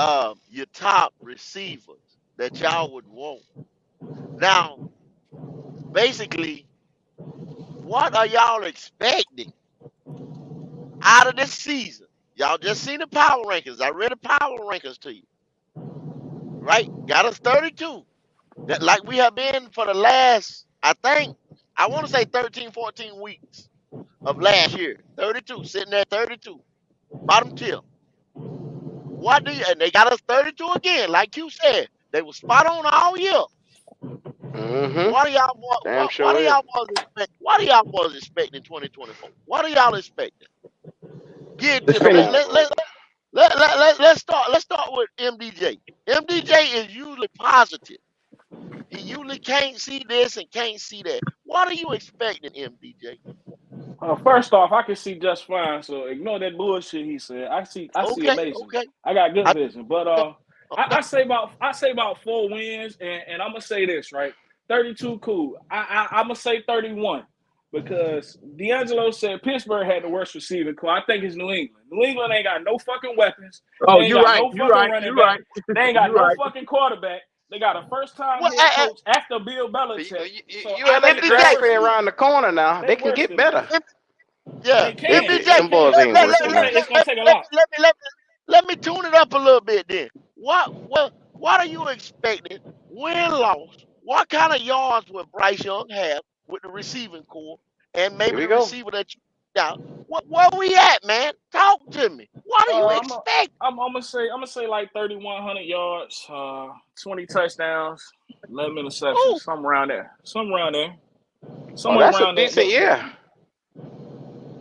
your top receivers that y'all would want. Now, basically, what are y'all expecting out of this season? Y'all just seen the power rankings. I read the power rankings to you, right? Got us 32. That like we have been for the last, I want to say 13, 14 weeks of last year. 32, sitting there 32. Bottom tier. What do you and they got us 32 again, like you said. They were spot on all year. Mm-hmm. What are y'all what Damn what, what sure are is. y'all was expect what are y'all was expecting 2024? What are y'all expecting? Get Let's to me. Come finish. on, Goat. Let's start with MDJ. MDJ is usually positive. He usually can't see this and can't see that. What are you expecting, MDJ? First off, I can see just fine. So ignore that bullshit he said. I see Okay, amazing. okay. I got good I, vision. But okay. I say about 4 wins, and I'm gonna say this right. 32, cool. I'm gonna say 31 because D'Angelo said Pittsburgh had the worst receiving core. I think it's New England. New England ain't got no fucking weapons. They Oh, ain't you're got right. no You're fucking right. running You're back. right. They ain't got You're no right. fucking quarterback. They got a first time Well, head coach after Bill You, Belichick. you, So you I let the think they MDJ, draft worse play than us. around the corner now. They They can worse get than better. us. yeah, They If can. it, MDJ. They them boys can. ain't It's worse gonna than take. us. It's gonna take a Let lot. me let me tune it up a little bit then. What are you expecting? Win loss. What kind of yards will Bryce Young have with the receiving core and Here maybe we the go. receiver that you got? Where we at, man? Talk to me. What are you Uh, I'm. A, expecting? I'm gonna say. I'm gonna say like 3,100 yards. 20 touchdowns. 11 interceptions. Ooh, Somewhere around there. Somewhere around there. Oh, Somewhere that's a around that. decent year.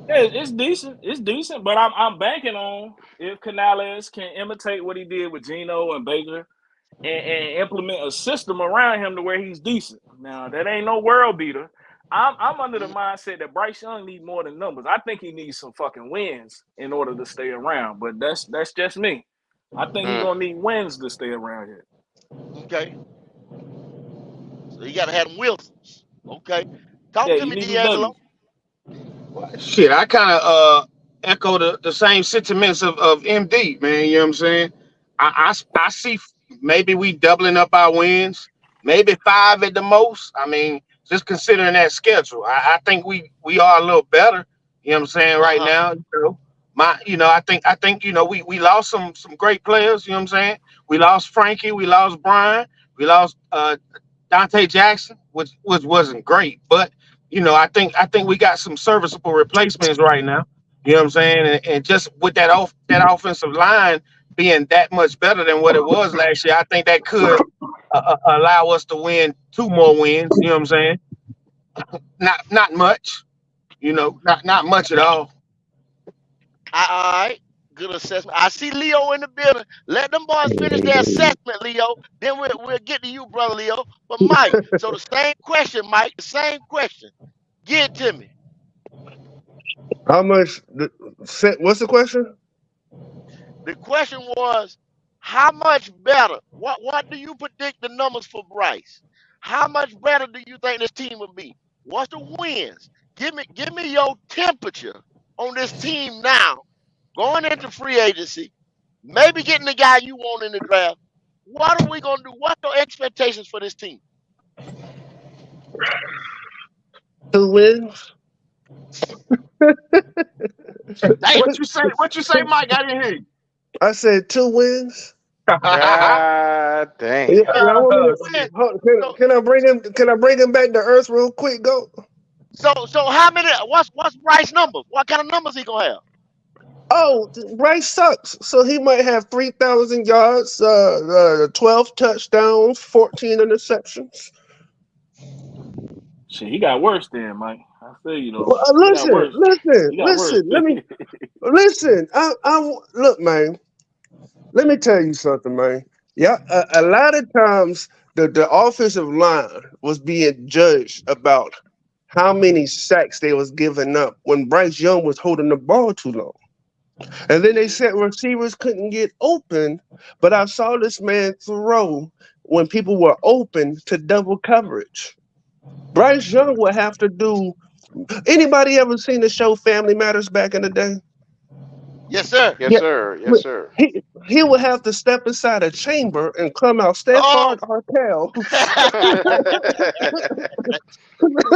Yeah, it's decent. It's decent. But I'm banking on if Canales can imitate what he did with Geno and Baker and implement a system around him to where he's decent. Now that ain't no world beater. I'm under the mm, mindset that Bryce Young need more than numbers. I think he needs some fucking wins in order to stay around. But that's just me. I think he's Mm. gonna need wins to stay around here. okay. So you gotta have them Wilsons. Okay. Talk Yeah, to you me, need them D'Angelo. W's. Shit, I kind of echo the same sentiments of MD, man. You know what I'm saying? I see maybe we doubling up our wins, maybe 5 at the most. I mean, just considering that schedule, I think we are a little better. You know what I'm saying right Uh-huh. now. I think we lost some great players. You know what I'm saying? We lost Frankie, we lost Brian, we lost Dante Jackson, which wasn't great, but I think we got some serviceable replacements right now. You know what I'm saying? And just with that offensive line being that much better than what it was last year, I think that could allow us to win 2 more wins. You know what I'm saying? Not much. Not much at all. All right. Good assessment. I see Leo in the building. Let them boys finish their Hey, assessment, Leo. Then we'll get to you, brother Leo. But Mike, so the same question, Mike. The same question. Give it to me. How much? What's the question? The question was, how much better? What do you predict the numbers for Bryce? How much better do you think this team will be? What's the wins? Give me your temperature on this team now, going into free agency, maybe getting the guy you want in the draft. What are we gonna do? What's your expectations for this team? 2 wins. Damn. What you say? What you say, Mike? I didn't hear you. I said 2 wins. God Yeah, damn. y'all want me Two to? wins. So Can I bring him? Can I bring him back to earth real quick? Go. so how many? What's Bryce numbers? What kind of numbers he gonna have? Oh, Bryce sucks. So he might have 3,000 yards, 12 touchdowns, 14 interceptions. Shit, he got worse then, Mike. I feel you though. Well, He got listen, worse. listen, He got worse. listen. Let me listen. Look, man. Let me tell you something, man. Yeah, a lot of times the offensive line was being judged about how many sacks they was giving up when Bryce Young was holding the ball too long. And then they Mhm. said receivers couldn't get open, but I saw this man throw when people were open to double coverage. Bryce Young would have to do. Anybody ever seen the show Family Matters back in the day? Yes, sir. Yes, sir. Yes, sir. He would have to step inside a chamber and come out Oh. Stafford Arkell.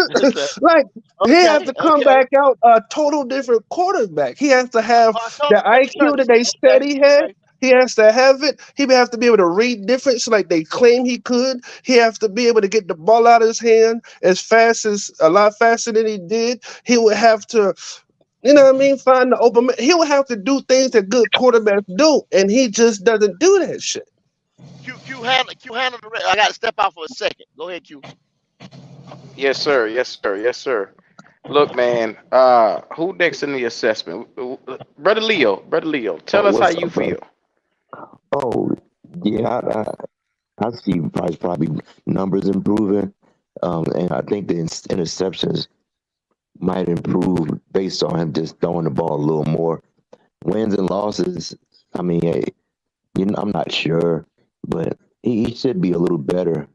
Yes, sir. Like he has Okay. to come Okay. back out a total different quarterback. He has to have the Total different IQ that country. they said Okay. he had. Okay. He has to have it. He would have to be able to read difference like they claim he could. He has to be able to get the ball out of his hand as fast as a lot faster than he did. He would have to, what I mean, find the open. He would have to do things that good quarterbacks do, and he just doesn't do that shit. Q handle the rest. I got to step out for a second. Go ahead, Q. Yes, sir. Yes, sir. Yes, sir. Look, man. Who next in the assessment? Brother Leo. Brother Leo. Tell us how what's you up, bro? feel. Oh, yeah, I see Bryce probably numbers improving, and I think the interceptions might improve based on him just throwing the ball a little more. Wins and losses, I mean, hey, I'm not sure, but he should be a little better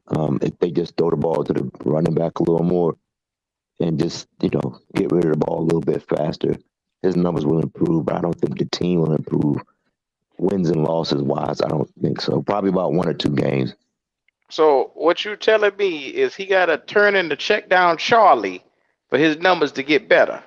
if they just throw the ball to the running back a little more and just get rid of the ball a little bit faster. His numbers will improve, but I don't think the team will improve. Wins and losses wise, I don't think so. Probably about 1 or 2 games. So what you telling me is he got to turn in the check down Charlie for his numbers to get better.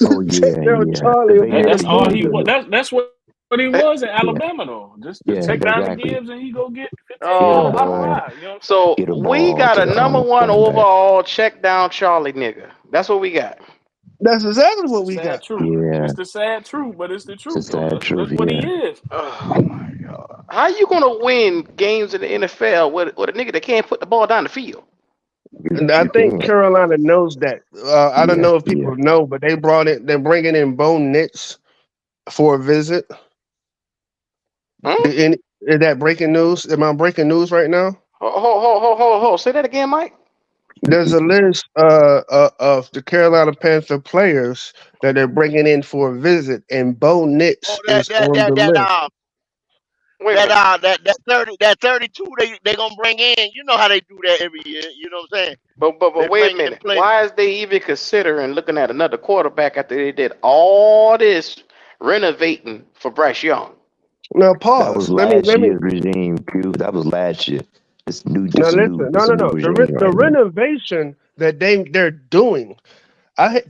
Oh Check yeah, down yeah. Charlie Because will they get That's actually all use he was. improvement. the That's what he Eh, was in yeah, Alabama though. Just yeah, take down the exactly. Gibbs and he go get 15 Get a yards out the Oh, ball, ride. You know what I'm saying? so get a we ball got to a the number one running back. overall check down Charlie nigga. That's what we got. That's exactly It's what the we sad got. truth. Yeah, It's the sad truth, but it's the it's a truth though. sad That's truth. what he Yeah, is. Oh my god. How you gonna win games in the NFL with a nigga that can't put the ball down the field? And I you think can. Carolina knows that. I don't Yeah, know if yeah. people know, but they brought it. They're bringing in Bo Nix for a visit. Hmm? Is that breaking news? Am I breaking news right now? Ho. Say that again, Mike. There's a list of the Carolina Panther players that they're bringing in for a visit, and Bo Oh, Nix that is that on that the that list. Wait a that minute. that 32 they gonna bring in. You know how they do that every year. You know what I'm saying? They But wait a bring in minute. players. Why is they even considering looking at another quarterback after they did all this renovating for Bryce Young? Now That was pause. last Let me. year's regime, Q. That was last year. Now listen. No, This a no, new no. regime The right now. renovation that they're doing.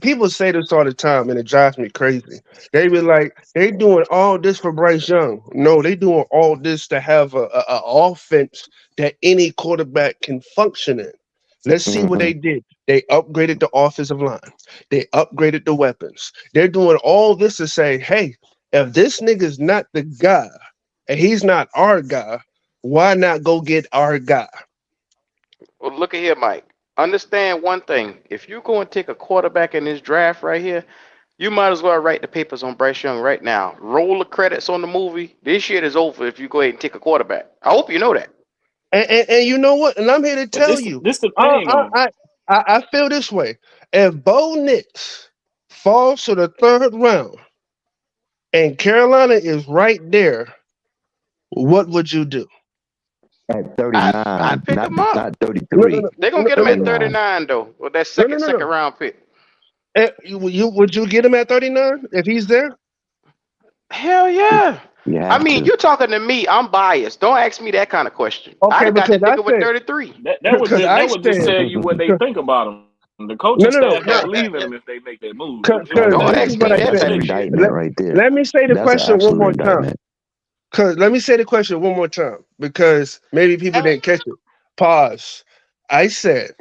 People say this all the time, and it drives me crazy. They be like, they doing all this for Bryce Young. No, they doing all this to have a offense that any quarterback can function in. Let's see what Hmm. they did. They upgraded the offensive line. They upgraded the weapons. They're doing all this to say, hey, if this nigga's not the guy, and he's not our guy, why not go get our guy? Well, look at here, Mike. Understand one thing. If you go and take a quarterback in this draft right here, you might as well write the papers on Bryce Young right now. Roll the credits on the movie. This shit is over if you go ahead and take a quarterback. I hope you know that. And you know what? And I'm here to But tell you, this the I thing I though. I I feel this way. If Bo Nix falls to the third round and Carolina is right there, what would you do? At I'd 39, pick him up. not No, no, 33, no, They're gonna no, get no, him no, at no, 39. 39 though, with that no, no, no, second no. round pick. Would you get him at 39 if he's there? Hell yeah. You I have mean, to. you're talking to me. I'm biased. Don't ask me that kind of question. I'd Okay, have got the because I nigga with said 33. because I That would just said tell you what they think about him. The coaching no, no, no. staff Yeah, don't yeah, believe in yeah. him if they make that move. It Because was Don't Oh, that this that's is ask what me I that that's said. an type mistake. shit. indictment Let, right there. let me say the That's an question one absolute more time. indictment. Cause let me say the question one more time because maybe people Hey, didn't catch it. Pause. I said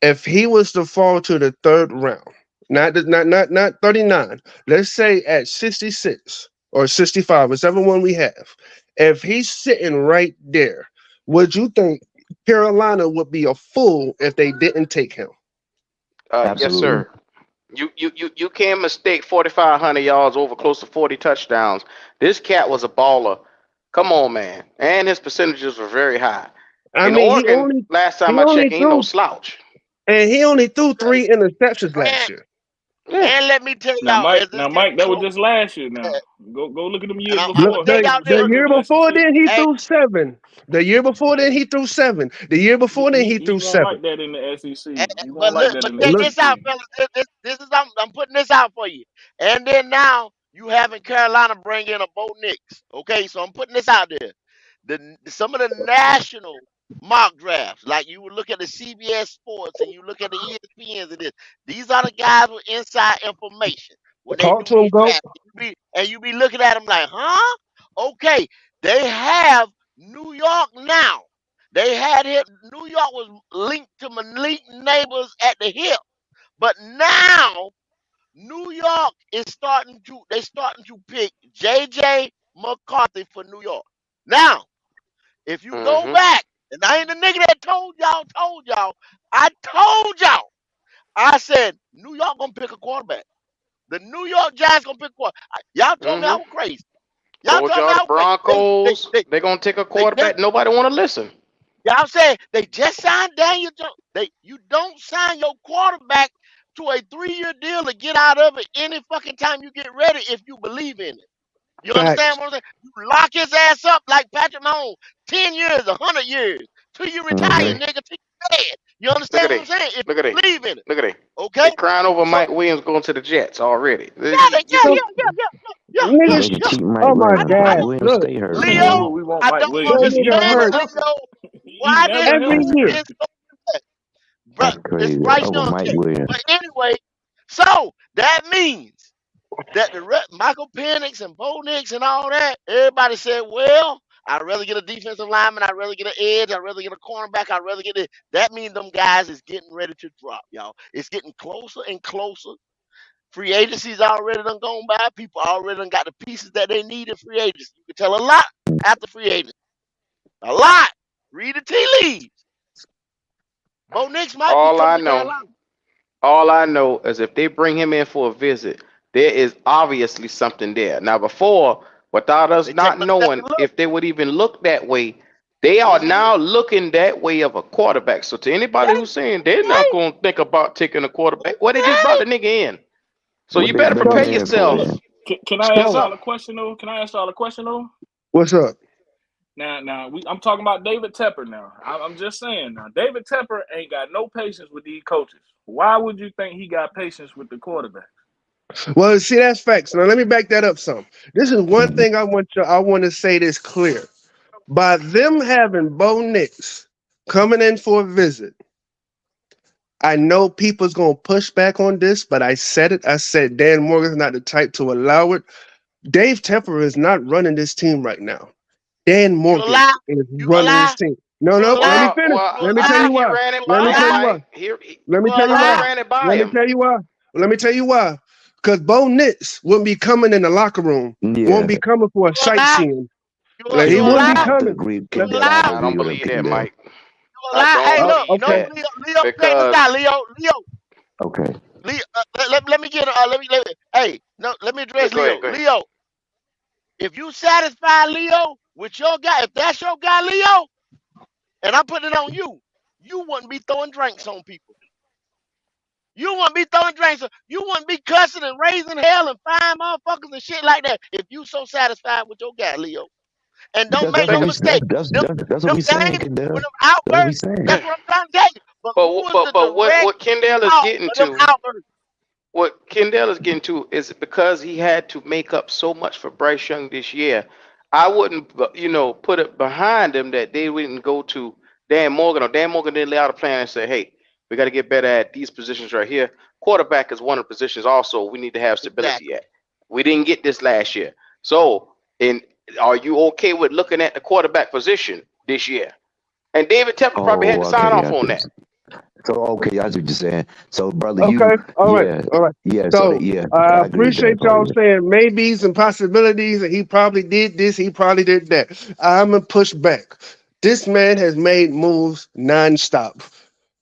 if he was to fall to the third round, not 39, let's say at 66 or 65, whichever one we have, if he's sitting right there, would you think Carolina would be a fool if they didn't take him? Yes, Absolutely. sir. You can't mistake 4,500 yards over close to 40 touchdowns. This cat was a baller. Come on, man. And his percentages were very high. I In mean, Oregon, last time he I only checked, ain't no threw slouch. he only threw three interceptions last and year. Yeah. and let me tell y'all, as this getting Mike, that was close, just last year. Now and go look at them years I'm gonna before. He tell was y'all The this. record year in the before SEC. then he Hey, threw seven. The year before then he threw seven. The year before then he He threw won't seven. like that in the SEC. eh, He but won't like look, that but in the check Look, this SEC. out, fellas. This is I'm putting this out for you. And then now you having Carolina bring in a Bo Nix. Okay, so I'm putting this out there. Some of the national mock drafts, like you would look at the CBS Sports and you look at the ESPNs and this. These are the guys with inside information when they talk do to him, these go. drafts. You be looking at them like, huh? Okay, they have New York now. They had hit New York was linked to Malik neighbors at the hip, but now New York is starting to pick JJ McCarthy for New York. Now, if you go Mm-hmm. back, and I ain't the nigga that told y'all, I told y'all, I said New York gonna pick a quarterback. The New York Giants gonna pick a quarterback. Y'all told me I Mm-hmm. was crazy. Y'all Told told me y'all I the was crazy. Broncos, they gonna take a They just quarterback. Nobody wanna listen. Y'all say they just signed Daniel Jones. You don't sign your quarterback to a 3-year deal to get out of it any fucking time you get ready if you believe in it. You Facts. understand what I'm saying? You lock his ass up like Patrick Mahomes, 10 years, 100 years, till you retire, Hmm. Okay. nigga, till you dead. You Look at understand what they. I'm saying? If Look at you they. believe in it, Look at they. okay? They crying over So Mike Williams going to the Jets already. yeah, You So yeah, Well, niggas, they can yeah. keep Mike oh my Williams. I Mike God, don't, Williams look, stay hurt, Leo, No, man. we want I Mike don't Williams. that nigga understand, hurt Leo, He why never this every dude year. healthy. is so bad. That's But it's crazy. Bryce Over Young Mike kid. Williams. But anyway, so that means that Michael Penix and Bo Nix and all that, everybody said, well, I'd rather get a defensive lineman, I'd rather get an edge, I'd rather get a cornerback, I'd rather get it. That means them guys is getting ready to drop, y'all. It's getting closer and closer. Free agency's already done gone by. People already done got the pieces that they need in free agency. You can tell a lot after free agency. A lot. Read the tea leaves. Bo Nix might be all coming I to know, Carolina. all I know is if they bring him in for a visit, there is obviously something there. Now before, without us They take not a second knowing look. if they would even look that way, they are Mm-hmm. now looking that way of a quarterback. So to anybody Okay. who's saying they're not Okay. gonna think about taking a quarterback, well, they just brought Okay. the nigga in. So What you they better bringing prepare So, him in for yourself. then? Can I ask so y'all So a question though? Can I ask y'all a question though? what's up? I'm talking about David Tepper now. I'm just saying now. David Tepper ain't got no patience with these coaches. Why would you think he got patience with the quarterback? Well, see, that's facts. Now let me back that up some. This is one thing I want to say this clear. By them having Bo Nix coming in for a visit, I know people's gonna push back on this, but I said it. I said Dan Morgan's not the type to allow it. Dave Tepper is not running this team right now. Dan You a Morgan lie? is You a running this lie? team. No, You a no, let me lie? finish. You Let a me I tell lie? you think he why. ran it You a Let by me him, tell lie? you why. Mike. Let me You a tell you He why. lie? ran it by Let me him. tell you why. Let me tell you why. Because Bo Nix wouldn't be coming in the locker room. Won't Yeah, be coming for a You a lie? sightseeing. Like, he You a wouldn't Kendall, be lie? I have to coming. agree. You a Kendall, I have lie? to I don't agree with him. believe that, Kendall. Mike. You a I lie? don't Hey, look, believe Okay. no, that Leo, check this because out, Okay. Let me get let me hey, no, let me yeah, address go ahead, Leo. go ahead. Leo, if you satisfy Leo with your guy, if that's your guy, Leo, and I'm putting it on you, you wouldn't be throwing drinks on people. You wouldn't be throwing drinks. You wouldn't be cussing and raising hell and firing motherfuckers and shit like that if you so satisfied with your guy, Leo. And don't make Think no of, mistake. Them, That's what them we saying, games Kendall. with them That's what we outbursts, saying. that's what I'm trying to tell you. But who was the but direct what Kendall is cause getting of them to, outbursts? what Kendall is getting to is because he had to make up so much for Bryce Young this year. I wouldn't, put it behind him that they wouldn't go to Dan Morgan, or Dan Morgan didn't lay out a plan and say, "Hey, we got to get better at these positions right here. Quarterback is one of the positions also we need to have stability Exactly. at. We didn't get this last year. So, and are you okay with looking at the quarterback position this year?" And David Tepper probably had Oh, to sign okay. off on that. So okay, that's what you're saying. So brother, Okay. All right. yeah, All right. yeah. So that, So yeah, I I agree with appreciate that part. y'all Yeah. saying maybes and possibilities, and he probably did this, he probably did that. I'm gonna push back. This man has made moves nonstop.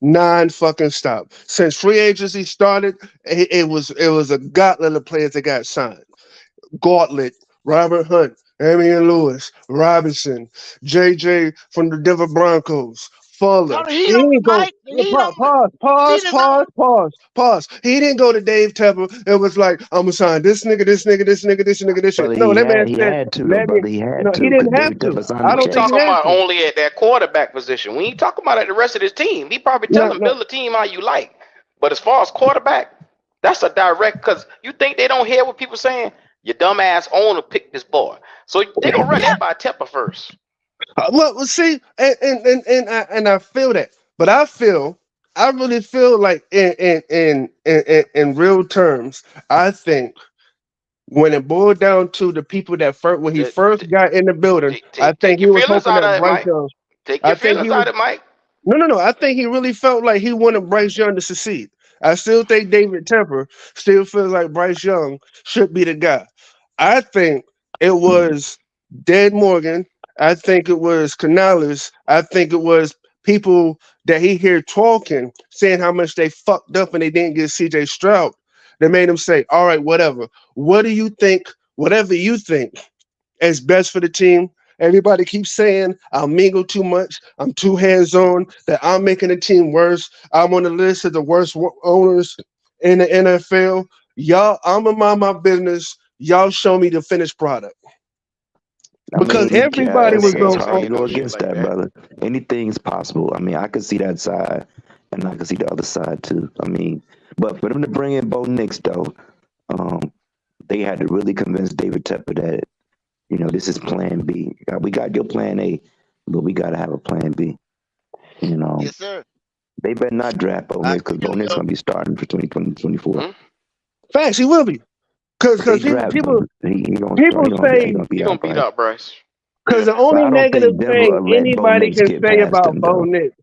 Non fucking stop. Since free agency started, it was a gauntlet of players that got signed. Gauntlet, Robert Hunt, Damian Lewis, Robinson, JJ from the Denver Broncos, Turn Fuller. the He heat on didn't it, go. Mike. The heat on it. Pause, The pause, heat is pause, on. pause, pause. He didn't go to Dave Tepper and was like, I'm gonna sign this nigga, this nigga, this nigga, this nigga, this shit. Brother, No, that man he said, had to though, let me. brother. He No, had he to because didn't have David to. Tepper signed I the We don't think check. he talking had about to. only at that quarterback position. We ain't talking about at the rest of his team. He probably tell No, him no. build a team how you like. But as far as quarterback, that's a direct, because you think they don't hear what people saying? Your dumbass owner picked this boy. So they gonna run Yeah. that by Tepper first. Well, see, and I feel that, but I really feel like in real terms, I think when it boiled down to the people that first when he T- first t- got in the building, I take think he your was feelings hoping out that of it, Bryce Mike. Young. Take I your think he feelings was out of it, Mike. no. I think he really felt like he wanted Bryce Young to succeed. I still think David Tepper still feels like Bryce Young should be the guy. I think it was Dead Morgan. I think it was Canales. I think it was people that he hear talking, saying how much they fucked up and they didn't get CJ Stroud. That made him say, all right, whatever. What do you think? Whatever you think is best for the team. Everybody keeps saying I mingle too much. I'm too hands on. That I'm making the team worse. I'm on the list of the worst owners in the NFL. Y'all, I'm gonna mind my business. Y'all show me the finished product I because mean, Yeah, everybody it's was nigga it's ain't on. hard saying to no go shit against like that, that. brother. Anything's possible. I mean, I could see that side, and I could see the other side too. I mean, but for them to bring in Bo Nix though, um, they had to really convince David Tepper that this is Plan B. We got your Plan A, but we got to have a Plan B. You know, Yes, sir. they better not draft Bo I Nix because agree, Bo Nix Leo. gonna be starting for 2024. Hmm? Facts, he will be because If they people draft people him, he gonna start. people He say gonna He be gonna out, beat right? out Bryce. because Yeah. the But only I don't negative think Denver thing will let Bo anybody Nix can get say past about them Bo though. Nix,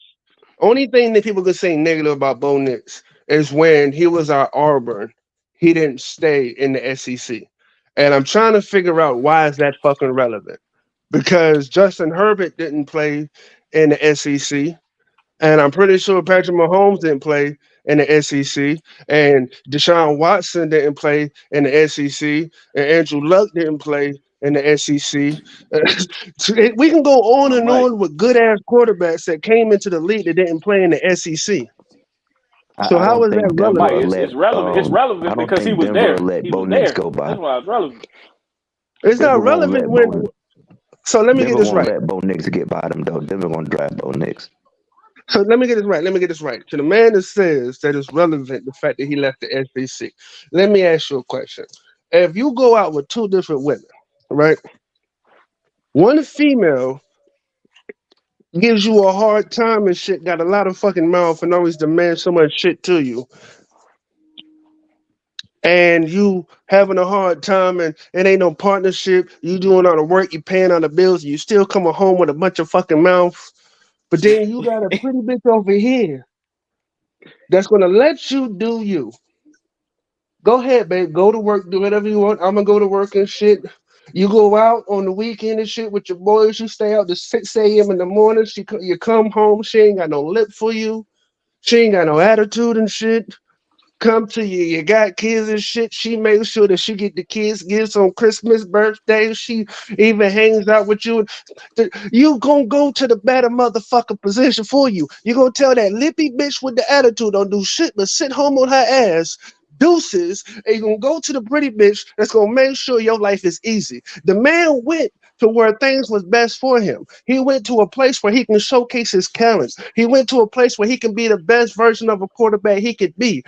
only thing that people can say negative about Bo Nix is when he was at Auburn, he didn't stay in the SEC. And I'm trying to figure out why is that fucking relevant. Because Justin Herbert didn't play in the SEC. And I'm pretty sure Patrick Mahomes didn't play in the SEC. And Deshaun Watson didn't play in the SEC. And Andrew Luck didn't play in the SEC. So we can go on Now, and Mike. on with good ass quarterbacks that came into the league that didn't play in the SEC. So I how don't is that think Denver Mike, relevant? will it's let. it's relevant. It's I relevant don't because he think was Denver will there. let He Bo was Nix there. go by. That's why it's relevant. It's not Denver won't relevant let Bo. when So let me get Denver this won't right. let Bo Nix get by them though. Denver gonna draft Bo Nix. So let me get this right. Let me get this right. To the man that says that it's relevant the fact that he left the SBC, let me ask you a question. If you go out with two different women, right? One female gives you a hard time and shit, got a lot of fucking mouth and always demands so much shit to you, and you having a hard time and it ain't no partnership, you doing all the work, you paying all the bills, you still coming home with a bunch of fucking mouth, but then you got a pretty bitch over here that's gonna let you do you. Go ahead, babe. Go to work. Do whatever you want. I'm gonna go to work and shit. You go out on the weekend and shit with your boys. You stay out to 6 a.m. in the morning. You come home. She ain't got no lip for you. She ain't got no attitude and shit. Come to you. You got kids and shit. She makes sure that she get the kids gifts on Christmas, birthday. She even hangs out with you. You gonna go to the better motherfucker position for you. You gonna tell that lippy bitch with the attitude don't do shit but sit home on her ass. Deuces, and you gonna go to the pretty bitch that's gonna make sure your life is easy. The man went to where things was best for him. He went to a place where he can showcase his talents. He went to a place where he can be the best version of a quarterback he could be.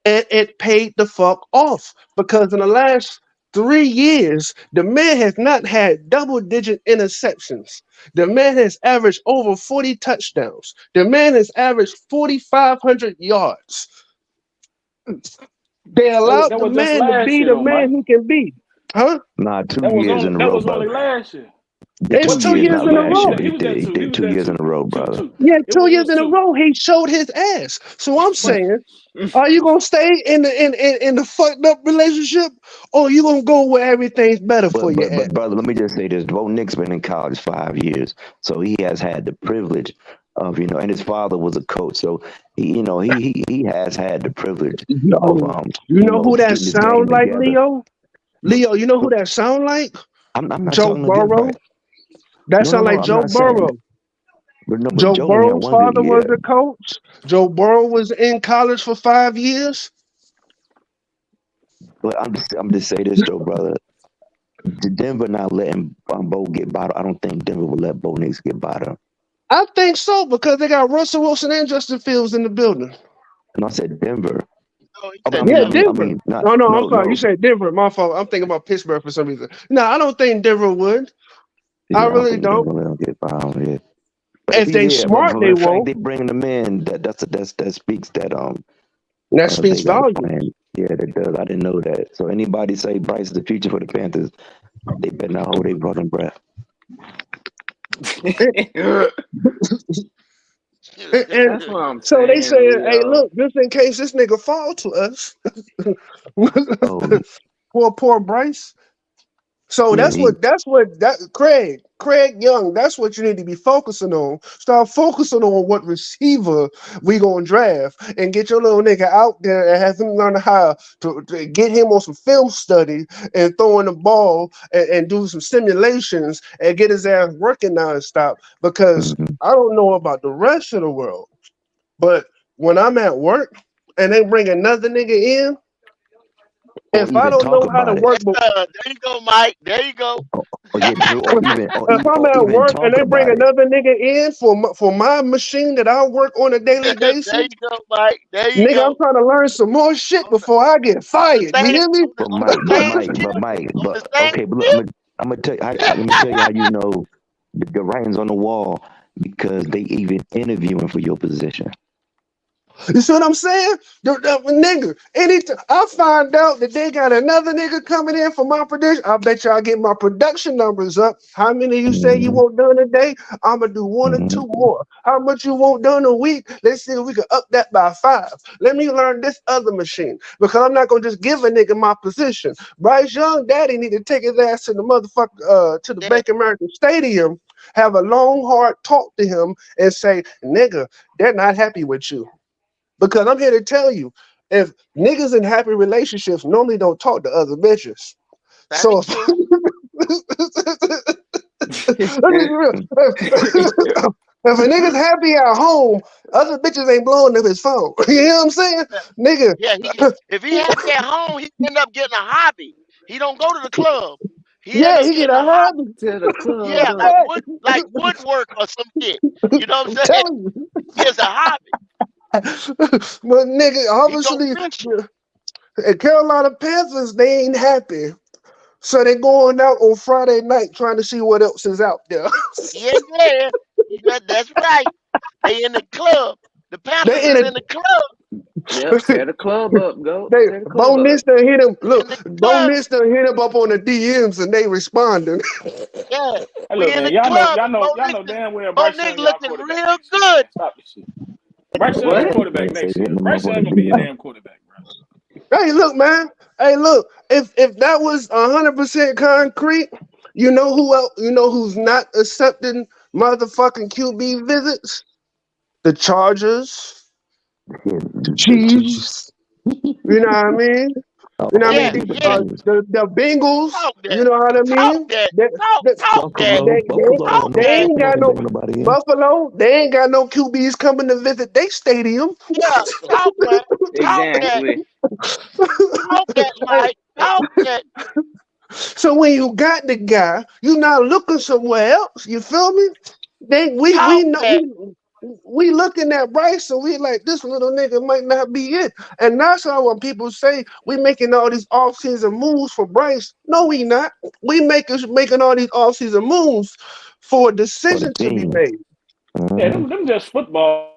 And it paid the fuck off because in the last 3 years, the man has not had double digit interceptions. The man has averaged over 40 touchdowns. The man has averaged 4,500 yards. They allowed That the was just man to last be year the though, man Mike. he can be. Huh? Nah, two That was years only in a that row, was only brother. last year. The It's two What two two years, years not two? in a Yeah, last he year. row. got he They was there did. too. They He was two there years in too. a row, Two brother. two. Yeah, It 2 years was in a two. row. He showed his ass. So I'm But saying, are you gonna stay in the fucked up relationship, or you gonna go where everything's better for you But at? brother, let me just say this: Bo Nix been in college 5 years, so he has had the privilege of and his father was a coach, so he has had the privilege of Yo, you know who that getting his game sound like, together. Leo? But, Leo, you know who but that sound like? I'm not Joe talking against Burrow. Bryce. That No, no, sound no. like I'm Joe not saying. Burrow. But no, but Joe Joe only had Burrow's one good father was year. a coach. Joe Burrow was in college for 5 years. But I'm just say this though, brother. Denver not letting Bo get by. I don't think Denver will let Bo Nix get by them. I think so because they got Russell Wilson and Justin Fields in the building. And I said Denver. No, he I said mean, Yeah, I mean, I Denver. Denver. mean, not Oh no, I'm no, sorry. You no. said Denver. My fault. I'm thinking about Pittsburgh for some reason. No, I don't think Denver would. I Yeah, I don't really think don't. Denver will let him get by him. Yeah. But if If he's they here, but smart, for they the fact won't. they bring him in, that speaks that That speaks they got a volumes. plan. Yeah, that does. I didn't know that. So anybody say Bryce is the future for the Panthers, they better not hold their fucking breath. And that's what I'm so they saying, saying, "Hey, Leo. look, just in case this nigga fall to us, Oh poor Bryce." So yeah, that's what that Craig Young. That's what you need to be focusing on. Start focusing on what receiver we gonna draft and get your little nigga out there and have him learn how to get him on some film study and throwing the ball and do some simulations and get his ass working nonstop. Because mhm. I don't know about the rest of the world, but when I'm at work and they bring another nigga in, Or if I even don't talk know how to about it. work, There you go, Mike. There you go. Or yeah, true. if I'm at Even work and talk they bring about it. another nigga in for my machine that I work on a daily There basis, you go, Mike. There you nigga, I'm go. trying to learn some more shit On the, before I get on the fired. You same hear me? But on the Mike, same ship. On the but same okay, but look, ship. I'm gonna tell you, let me tell you how you know the writing's on the wall because they even interviewing for your position. You see what I'm saying? Nigga, anytime I find out that they got another nigga coming in for my production, I bet y'all get my production numbers up. How many of you say you Mm-hmm, want done a day? I'm gonna do one or mm-hmm, two more. How much you want done a week? Let's see if we can up that by 5. Let me learn this other machine because I'm not gonna just give a nigga my position. Bryce Young, daddy need to take his ass to the motherfucker to the Yeah, Bank American Stadium, have a long hard talk to him, and say, nigga, they're not happy with you. Because I'm here to tell you, if niggas in happy relationships normally don't talk to other bitches. So thank if, you. let me be real. If a nigga's happy at home, other bitches ain't blowing up his phone. You know what I'm saying? Nigga, Yeah, if he happy at home, he end up getting a hobby. He don't go to the club. He Yeah, he in get a a hobby. hobby. Tear the club Yeah, up. like woodwork or some shit. You know what I'm I'm saying? telling you. He has a hobby. But nigga, He go obviously, fishing. the Carolina Panthers, they ain't happy. So they going out on Friday night trying to see what else is out there. Yeah, yeah. That's right. They in the club. The Panthers they in is a in the club. Yep, tear the club up, go. they Tear the club Bo up. Nix done hit him. In Look, the Bo club. Nix done hit him up on the DMs and they responding. Yeah. Hey, We look, in man, the club and y'all know damn well Bo Bryce Nix Young y'all looking quarterback real next year, good. man. Stop this shit. Bryce Young your What? quarterback They next hitting year. them Bryce up on Young the gonna be your DM. damn quarterback, bro. Hey, look, man. Hey, look. If that was 100% concrete, you know who else? You know who's not accepting motherfucking QB visits? The Chargers, Yeah, the the Chiefs. Chiefs. You know what I mean? You know what I Oh, mean? Yeah, yeah, the yeah. Bengals. The Bengals. Talk that. You know what I Talk mean? that. They, they, Talk that. Buffalo. Buffalo. Talk I know they that. ain't Buffalo got ain't no bringing nobody in. Buffalo. They ain't got no QBs coming to visit their stadium. Yeah. Talk that. Talk that. Exactly. Talk that, Mike. Talk that. So when you got the guy, you not looking somewhere else. You feel me? They we Talk know that. we looking at Bryce, so we like this little nigga might not be it. And that's how when people say we making all these offseason moves for Bryce. No, we not. We making all these offseason moves for a For the decision to be team. made. Yeah, Hmm. them just football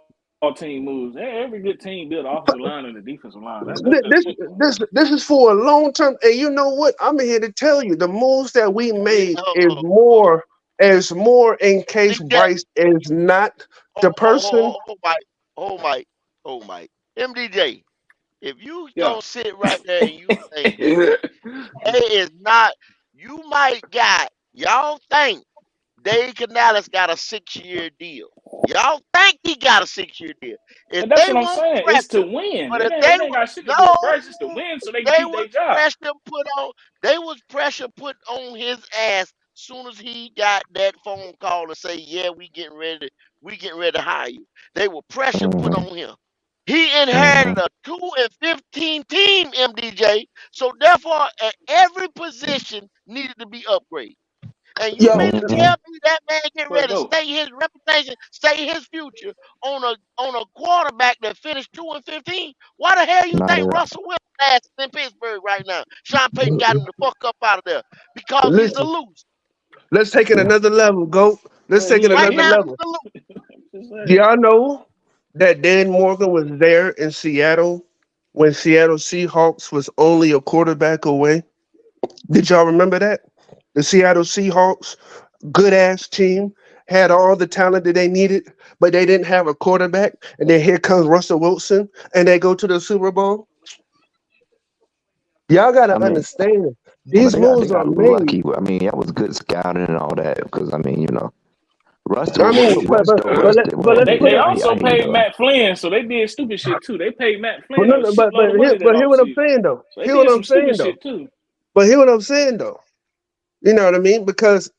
team moves. Every good team build an offensive line and a defensive line. That's just This football. this is for a long term. And you know what? I'm here to tell you the moves that we Yeah, made oh, is more in case DJ. Bryce is not the person. Mike. Oh, Mike. Oh, Mike. MDJ. If you Yeah. gonna sit right there and you think that they is not, you might got y'all think Dave Canales got a 6 year deal. Y'all think he got a 6 year deal. If And that's they what I'm want saying. It's to pressure, win. but It if ain't they it ain't got shit to do with Bryce. It's to no, win so they can they keep was their job. pressure put on. They was pressure put on his ass soon as he got that phone call to say, "Yeah, we getting ready to hire you." They were pressure put Hmm. on him. He Hmm. inherited a 2-15 team, MDJ. So therefore, at every position needed to be upgraded. And you Yo, mean to Hmm. tell me that man get But ready to go. stake his reputation, stake his future on a quarterback that finished 2-15? Why the hell you Not think at Russell Wilson is in Pittsburgh right now? Sean Payton got him the fuck up out of there because he's a listen, loser. let's take it all. another level, go. Let's Well, take it Right another now he he's level. a loser. just Do saying. y'all know that Dan Morgan was there in Seattle when Seattle Seahawks was only a quarterback away? Did y'all remember that? The Seattle Seahawks, good ass team, had all the talent that they needed, but they didn't have a quarterback. And then here comes Russell Wilson, and they go to the Super Bowl. Y'all I gotta mean, understand but these they moves are got made. lucky. I mean, that was good scouting and all that. Because I mean, Russ, I mean, Russ, Russ did but well let's this put They it. year. also I ain't paid gonna Matt Flynn, so they did stupid shit too. They paid Matt But Flynn a no, no, shitload of money that hear what I'm offseason. saying though. So they Hear what did I'm some saying stupid though. shit too. But hear what I'm saying though. You know what I mean? Because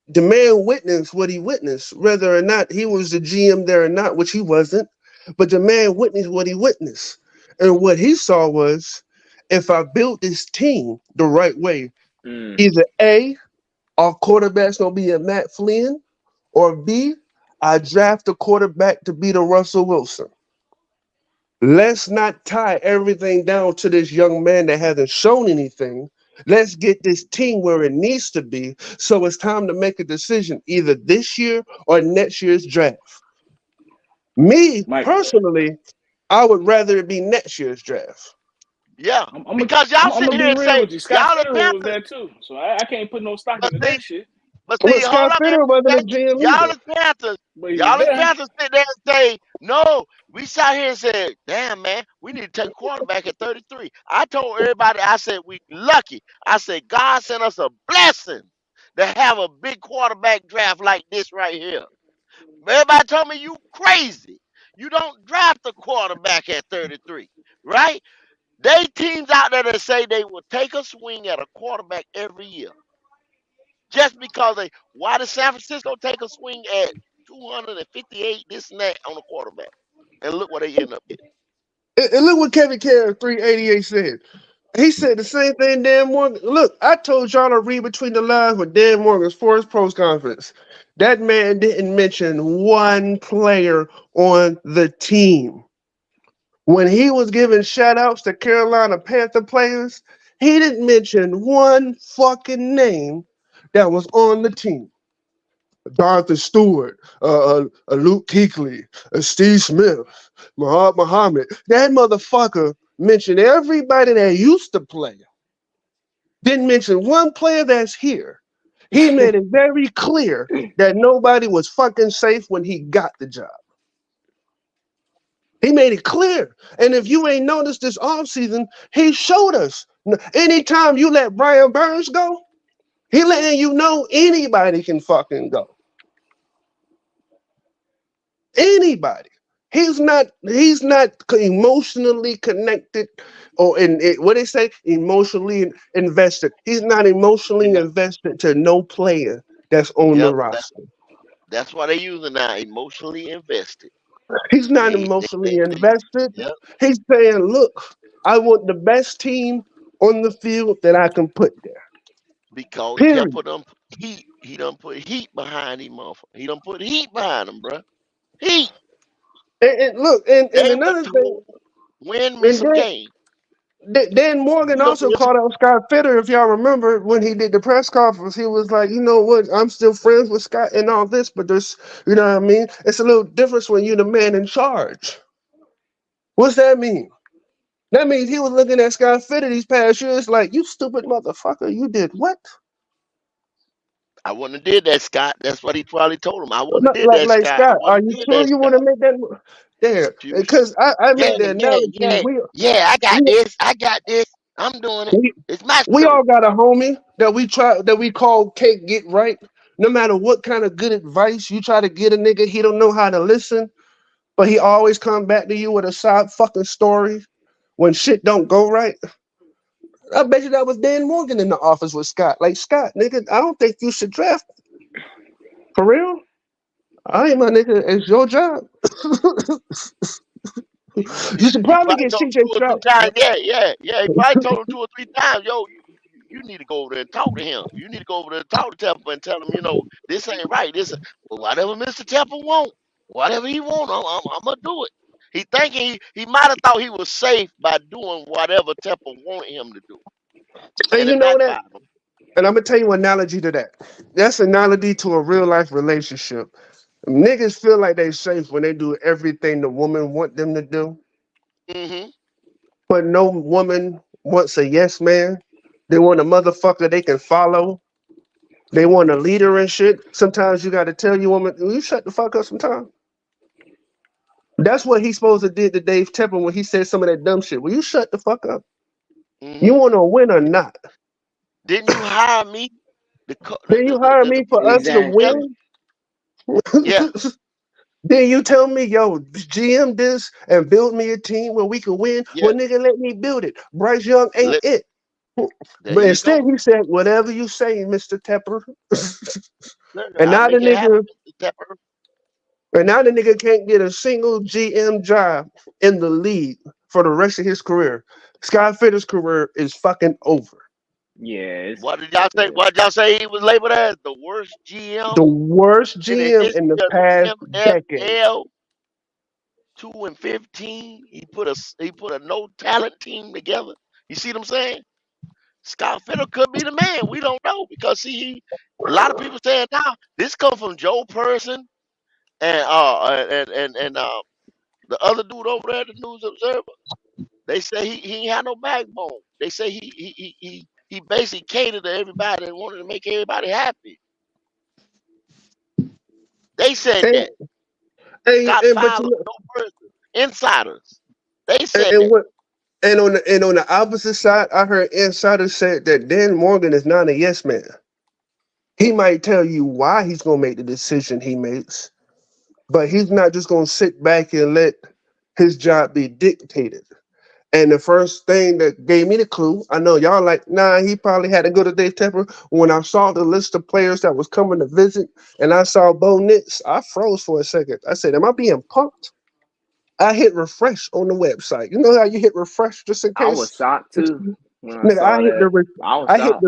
the man witnessed what he witnessed, whether or not he was the GM there or not, which he wasn't. But the man witnessed what he witnessed. And what he saw was if I built this team the right way, Mm. either A, our quarterback's gonna be a Matt Flynn, or B, I draft a quarterback to be the Russell Wilson. Let's not tie everything down to this young man that hasn't shown anything. Let's get this team where it needs to be. So it's time to make a decision either this year or next year's draft. Me Mike, personally, I would rather it be next year's draft. Yeah. I'm gonna Because y'all I'm sit gonna here be and real say, with you. Scott y'all the Fitterer was Panthers, there too, so I can't put no stock but into see, that shit. Scott hold up, Fitter wasn't a MPJ. GM Y'all either. as Panthers, But he was y'all as there. Panthers sit there and say, no, we sat here and said, damn man, we need to take a quarterback at 33. I told everybody, I said we lucky. I said God sent us a blessing to have a big quarterback draft like this right here. Everybody told me you crazy. You don't draft a quarterback at 33, right? They teams out there that say they will take a swing at a quarterback every year. Just because why does San Francisco take a swing at 258, this and that on a quarterback? And look what they end up getting. And look what Kevin Care 388 said. He said the same thing Dan Morgan. Look, I told y'all to read between the lines with Dan Morgan's first post conference. That man didn't mention one player on the team. When he was giving shout outs to Carolina Panther players, he didn't mention one fucking name that was on the team. Dartha Stewart, Luke Kuechly, Steve Smith, Muhammad. That motherfucker mentioned everybody that used to play. Didn't mention one player that's here. He made it very clear that nobody was fucking safe when he got the job. He made it clear. And if you ain't noticed this offseason, he showed us. Anytime you let Brian Burns go, he letting you know anybody can fucking go. Anybody. He's not emotionally connected or in what they say, emotionally invested. He's not emotionally Yeah. invested to no player that's on the Yep. roster. That's why they using now emotionally invested. He's not They they emotionally they, they invested. yep. He's saying, look, I want the best team on the field that I can put there. Because Period. Temple done put heat. He done put heat behind him, motherfucker. He done put heat behind him, bruh. Heat. And look, and They went another thing, to win me and some game. Dan Morgan You know also this. called out Scott Fitter. If y'all remember when he did the press conference, he was like, you know what, I'm still friends with Scott and all this, but there's, you know what I mean? It's a little difference when you're the man in charge. What's that mean? That means he was looking at Scott Fitter these past years like, you stupid motherfucker, you did what? I wouldn't have did that, Scott. That's what he probably told him. I wouldn't have Not did like, that, like Scott. I Scott, are wouldn't you have did sure that, you want to Scott. make that? There, You sure? because I Yeah, made the yeah, analogy. yeah, We, yeah. I got we this. I got this. I'm doing it. we It's my we show. all got a homie that we call can't get right. No matter what kind of good advice you try to get a nigga, he don't know how to listen, but he always come back to you with a side fucking story when shit don't go right. I bet you that was Dan Morgan in the office with Scott. Like, Scott, nigga, I don't think you should draft for real. I ain't my nigga. It's your job. You should He probably probably get told him CJ 2 or 3 Stroud. times. Yeah, yeah, yeah. He probably told him 2 or 3 times. Yo, you need to go over there and talk to him. You need to go over there and talk to Temple and tell him, this ain't right. Well, whatever Mr. Temple want, whatever he want, I'm gonna do it. He thinking he might have thought he was safe by doing whatever Temple wanted him to do, And and you it know that. backfired him. And I'm gonna tell you an analogy to that. That's an analogy to a real life relationship. Niggas feel like they safe when they do everything the woman want them to do, Hmm. but no woman wants a yes man. They want a motherfucker they can follow. They want a leader and shit. Sometimes you gotta tell your woman, "Will you shut the fuck up sometime?" That's what he's supposed to did to Dave Temple when he said some of that dumb shit. Will you shut the fuck up? You Hmm. want to win or not? Didn't you hire me Then you hire me to for put us this to Exactly. together? win? Yeah. Then you tell me, yo, GM this and build me a team where we can win. Yeah. Well, nigga, let me build it. Bryce Young ain't Let, it. there But you instead, go. he said, whatever you say, Mr. Tepper. and I'll now the make it happen, nigga, Mr. Temple. and now the nigga can't get a single GM job in the league for the rest of his career. Scott Fitter's career is fucking over. Yeah, What did y'all say? yeah. What did y'all say he was labeled as? The worst GM The worst in the GM in the history of past the decade. NFL. 2-15. He put a no talent team together. You see what I'm saying? Scott Fiddle could be the man. We don't know because see, a lot of people saying now this come from Joe Person and the other dude over there, the News Observer. They say he ain't had no backbone. They say he basically catered to everybody and wanted to make everybody happy. They said And, that. Scott and but you Fowler, know, no person, insiders. They said and that. what and on the opposite side, I heard insiders said that Dan Morgan is not a yes man. He might tell you why he's gonna make the decision he makes, but he's not just gonna sit back and let his job be dictated. And the first thing that gave me the clue, I know y'all like, nah, he probably had to go to Dave Tepper. When I saw the list of players that was coming to visit and I saw Bo Nix, I froze for a second. I said, am I being punked? I hit refresh on the website. You know how you hit refresh just in I was case? shocked too. When I Nigga, saw that, I was I hit shocked.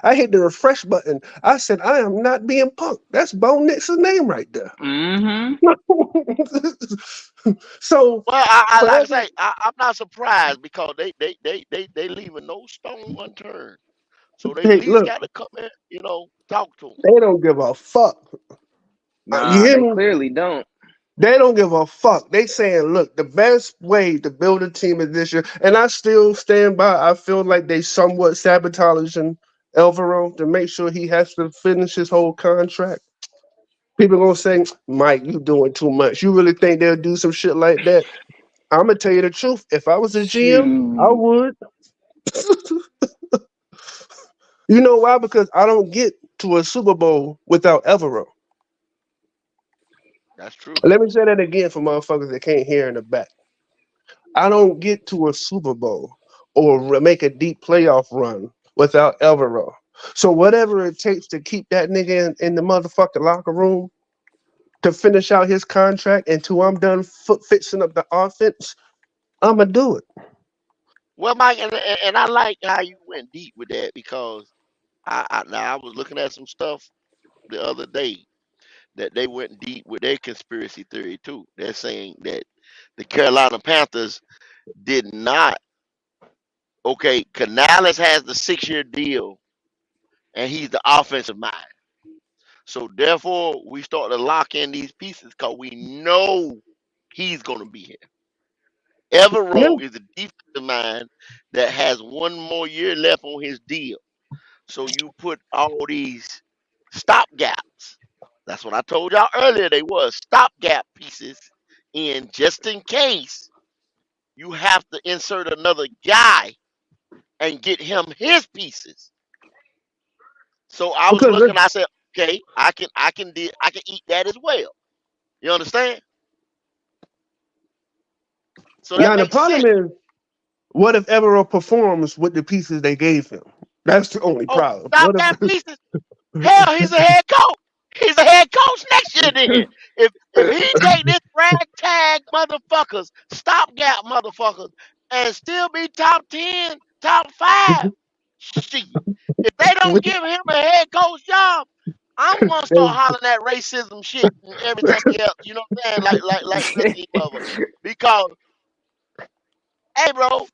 I hit the refresh button. I said, I am not being punked. That's Bo Nix's name right there. Mm-hmm. So Well, I for like I every say, I'm not surprised because they leaving no stone unturned. So they at hey, least look, got to come in, talk to him. they don't give a fuck. You Nah, hear they me? clearly don't. They don't give a fuck. They saying, look, the best way to build a team is this year, and I still stand by. I feel like they somewhat sabotaging Alvaro to make sure he has to finish his whole contract. People gonna say, Mike, you doing too much. You really think they'll do some shit like that? I'm gonna tell you the truth. If I was a GM, I Shoot. would. You know why? Because I don't get to a Super Bowl without Evero. That's true. Let me say that again for motherfuckers that can't hear in the back. I don't get to a Super Bowl or make a deep playoff run without Evero. So whatever it takes to keep that nigga in the motherfucking locker room to finish out his contract until I'm done fixing up the offense, I'ma do it. Well, Mike, and I like how you went deep with that because I was looking at some stuff the other day that they went deep with their conspiracy theory too. They're saying that the Carolina Panthers did not. Okay, Canales has the 6-year deal, and he's the offensive mind. So therefore, we start to lock in these pieces because we know he's going to be here. Yeah. Evero is a defensive mind that has one more year left on his deal. So you put all these stopgaps. That's what I told y'all earlier. They was stopgap pieces in just in case you have to insert another guy and get him his pieces. So I was Because looking. I said, okay, I can eat that as well. You understand? So that now the makes problem sense. is, what if Evero performs with the pieces they gave him? That's the only Oh, problem. What stopgap pieces. Hell, he's a head coach. He's a head coach next year. Then, if he take this ragtag motherfuckers, stopgap motherfuckers, and still be top 10, top 5, shit. If they don't give him a head coach job, I'm gonna start if hollering that racism shit and everything else. You know what I'm saying? Like the rest of these motherfuckers. Because, hey, bro,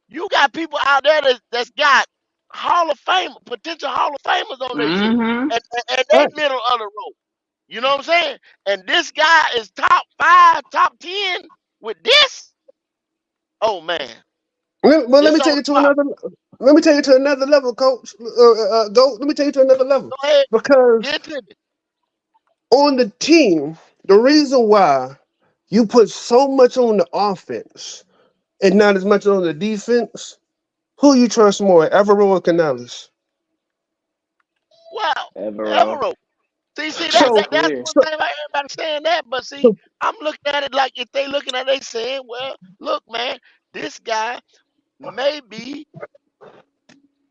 you got people out there that's got potential Hall of Famers on their shit, Mm-hmm. and they middle of the road. You know what I'm saying? And this guy is top 5, top 10 with this. Oh man, well, let me it's take on it to the top. another. Let me take it to another level, Coach. Go. Let me take it to another level Go ahead, because get to me. on the team, the reason why you put so much on the offense and not as much on the defense, who you trust more, Evero or Canales? Wow, Evero. Evero. See that, That's So, that that's clear. one so, thing about everybody saying that. But see, so I'm looking at it like if they looking at it, they saying, well, look, man, this guy may be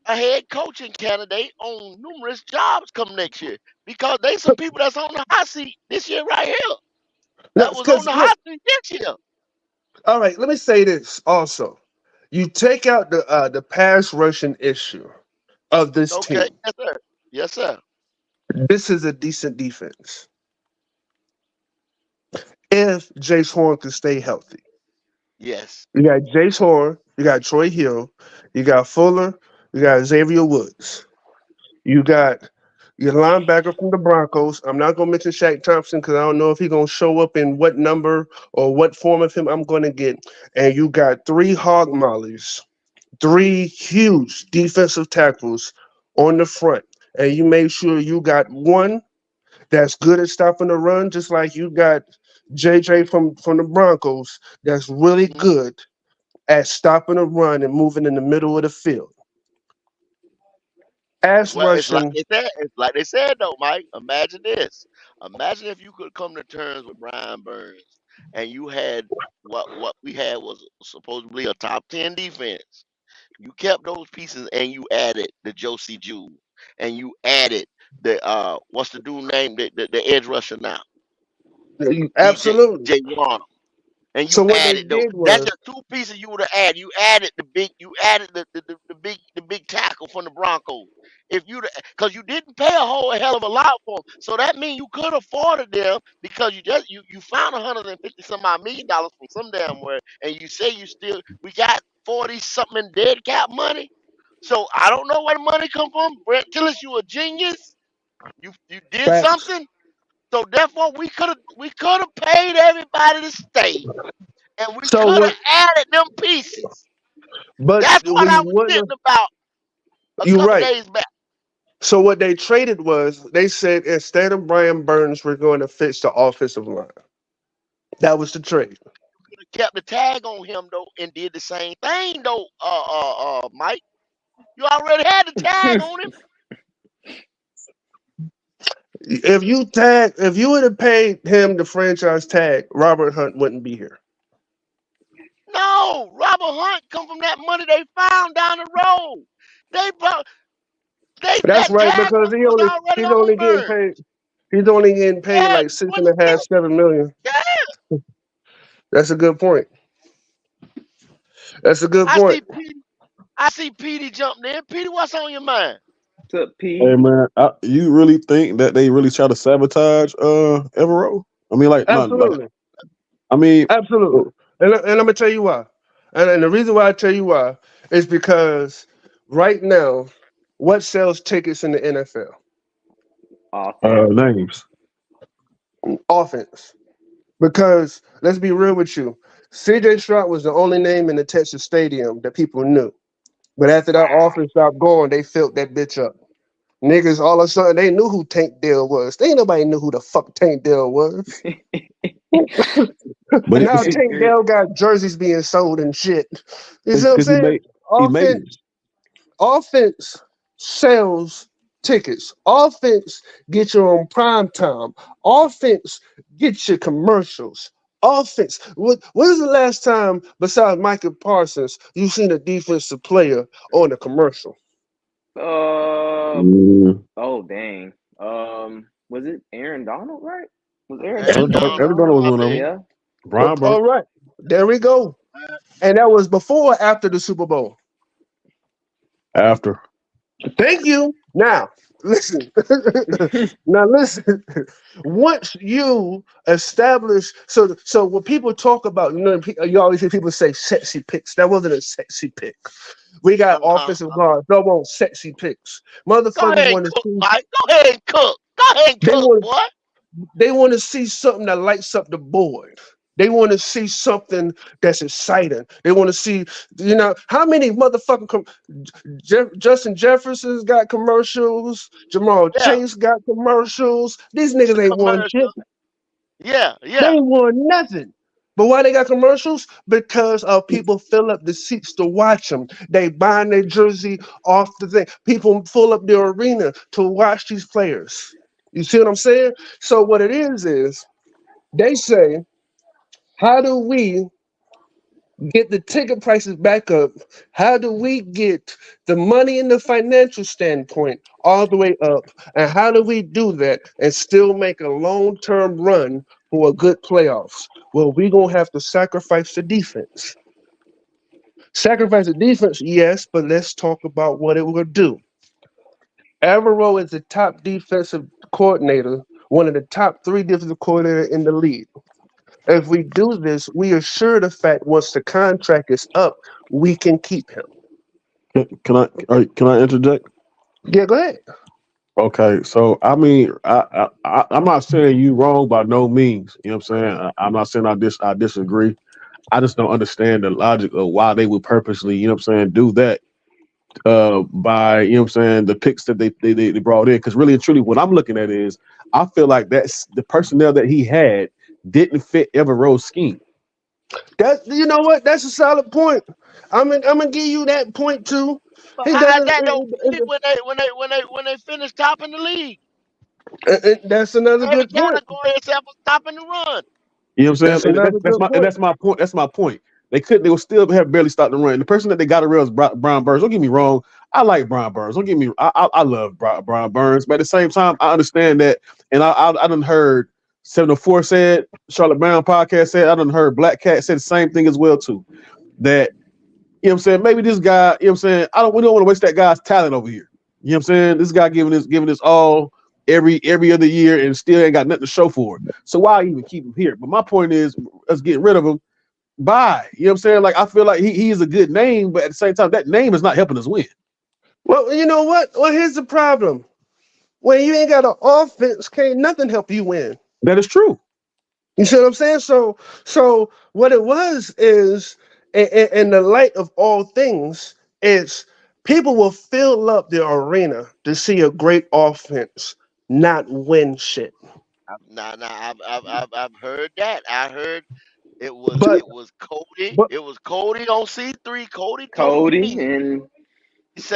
a head coaching candidate on numerous jobs come next year because they some people that's on the hot seat this year right here no, that was on because the look, hot seat this year. all right. Let me say this also. You take out the pass rushing issue of this Okay, team. yes sir, yes sir, This is a decent defense if Jace Horn can stay healthy. yes. You got Jace Horn, you got Troy Hill, you got Fuller, you got Xavier Woods, you got your linebacker from the Broncos. I'm not gonna mention Shaq Thompson because I don't know if he's gonna show up in what number or what form of him I'm gonna get. And you got three hog mollies, three huge defensive tackles on the front. And you make sure you got one that's good at stopping the run, just like you got JJ from the Broncos that's really Mhm. good at stopping a run and moving in the middle of the field. Pass Well, it's like rushing, they said. It's like they said though, Mike. Imagine this. Imagine if you could come to terms with Brian Burns, and you had what we had was supposedly a top 10 defense. You kept those pieces, and you added the Josie Jew, and you added the what's the dude name, the edge rusher now, DJ absolutely. J Wan, and you So what they added though. did That's was, just two pieces you would have added. You added the big tackle from the Broncos. If you because you didn't pay a whole hell of a lot for them, so that means you could afforded them because you found $150 from some damn where, and you say we got 40 something in dead cap money. So I don't know where the money come from. Brent Tillis, you a genius. You did facts. something. So therefore we could have paid everybody to stay, and we So could what? have added them pieces. But That's what we I was wouldn't have. getting about a You're couple right. days back. So what they traded was they said instead of Brian Burns, we're going to fix the offensive line. That was the trade. Could have kept the tag on him though, and did the same thing though. Mike, you already had the tag on him. If you would have paid him the franchise tag, Robert Hunt wouldn't be here. No, Robert Hunt come from that money they found down the road. They brought That's that right tag because was already he's on only getting Burns. paid. He's only getting paid Yeah, like six when and a half, 7 million. yeah, That's a good point. That's a good I point. see Petey. I see Petey jumping in. Petey, what's on your mind? What's up, Hey P? man, you really think that they really try to sabotage Evero? I mean, like not like Absolutely. I mean, Absolutely. And I'm gonna tell you why. And the reason why I tell you why is because right now, what sells tickets in the NFL? Offense. names. Offense. Because let's be real with you, CJ Stroud was the only name in the Texas Stadium that people knew. But after that Wow. offense stopped going, they filled that bitch up. Niggas all of a sudden they knew who Tank Dell was. They ain't nobody knew who the fuck Tank Dell was. But And now it's Tank Agree. Dell got jerseys being sold and shit. You see what I'm because saying? he made it. Offense, offense sells tickets. Offense gets you on prime time. Offense gets you commercials. Offense. When is the last time, besides Michael Parsons, you seen a defensive player on a commercial? Uh Mm. oh dang. Was it Aaron Donald, right? Was Aaron Aaron Donald the Donald, Every last dollar one? was Brian one of them. Blair. Yeah. Brian Burns. All right. There we go. And that was before or after the Super Bowl. After. Thank you. Now, listen. Now, listen. Once you establish, so when people talk about, you always hear people say sexy picks. That wasn't a sexy pick. We got offensive Uh-huh. guards. Don't want sexy picks. Go Motherfuckers ahead and want to cook, see. Mike. Go ahead and cook. Go ahead and They cook, want. boy. They want to see something that lights up the board. They want to see something that's exciting. They want to see, how many motherfucking Justin Jefferson's got commercials. Jamal Yeah, Chase got commercials. These it's a niggas ain't won shit. commercial. Yeah, They yeah. ain't won nothing. But why they got commercials? Because people fill up the seats to watch them. They buying their jersey off the thing. People fill up the arena to watch these players. You see what I'm saying? So what it is they say, how do we get the ticket prices back up? How do we get the money in the financial standpoint all the way up? And how do we do that and still make a long-term run for a good playoffs? Well, we're going to have to sacrifice the defense. Sacrifice the defense, yes, but let's talk about what it will do. Averill is the top defensive coordinator, one of the top three defensive coordinators in the league. If we do this, we are sure the fact once the contract is up, we can keep him. Can I interject? Yeah, go ahead. Okay, so I mean, I'm not saying you wrong by no means. You know what I'm saying? I'm not saying I disagree. I just don't understand the logic of why they would purposely, you know what I'm saying, do that by, you know what I'm saying, the picks that they brought in. Because really and truly, what I'm looking at is I feel like that's the personnel that he had didn't fit Evero's scheme. You know what? That's a solid point. I'm gonna give you that point too. But He how doesn't. that don't fit when they finish topping the league? That's another Every good point. category except for stopping the run. You know what I'm That's saying? And another good point. that's my point. That's my point. They will still have barely stopped the run. The person that they got to rail is Brian Burns. Don't get me wrong. I like Brian Burns. Don't get me. I love Brian Burns. But at the same time, I understand that, and I done heard 704 said, Charlotte Brown podcast said, I done heard Black Cat said the same thing as well too. That, you know what I'm saying, maybe this guy, you know what I'm saying, we don't want to waste that guy's talent over here. You know what I'm saying? This guy giving this all every other year and still ain't got nothing to show for it. So why even keep him here? But my point is us getting rid of him. Bye. You know what I'm saying? Like I feel like he is a good name, but at the same time, that name is not helping us win. Well, you know what? Well, here's the problem. When you ain't got an offense, can't nothing help you win. That is true. You see what I'm saying? So what it was is, in the light of all things, is people will fill up the arena to see a great offense, not win shit. Nah, I've heard that. I heard it was But it was Cody. but It was Cody on C3. Cody told Cody me. and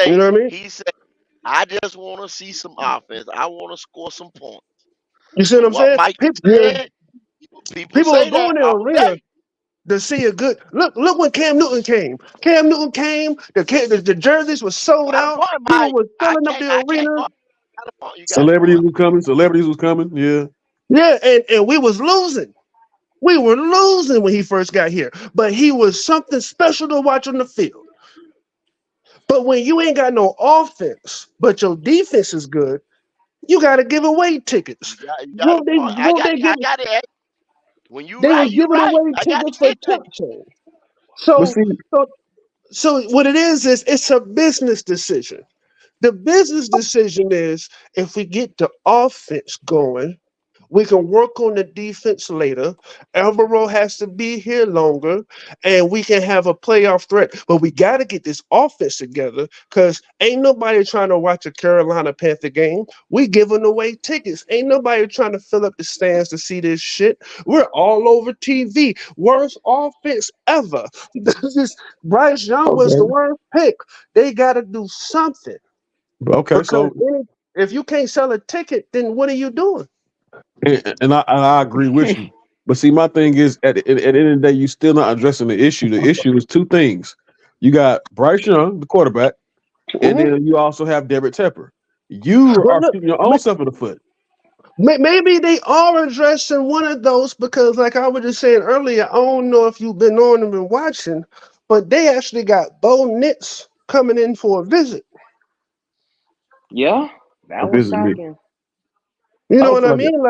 you know what I mean? He said, I just want to see some offense. I want to score some points. You see what So I'm what saying? Mike People, said, people people are say that going to the all arena day. to see a good look. Look when Cam Newton came. Cam Newton came. The jerseys were sold Got a out. point, People Mike. were filling up the I can't arena. got a point. You got a Celebrities point. was coming. Celebrities was coming. Yeah. Yeah, and we was losing. We were losing when he first got here, but he was something special to watch on the field. But when you ain't got no offense, but your defense is good, you got to give away tickets. You got a Won't they? point. Won't they give? I got it. When you They was right, you giving right. away I got to tickets for get to you. touchdowns. But So, see, so, so what it is it's a business decision. The business decision is if we get the offense going, we can work on the defense later. Alvaro has to be here longer, and we can have a playoff threat. But we got to get this offense together because ain't nobody trying to watch a Carolina Panther game. We giving away tickets. Ain't nobody trying to fill up the stands to see this shit. We're all over TV. Worst offense ever. This Bryce Young was the Okay. worst pick. They got to do something okay, because so if you can't sell a ticket, then what are you doing? and I agree with you. But see, my thing is at the end of the day, you still not addressing the issue. The issue is two things. You got Bryce Young, the quarterback, and Mhm. then you also have Derek Tepper. You Well, are look, shooting your own self in the foot. maybe they are addressing one of those because, like I was just saying earlier, I don't know if you've been on and been watching, but they actually got Bo Nix coming in for a visit. yeah, that was Visit me. shocking. You I know don't what feel I like it. mean?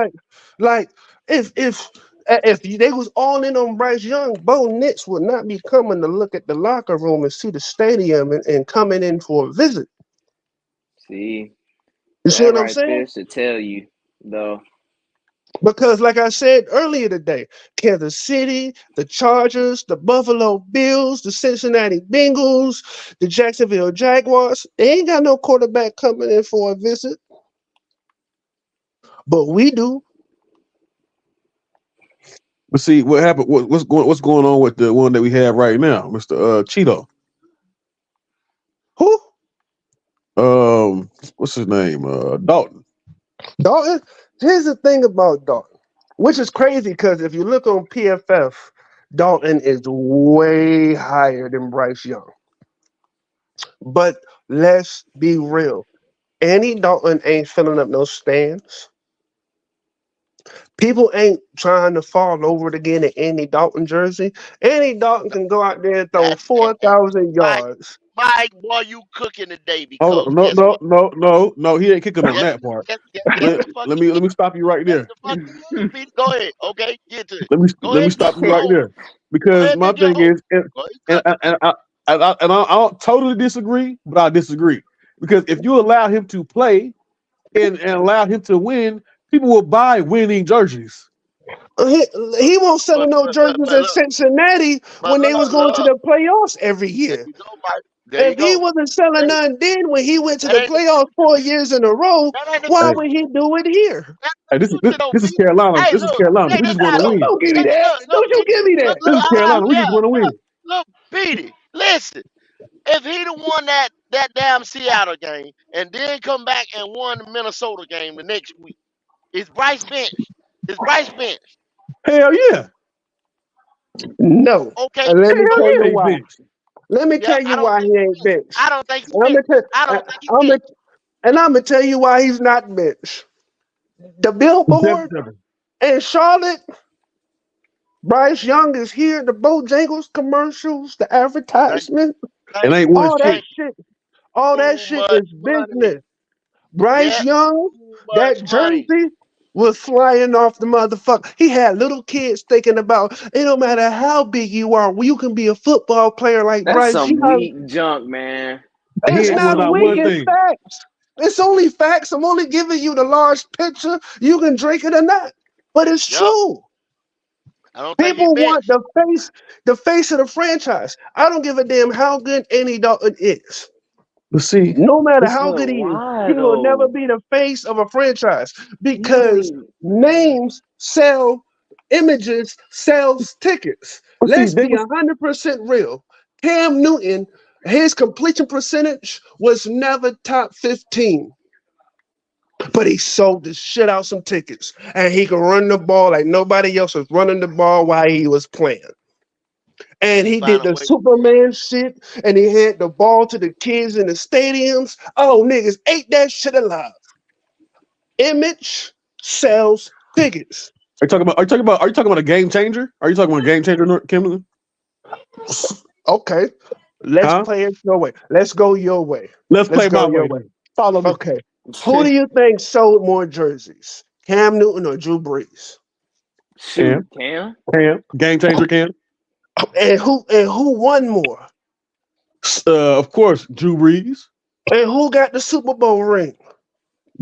Like if they was all in on Bryce Young, Bo Nix would not be coming to look at the locker room and see the stadium and coming in for a visit. See, You see that what I'm right saying? there should tell you, though. Because, like I said earlier today, Kansas City, the Chargers, the Buffalo Bills, the Cincinnati Bengals, the Jacksonville Jaguars, they ain't got no quarterback coming in for a visit, but we do. But see, what happened? What's going on with the one that we have right now, Mister Cheeto? Who? What's his name? Dalton. Dalton? Here's the thing about Dalton, which is crazy because if you look on PFF, Dalton is way higher than Bryce Young. But let's be real. Andy Dalton ain't filling up no stands. People ain't trying to fall over to get an Andy Dalton jersey. Andy Dalton can go out there and throw And 4,000 Mike, yards. boy, you cooking today Hold because on, no, guess no, what? no, no, no. He ain't kicking on Yes, that part. yes, Let, the fuck let he me is. let me stop you right Yes, there. the fuck he is. Pete. Go ahead. Okay, get to it. Let me Go let me ahead and get stop to you your right hole. there Go because ahead and my dig your thing hole. is, and Go ahead and, and cook. I don't totally disagree, but I disagree because if you allow him to play and allow him to win, people will buy winning jerseys. He, he won't sell no jerseys But at look, Cincinnati when they was going to look. the playoffs every There year. you go, Mike. There you If he go. wasn't selling That ain't, none then when he went to that the ain't the playoffs future. 4 years in a row, That ain't the why Hey, would future. he do it here? That's hey, the future, though, this is Pete. Carolina. Hey, This is look, Carolina. check We this just want to out, Don't, though. win. don't give me Check, that. look, Don't you Petey. give me that. This is Carolina. We Yeah, just want to win. look, Petey. Listen, if he'd have won that damn Seattle game and then come back and won the Minnesota game the next week, is Bryce bench? Is Bryce bench? Hell yeah. No. Okay, And let me Hell tell you yeah, he why. bench. Let me yeah, tell you why he ain't I benched. don't think he And I'm bench. gonna tell, I don't think he I'm bench. gonna, and I'm gonna tell you why he's not benched. The Depth billboard, cover. And Charlotte, Bryce Young is here. The Bojangles commercials, the Thank, advertisement, It thank ain't you. win all that shit. Thank shit, all you. that Too shit much is money. business. Bryce Yeah, Young, too that much money. jersey was flying off the motherfucker. He had little kids thinking about it don't matter how big you are, you can be a football player like That's Bryce some Young. weak junk, man. He It's ain't That's won not some not weak, one weak. it's thing. facts. It's only facts. I'm only giving you the large picture. You can drink it or not. But it's Yep. true. I don't think he People want benched. the face of the franchise. I don't give a damn how good Andy Dalton is. But see, No matter how But good why he will never though? be the face of a franchise You because ain't. names sell, images sells tickets. but see, Let's they be was 100% real. Cam Newton, his completion percentage was never top 15, but he sold the shit out some tickets, and he could run the ball like nobody else was running the ball while he was playing. And He he did found a the way. Superman shit, and he had the ball to the kids in the stadiums. Oh, niggas ate that shit alive. Image sells tickets. are you talking about are you talking about a game changer? Are you talking about a game changer, Kim Newton? Okay, let's Huh? play it your way. Let's go your way. Let's Let's play my go your way way. then. Follow me. Okay. Who do you think sold more jerseys? Cam Newton or Drew Brees? Shoot, Cam. Cam. Cam. Game changer Cam. And who won more? Of course, Drew Brees. And who got the Super Bowl ring?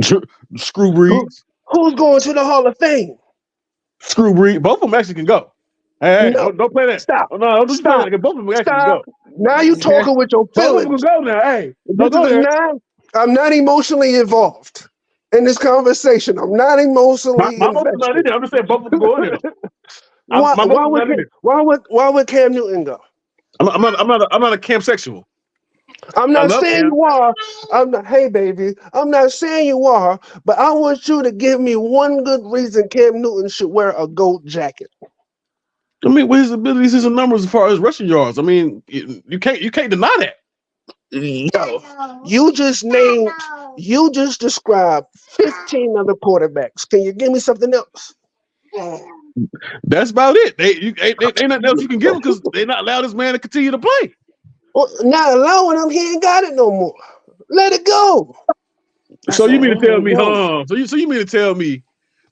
Drew, Screw Who, Brees. who's going to the Hall of Fame? Screw Brees. Both of them actually can go. Hey, No. don't play that. Stop. Oh, no, don't you play Stop. that. Both of them actually can Stop. go. Now you talking with your Both of them can feelings. go now. Hey, don't This is go a there. non. I'm not emotionally involved in this conversation. I'm not emotionally My emotions not in invested. there. I'm just saying both of them can go in there. Why? My Why emotions would? not in there. Why would Cam Newton go? I'm not a Cam sexual. I'm I not love saying Cam. you are. I'm not. Hey, baby. I'm not saying you are. But I want you to give me one good reason Cam Newton should wear a gold jacket. I mean, with his abilities, his numbers as far as rushing yards. I mean, you can't deny that. Yo, you just named. You just described 15 other quarterbacks. Can you give me something else? That's about it. Ain't nothing else you can give him because they're not allowed this man to continue to play. Well, not allowing him. He ain't got it no more. Let it go. So you mean to Let tell it me, go. huh? So you mean to tell me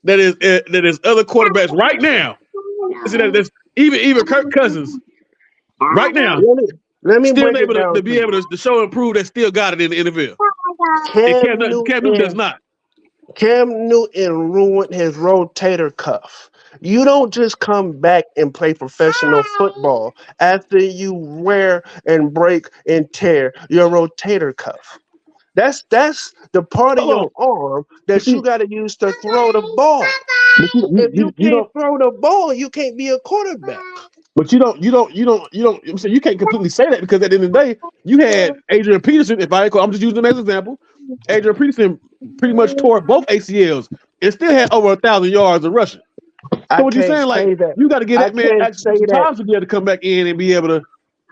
that is other quarterbacks right now? There's even Kirk Cousins right now Let me, let me still break it able to down to be able you. to show and prove that still got it in the NFL. And Cam Cam Newton does Newton, not. Cam Newton ruined his rotator cuff. You don't just come back and play professional football after you wear and break and tear your rotator cuff. That's the part of Hold on, your arm but that you see, got to use to throw the ball. but If you you can't don't. throw the ball, you can't be a quarterback. But you don't. I'm saying you can't completely say that because at the end of the day, you had Adrian Peterson. I'm just using him as an example. Adrian Peterson pretty much tore both ACLs and still had over 1,000 yards of rushing. So I what you can't saying? Like say that. you got to give I that man can't actually say some that. time to be able to come back in and be able to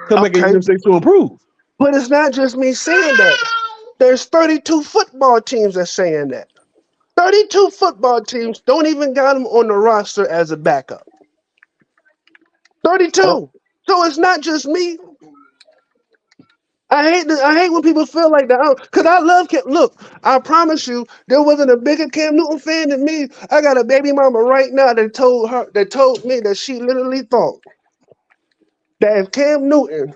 come back and Okay, to improve. but it's not just me saying that. There's 32 football teams that's saying that. 32 football teams don't even got him on the roster as a backup. Oh, 32. So it's not just me. I hate when people feel like that. Because I love Cam. Look, I promise you, there wasn't a bigger Cam Newton fan than me. I got a baby mama right now that told me that she literally thought that if Cam Newton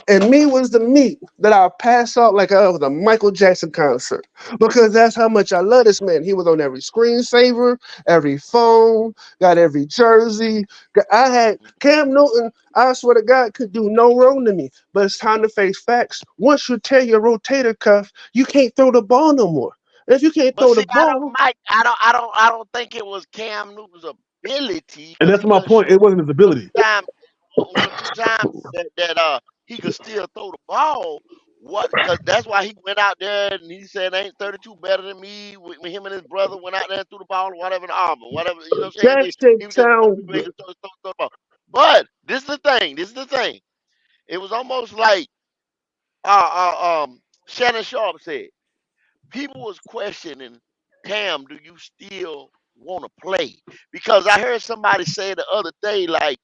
and me was the meat that I'll pass out like I was a Michael Jackson concert because that's how much I love this man. He was on every screensaver, every phone, got every jersey. I had Cam Newton, I swear to God, could do no wrong to me. But it's time to face facts. Once you tear your rotator cuff, you can't throw the ball no more. If you can't But throw the see, ball, I don't think it was Cam Newton's ability and because that's he my done point. showed It wasn't his one or ability. two times, one or two times that he could still throw the ball. What? Because that's why he went out there and he said, "Ain't 32 better than me?" When him and his brother went out there and threw the ball, or whatever in the armor, whatever you know. What I'm saying that he shit was just one of the sounds people they good. could throw the ball. But this is the thing. This is the thing. It was almost like Shannon Sharp said. People was questioning Cam, do you still want to play. Because I heard somebody say the other day, like,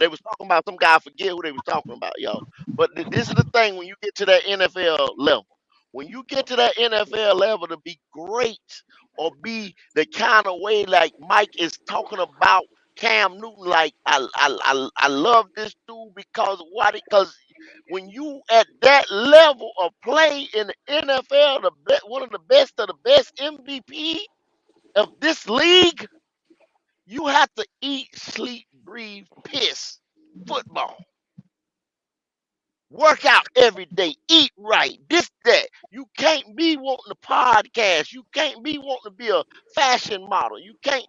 they was talking about some guy, I forget who they was talking about, y'all. But this is the thing: when you get to that NFL level, when you get to that NFL level to be great or be the kind of way like Mike is talking about Cam Newton, like I love this dude because why? Because when you at that level of play in the NFL, one of the best MVP of this league, you have to eat, sleep, breathe, piss football. Work out every day, eat right, this, that. You can't be wanting to podcast. You can't be wanting to be a fashion model. You can't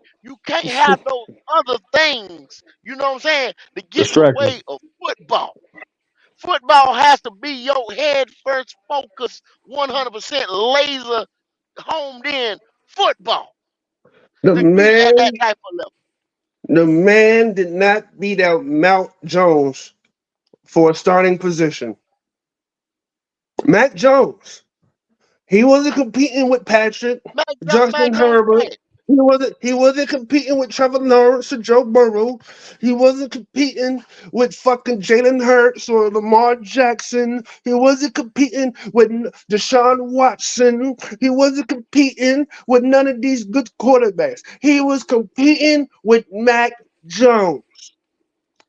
have those other things, you know what I'm saying, to get in the Distracting. way of football. Football has to be your head first focus, 100% laser homed in football The to be at that man, type of level. the man did not beat out Mount Jones for a starting position. Mac Jones. He wasn't competing with Patrick, Mac Justin Jones Herbert. trash. He wasn't competing with Trevor Lawrence or Joe Burrow. He wasn't competing with fucking Jalen Hurts or Lamar Jackson. He wasn't competing with Deshaun Watson. He wasn't competing with none of these good quarterbacks. He was competing with Mac Jones,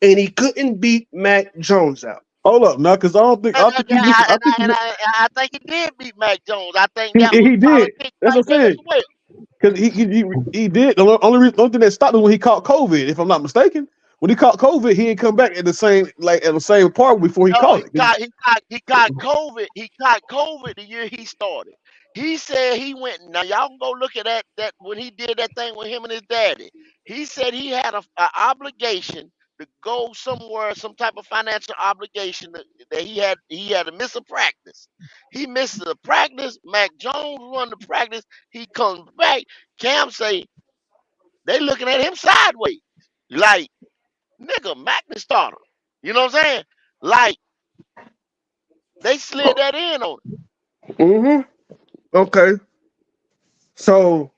and he couldn't beat Mac Jones out. Hold up, now, because I And, don't think you listen. I think I think he did beat Mac Jones. I think that was he did. politics That's right what I'm there as saying. well. Because he did. Only thing that stopped him when he caught COVID, if I'm not mistaken. When he caught COVID, he didn't come back at the same part before he No, caught he it. caught he caught he caught COVID. He caught COVID the year he started. He said he went. Now y'all can go look at that when he did that thing with him and his daddy. He said he had a obligation to go somewhere, some type of financial obligation that he had to miss a practice. He misses a practice. Mac Jones run the practice. He comes back. Cam say they looking at him sideways, like nigga, Mac the starter. You know what I'm saying? Like they slid that in on him. Mm-hmm. Okay. So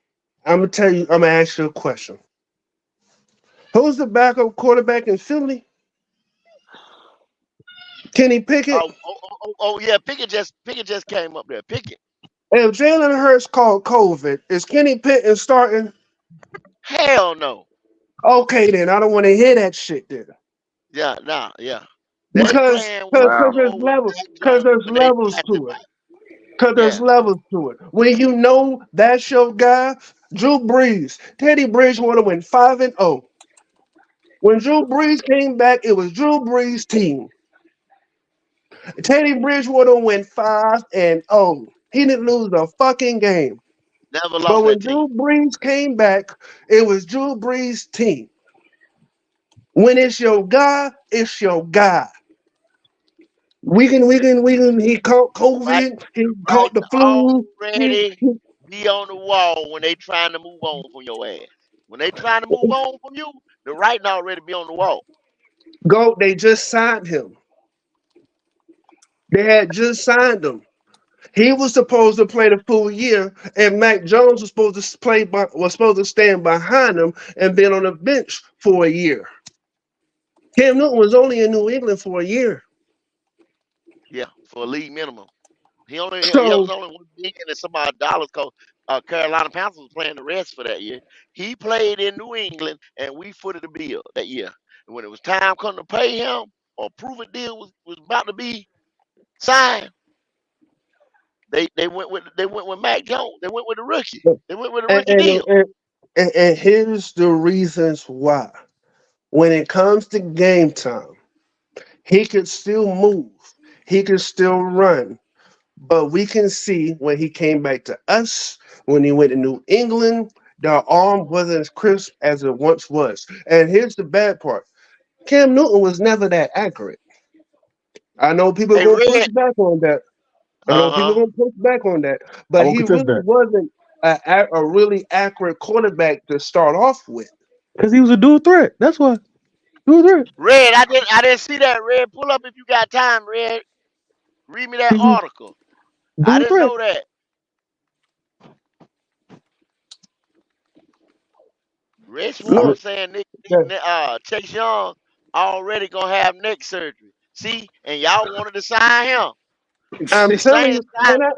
I'm gonna tell you. I'm gonna ask you a question. Who's the backup quarterback in Philly? Kenny Pickett. Yeah, Pickett just came up there. Pickett. If Jalen Hurts called COVID, is Kenny Pickett starting? Hell no. Okay, then I don't want to hear that shit then. Yeah, nah, yeah. They Because playing with because Wow. there's more with levels Mac because Jones there's when they levels passing to it. by. Because there's Yeah. levels to it. When you know that's your guy, Drew Brees, Teddy Bridgewater went 5-0. When Drew Brees came back, it was Drew Brees' team. Teddy Bridgewater went 5-0. He didn't lose a fucking game. Never But lost when that team. Drew Brees came back, it was Drew Brees' team. When it's your guy, it's your guy. We can. He caught Right COVID. He right caught the flu. already be on the wall when they trying to move on from your ass. When they trying to move on from you, the writing already be on the wall. Go. They just signed him. They had just signed him. He was supposed to play the full year, and Mac Jones was supposed to stand behind him and been on the bench for a year. Cam Newton was only in New England for a year. Yeah, for a league minimum. He was So only one million and some odd dollars because Carolina Panthers was playing the rest for that year. He played in New England and we footed the bill that year. And when it was time come to pay him or prove a deal was about to be signed, they went with Mac Jones. They went with the rookie. They went with the and rookie and, deal. and, and here's the reasons why. When it comes to game time, he could still move. He could still run. But we can see when he came back to us, when he went to New England, the arm wasn't as crisp as it once was. And here's the bad part. Cam Newton was never that accurate. I know people are Hey gonna push Red, back on that. I know people are uh-huh. gonna push back on that. I But won't he contest really that wasn't a really accurate quarterback to start off with. because he was a dual threat. That's why dual threat. Red, I didn't see that. Red, pull up if you got time, Red. Read me that He was article. I dual didn't threat. know that. Rich I Warren mean, Look, saying uh, Chase Young already gonna have neck surgery. See, and y'all wanted to sign him. I'm The telling Saints you, signed and I,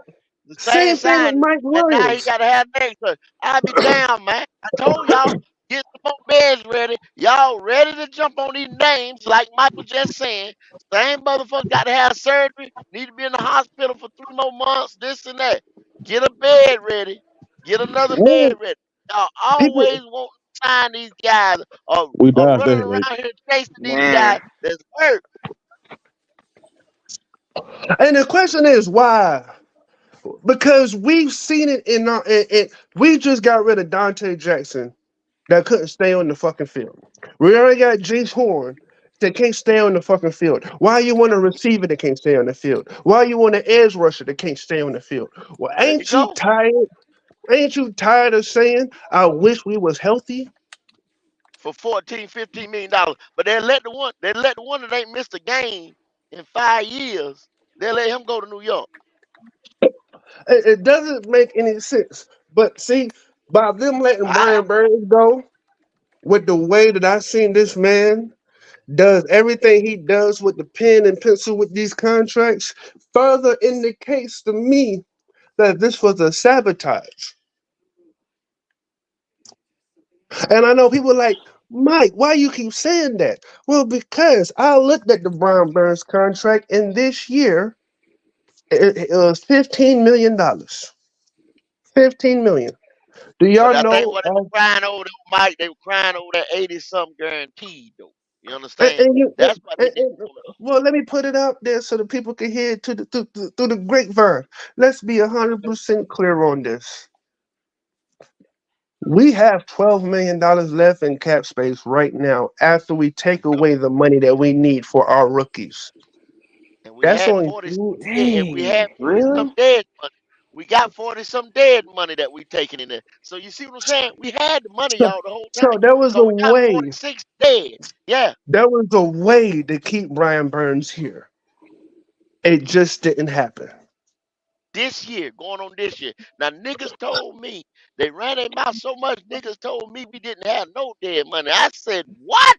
the Saints same thing with signed him, Mike and now he Williams. gotta have neck surgery. I'll be damn, man. I told y'all, get some more beds ready. Y'all ready to jump on these names like Michael just saying. Same motherfucker got to have surgery, need to be in the hospital for 3 more months, this and that. Get a bed ready. Get another Yeah, bed ready. Y'all people, always want to sign these guys we or dodged running that, right? around here chasing these guys Man, that's hurt. and the question is why? Because we've seen it in our. We just got rid of Dante Jackson that couldn't stay on the fucking field. We already got Jace Horn that can't stay on the fucking field. Why you want a receiver that can't stay on the field? Why you want an edge rusher that can't stay on the field? Well, There you ain't you go. tired? Ain't you tired of saying I wish we was healthy? For 14, $15 million. But they let the one that ain't missed a game in 5 years, they let him go to New York. It doesn't make any sense. But see, by them letting I, Brian Burns go, with the way that I seen this man does everything he does with the pen and pencil with these contracts, further indicates to me that this was a sabotage. And I know people like, Mike, why you keep saying that? Well, because I looked at the Brian Burns contract, and this year it was $15 million. 15 million. Do but y'all I think know? what they were crying over, though, Mike, they were crying over that 80 something guaranteed, though. You And, understand? and you, That's why they didn't want to. well, let me put it out there so that people can hear it through the grapevine. Let's be 100% clear on this. We have $12 million left in cap space right now after we take away the money that we need for our rookies. And we That's had only 40 some dead, and we dang, had 40 some really? dead money. We got 40 some dead money that we taking in there. So you see what I'm saying? We had the money, so, y'all, the whole time. so there was Because a we got way. 46 dead. Yeah. There was a way to keep Brian Burns here. It just didn't happen. This year, going on this year. Now niggas told me they ran their mouth so much. Niggas told me we didn't have no dead money. I said what?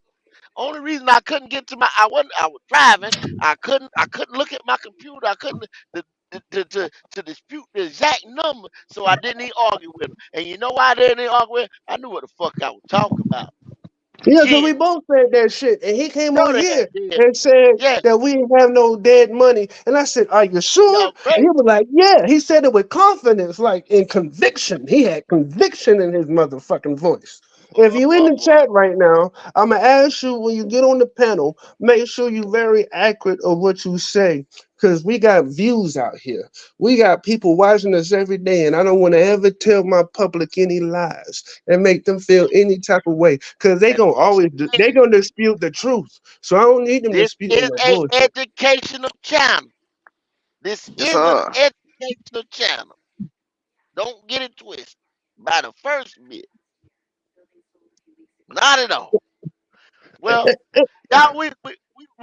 Only reason I couldn't get to I was driving. I couldn't look at my computer. I couldn't to dispute the exact number. So I didn't even argue with him. And you know why I didn't even argue with him? I knew what the fuck I was talking about. Yeah, because we Shit, both said that shit. And he came know on the hell here did. and said Yeah, that we didn't have no dead money. And I said, are you sure? y'all And he great. was like, yeah. He said it with confidence, like in conviction. He had conviction in his motherfucking voice. If you in the Boy. chat right now, I'm going to ask you when you get on the panel, make sure you're very accurate of what you say. Because we got views out here. We got people watching us every day. And I don't want to ever tell my public any lies and make them feel any type of way because And once they again, gonna dispute the truth. So I don't need them this disputing is that a bullshit. educational channel. This Yes, is an sir. educational channel. Don't get it twisted by the first bit. Not at all. Well, y'all, we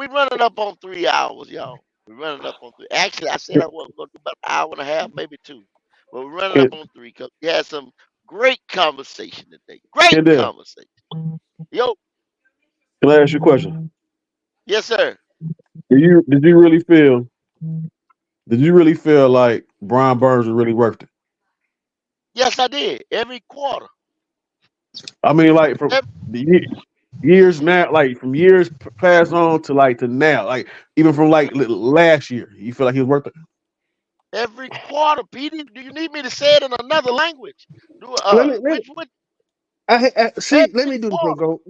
running up on 3 hours, y'all. We running up on three. Actually, I said I wasn't gonna do about an hour and a half, maybe two. But we're running It, up on three because we had some great conversation today. Great it there. conversation. Yo, Can I ask you a question? yes, sir. Did you really feel? Did you really feel like Brian Burns was really worth it? Yes, I did. Every quarter. I mean, like from Every, the years now, like from years past on to like to now, like even from like last year, you feel like he was worth it. every quarter, Petey. Do you need me to say it in another language? Do Let me let me which see. Let every me do this one, quarter. go.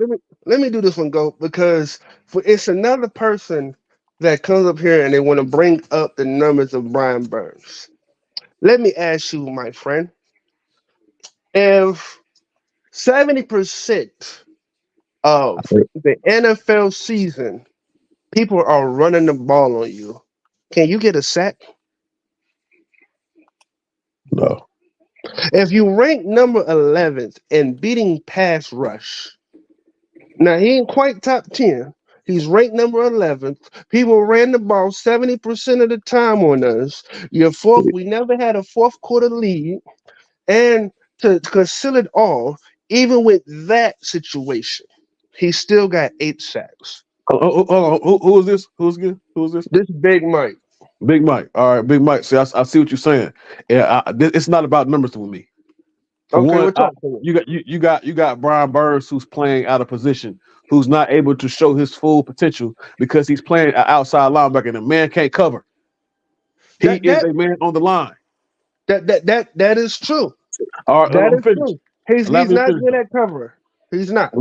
Let me do this one, go, because it's another person that comes up here and they want to bring up the numbers of Brian Burns. Let me ask you, my friend, if 70% of the NFL season people are running the ball on you, can you get a sack? No. If you rank number 11th in beating pass rush, now he ain't quite top 10. He's ranked number 11th. People ran the ball 70% of the time on us. Your fourth, we never had a fourth quarter lead. And to consider it all, Even with that situation, he still got 8 sacks. Who is this? Who's again? Who is this? This Big Mike. Big Mike. All right, Big Mike. See, I see what you're saying. Yeah, it's not about numbers with me. For Okay, one, we're talking. you got Brian Burns who's playing out of position, who's not able to show his full potential because he's playing an outside linebacker and the man can't cover. He That is that a man on the line. that is true. All right, That I'm is finished. true. He's Allow he's me to not finish. good at cover. He's not.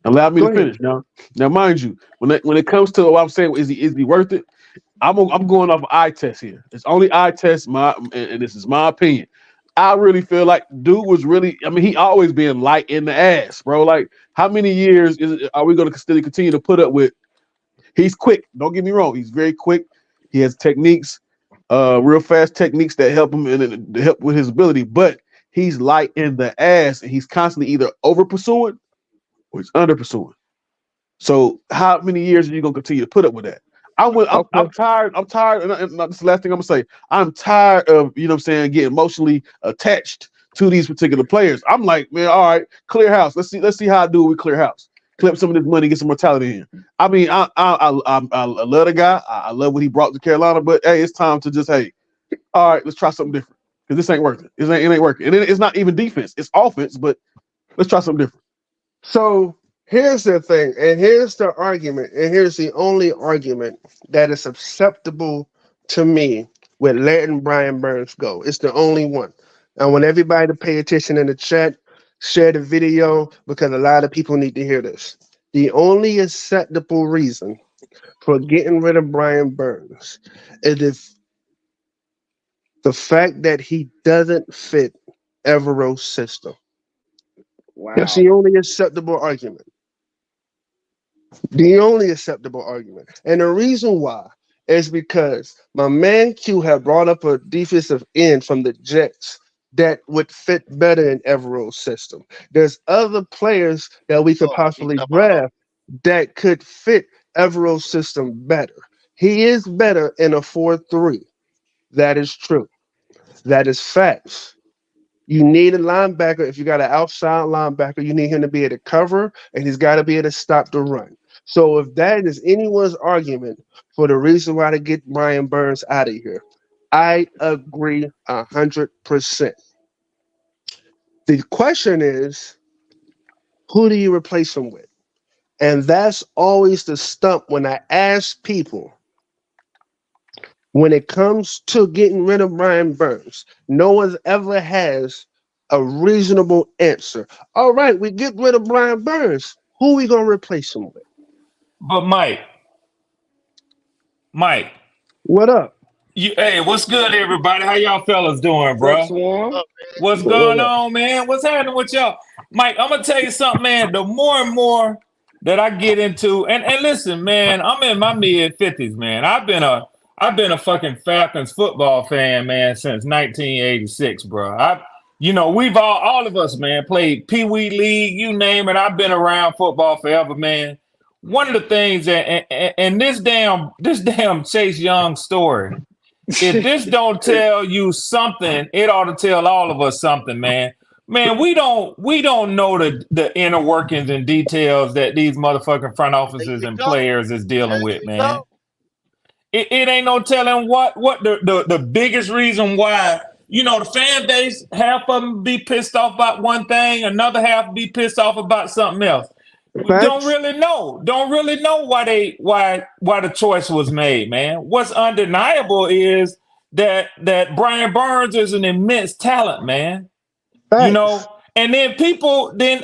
Allow me Go to ahead. finish. Now, mind you, when it comes to what I'm saying, is he worth it? I'm going off eye test here. It's only eye test. And this is my opinion. I really feel like dude was really. I mean, he always been light in the ass, bro. Like, how many years are we going to still continue to put up with? He's quick. Don't get me wrong. He's very quick. He has techniques, real fast techniques that help him and help with his ability. But he's light in the ass, and he's constantly either over pursuing or he's under pursuing. So how many years are you gonna continue to put up with that? I'm Okay. tired. I'm tired. And that's the last thing I'm gonna say. I'm tired of what I'm saying, getting emotionally attached to these particular players. I'm like, man, all right, clear house. Let's see how I do with clear house. Clip some of this money, get some mortality in. I mean, I love the guy. I love what he brought to Carolina, but hey, it's time to just all right, let's try something different because this ain't working. It ain't working, and it's not even defense. It's offense, but let's try something different. So here's the thing, and here's the argument, and here's the only argument that is acceptable to me with letting Brian Burns go. It's the only one. I want everybody to pay attention in the chat, share the video because a lot of people need to hear this. The only acceptable reason for getting rid of Brian Burns is if the fact that he doesn't fit Evero's system. That's Wow. the only acceptable argument. The only acceptable argument. And the reason why is because my man Q had brought up a defensive end from the Jets that would fit better in Evero's system. There's other players that we could Oh, he possibly talking about draft that could fit Evero's system better. He is better in a 4-3. That is true. That is facts. You need a linebacker. If you got an outside linebacker, you need him to be able to cover and he's got to be able to stop the run. So if that is anyone's argument for the reason why to get Brian Burns out of here, I agree 100%. The question is, who do you replace him with? And that's always the stump when I ask people when it comes to getting rid of Brian Burns. No one ever has a reasonable answer. All right, we get rid of Brian Burns. Who we gonna replace him with? But Mike, What up? hey, what's good, everybody? How y'all fellas doing, What's up, bro? Swarm? up, man. What's going What up? on, man? What's happening with y'all? Mike, I'm gonna tell you something, man. The more and more that I get into, and listen, man, I'm in my mid 50s, man. I've been a fucking Falcons football fan, man, since 1986, bro. We've all of us, man, played Pee Wee League, you name it. I've been around football forever, man. One of the things that, and this damn Chase Young story, if this don't tell you something, it ought to tell all of us something, man. Man, we don't know the inner workings and details that these motherfucking front There offices you and go. players is dealing There with, you go. man. It ain't no telling what the biggest reason why. The fan base, half of them be pissed off about one thing, another half be pissed off about something else. We don't Facts? really know. Don't really know why the choice was made, man. What's undeniable is that Brian Burns is an immense talent, man. You Facts. know, and then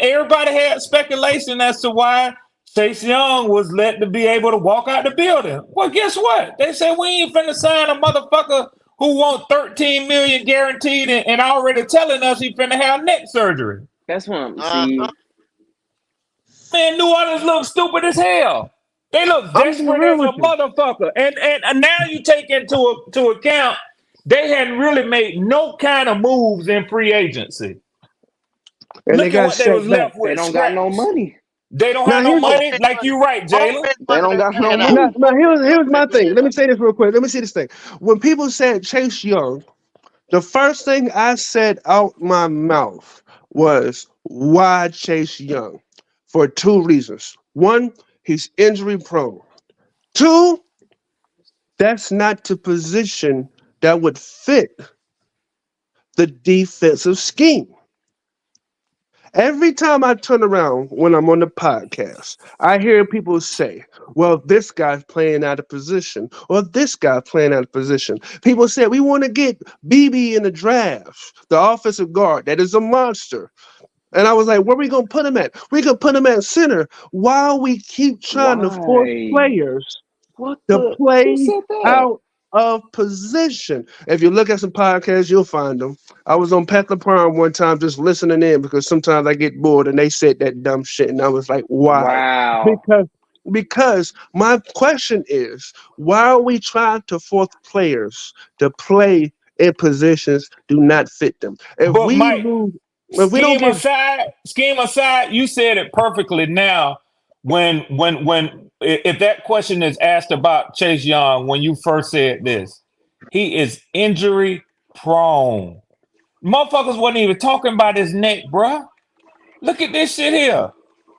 everybody had speculation as to why Chase Young was let to be able to walk out the building. Well, guess what? They said we ain't finna sign a motherfucker who want 13 million guaranteed and already telling us he finna have neck surgery. That's what I'm Uh-huh. see. Man, New Orleans looks stupid as hell. They look I'm gonna be desperate real as a with you. motherfucker. And now you take into account they hadn't really made no kind of moves in free agency. And they Look at got what they was set back. left They with, don't got no scraps. money. They don't Now have no here's money, Always like money. you right, Jalen. Always They money don't to got no figure it out. now, money. now here's Money my to figure thing. it Let me out. say this real quick. Let me see this thing. When people said Chase Young, the first thing I said out my mouth was why Chase Young? For two reasons. One, he's injury prone. Two, that's not the position that would fit the defensive scheme. Every time I turn around when I'm on the podcast, I hear people say, well, this guy's playing out of position, or this guy's playing out of position. People say, we want to get BB in the draft, the offensive guard. That is a monster. And I was like, where are we going to put him at? We're going to put him at center while we keep trying to force Why? players What to the? Who play said that? out of position. If you look at some podcasts, you'll find them. I was on Pat the Prime one time just listening in because sometimes I get bored and they said that dumb shit. And I was like, why? Wow. Because because my question is, why are we trying to force players to play in positions do not fit them? But Mike, If we don't get scheme aside, you said it perfectly. Now, when if that question is asked about Chase Young, when you first said this, he is injury prone. Motherfuckers wasn't even talking about his neck, bruh. Look at this shit here.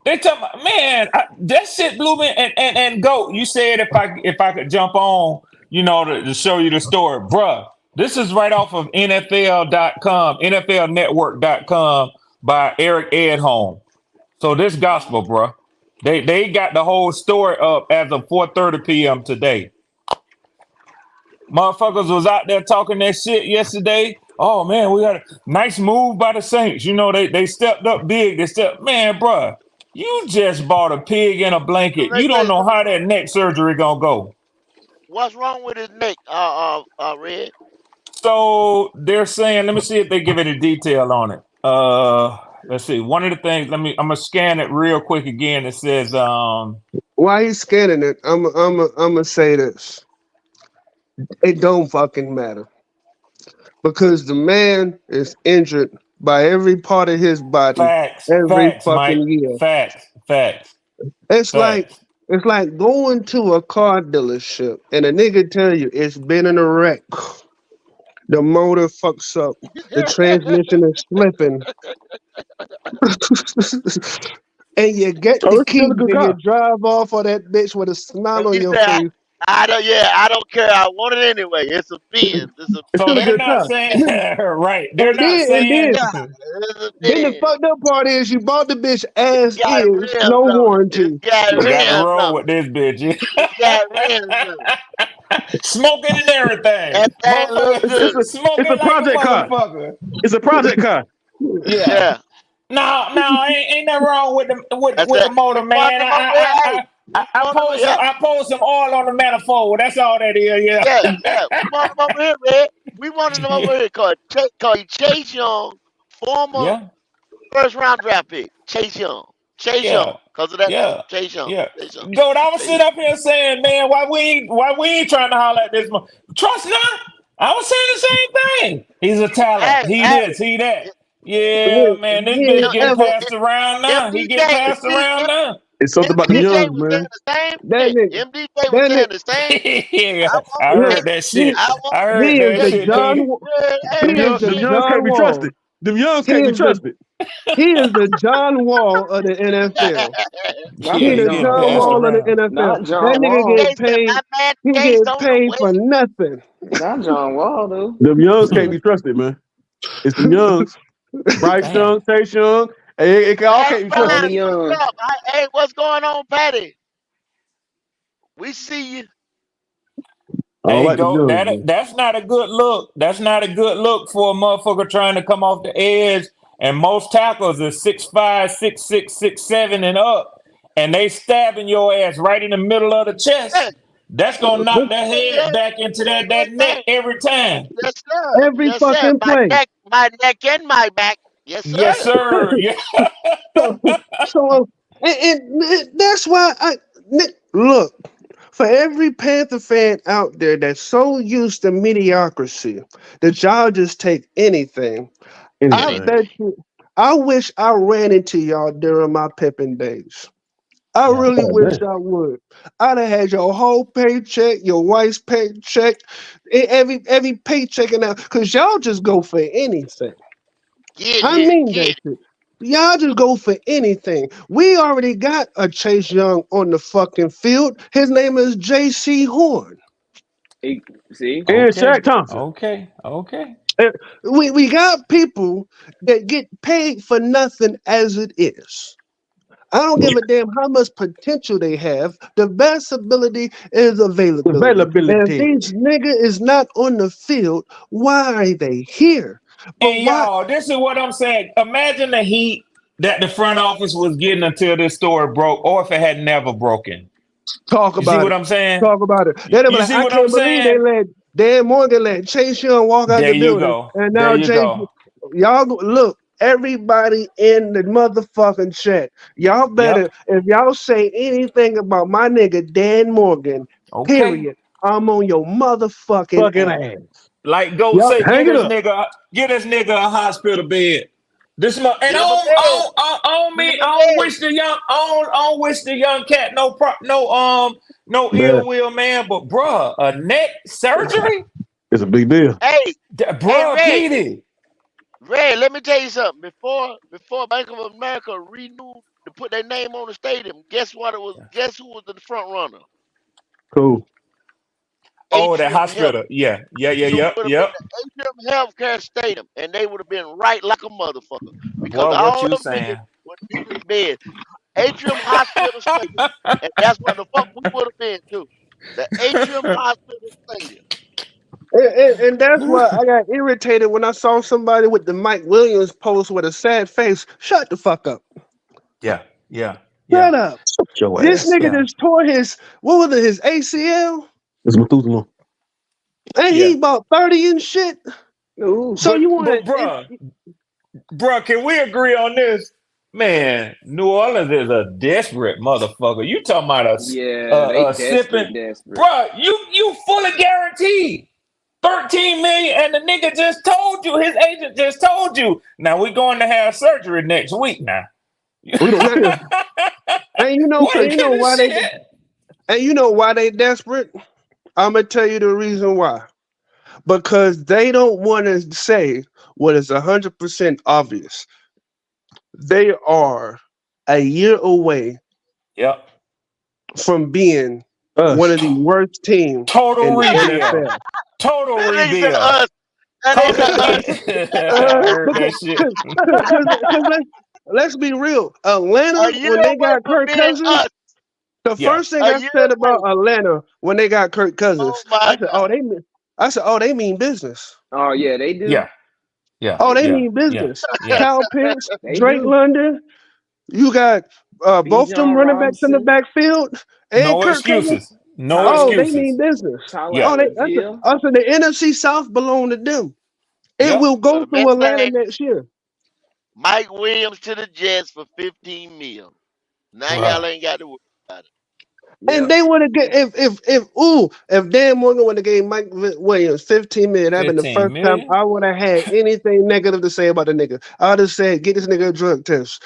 They talking about, man, that shit blew me. And go. You said if I could jump on, to show you the story, bruh. This is right off of NFL.com, NFLnetwork.com by Eric Edholm. So this gospel, bruh. They got the whole story up as of 4:30 p.m. today. Motherfuckers was out there talking that shit yesterday. Oh man, we got a nice move by the Saints. They stepped up big. Man, bruh, you just bought a pig in a So blanket. let You me tell don't you know something. how that neck surgery gonna go. What's wrong with his neck, Red? So they're saying, let me see if they give any detail on it. Let's see. One of the things, I'm gonna scan it real quick again. It says, why he's scanning it, I'm gonna say this. It don't fucking matter. Because the man is injured by every part of his body every facts, Mike, fucking year. facts, It's like facts. it's like going to a car dealership and a nigga tell you it's been in a wreck. The motor fucks up. The transmission is slipping. And you get Oh, the it's still a keys good and you car. drive off of that bitch with a smile And on he your said, face. I don't. Yeah, I don't care. I want it anyway. It's a Benz. It's a It's So still a they're good not car. saying right. They're And not then and then saying yeah. It's a then the Benz. fucked up part is you bought the bitch as Got is, rims no on it. It's warranty. got got to rims roll on with this bitch. it. It's got rims on it. Smoking and everything. That thing look Motherfucker It's good. a it's smoking a like a project car. motherfucker. It's a project car. Yeah. Yeah. No, ain't nothing wrong with the I with said, the motor, we want man. them over here. Hey, we I want them poured some here. oil on the manifold. That's all that is. Yeah. Yeah, yeah. We want them over here, man. We wanted them Yeah. over here. Call you Chase Young, former Yeah. first round draft pick. Chase Young. Chase Yeah. Young. Because of that name. Yeah. Chase Young. Yeah. Chase Young. Goat, I was Chase sitting Young. up here saying, man, why we ain't trying to holler at this trust not. I was saying the same thing. He's a talent. Hey, He hey. this, he that. Yeah, man, this He bitch ain't M- getting ever passed around now. He getting MDJ, passed around now. It's something about them MDJ Youngs, was saying man. the same that thing. nigga MDJ was that saying nigga the same thing. Yeah, I want I look, heard Chase. that he, shit. I want I he heard is that Chase. the shit, John King. Hey, he is the Them shit. Youngs can't John be Wall. trusted. Them Youngs He can't be is the trusted. he is the John Wall of the NFL. Not Yeah, He the he the getting John John passed Wall Wall. of the around. NFL. Not That John nigga Wall. get Chase said, paid. my man He Chase get on the paid way. for nothing. Not John Wall, though. Them Youngs can't be trusted, man. It's them Youngs. Bryce Damn. Young, Chase Young. It all Hey, can't be All the trusted. Prime, what's young. up? Hey, what's going on, Patty? We see you. I don't Hey, like them go. Youngs, man. That's not a good look. That's not a good look for a motherfucker trying to come off the edge. And most tackles are 6'5", 6'6", 6'7", and up, and they stabbing your ass right in the middle of the Yeah, chest. That's gonna knock that yeah, head back into that yes, neck sir. every time. Yes, sir. Every Yes, sir. fucking play. My neck and my back. Yes, Yes, sir. sir. Yeah. So, and that's why look, for every Panther fan out there that's so used to mediocrity that y'all just take anything. I Anything. bet Anything. you. I wish I ran into y'all during my Pippin days. I Yeah. really Oh, wish man. I would. I'd have had your whole paycheck, your wife's paycheck, every paycheck, and that, because y'all just go for anything. Get I it, mean get that it. shit. Y'all just go for anything. We already got a Chase Young on the fucking field. His name is J.C. Horn. See, And Okay. Shaq Thompson. Okay. And we got people that get paid for nothing as it is. I don't give a damn how much potential they have. The best ability is availability. And if Availability. these nigga is not on the field, why are they here? But And why y'all, this is what I'm saying. Imagine the heat that the front office was getting until this story broke, or if it had never broken. talk You see about what it? I'm saying? Talk about it. They'll be You like, see I what I'm can't believe they saying? let Dan Morgan let Chase Young walk out There the you building. go. And There now you Jay go. look, everybody in the motherfucking chat. Y'all better Yep. if y'all say anything about my nigga Dan Morgan, Okay. period. I'm on your motherfucking Fucking ass. ass. Like go Yup. say, Hang it up. get this nigga a hospital bed. This month, and Get him a bed. Get him a I don't bed. wish I don't wish the young cat no Man, ill will, man. But bruh, a neck surgery, it's a big deal. Hey, hey, bruh, Ray. Petey. Ray, let me tell you something. Before Bank of America renewed to put their name on the stadium, guess what it was? Guess who was the front runner? Cool. Oh, that Atrium Health. hospital. Yeah. It would have been Yep. the Atrium Healthcare Stadium, and they would have been right like a motherfucker because Boy, what all you them niggas saying? would be in bed. Atrium Hospital Stadium, and that's what the fuck we would have been too. The Atrium Hospital Stadium. And that's why I got irritated when I saw somebody with the Mike Williams post with a sad face. Shut the fuck up. Yeah. Yeah. Yeah. Shut up. Shut your This ass. nigga Yeah. just tore his what was it, his ACL? It's Methuselah. And he Yeah. about 30 and shit. ooh, So you want But it, bruh, can we agree on this? Man, New Orleans is a desperate motherfucker. You talking about yeah, they sipping, desperate. bruh? You fully guaranteed 13 million, and the nigga just told you, his agent just told you. Now we're going to have surgery next week. Now, We don't and what you know kind of why they shit? and you know why they desperate? I'm gonna tell you the reason why. Because they don't want to say what is 100% obvious. They are a year away Yep. from being one us. of the worst teams Total in the rebuild. NFL. Total That nigga said rebuild. us. That nigga Total said us. rebuild. I heard that shit. Because let's be real. A Atlanta, year when they away got from Kirk being Cousins, us. the Yeah. first thing A I year said away. about Atlanta when they got Kirk Oh Cousins, my God. I said, oh, they mean business. Oh yeah, they do. Yeah. Yeah. Oh, They they do. Yeah. mean Yeah. business. Yeah. Kyle Pitts, They Drake do. London, you got both them Bijan running backs in the Robinson, backfield and No Kirk Cousins. excuses. No Oh, Tyler they mean excuses. business. Tyler Yeah. Oh, Algier. I said the NFC South belong to them. It Yep. will Well, go the man through Atlanta thing, next year. Mike Williams to the Jets for 15 mil. Now y'all Bruh. ain't got to worry about it. And Yep. they would have get if Dan Morgan would have gave Williams 15 million, that'd been the 15 first time million. I would have had anything negative to say about the nigga. I'd have said, get this nigga a drug test.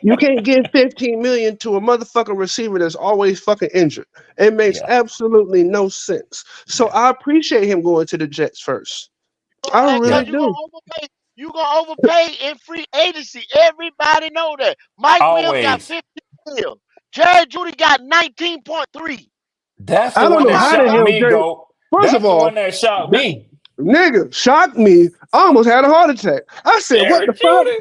You can't give 15 million to a motherfucking receiver that's always fucking injured. It makes Yeah. absolutely no sense. So Yeah. I appreciate him going to the Jets first. I And Yeah. really cause you gonna do. overpay. You gonna overpay in free agency. Everybody know that. Mike Williams got Always. 15 mil. Jerry Judy got 19.3. That's the I don't one know that Fuck how the shocked up. hell me, Jerry. go. First of That's the all, one that shocked that me. nigga shocked me. I almost had a heart attack. I said, what Jared the fuck? Judy.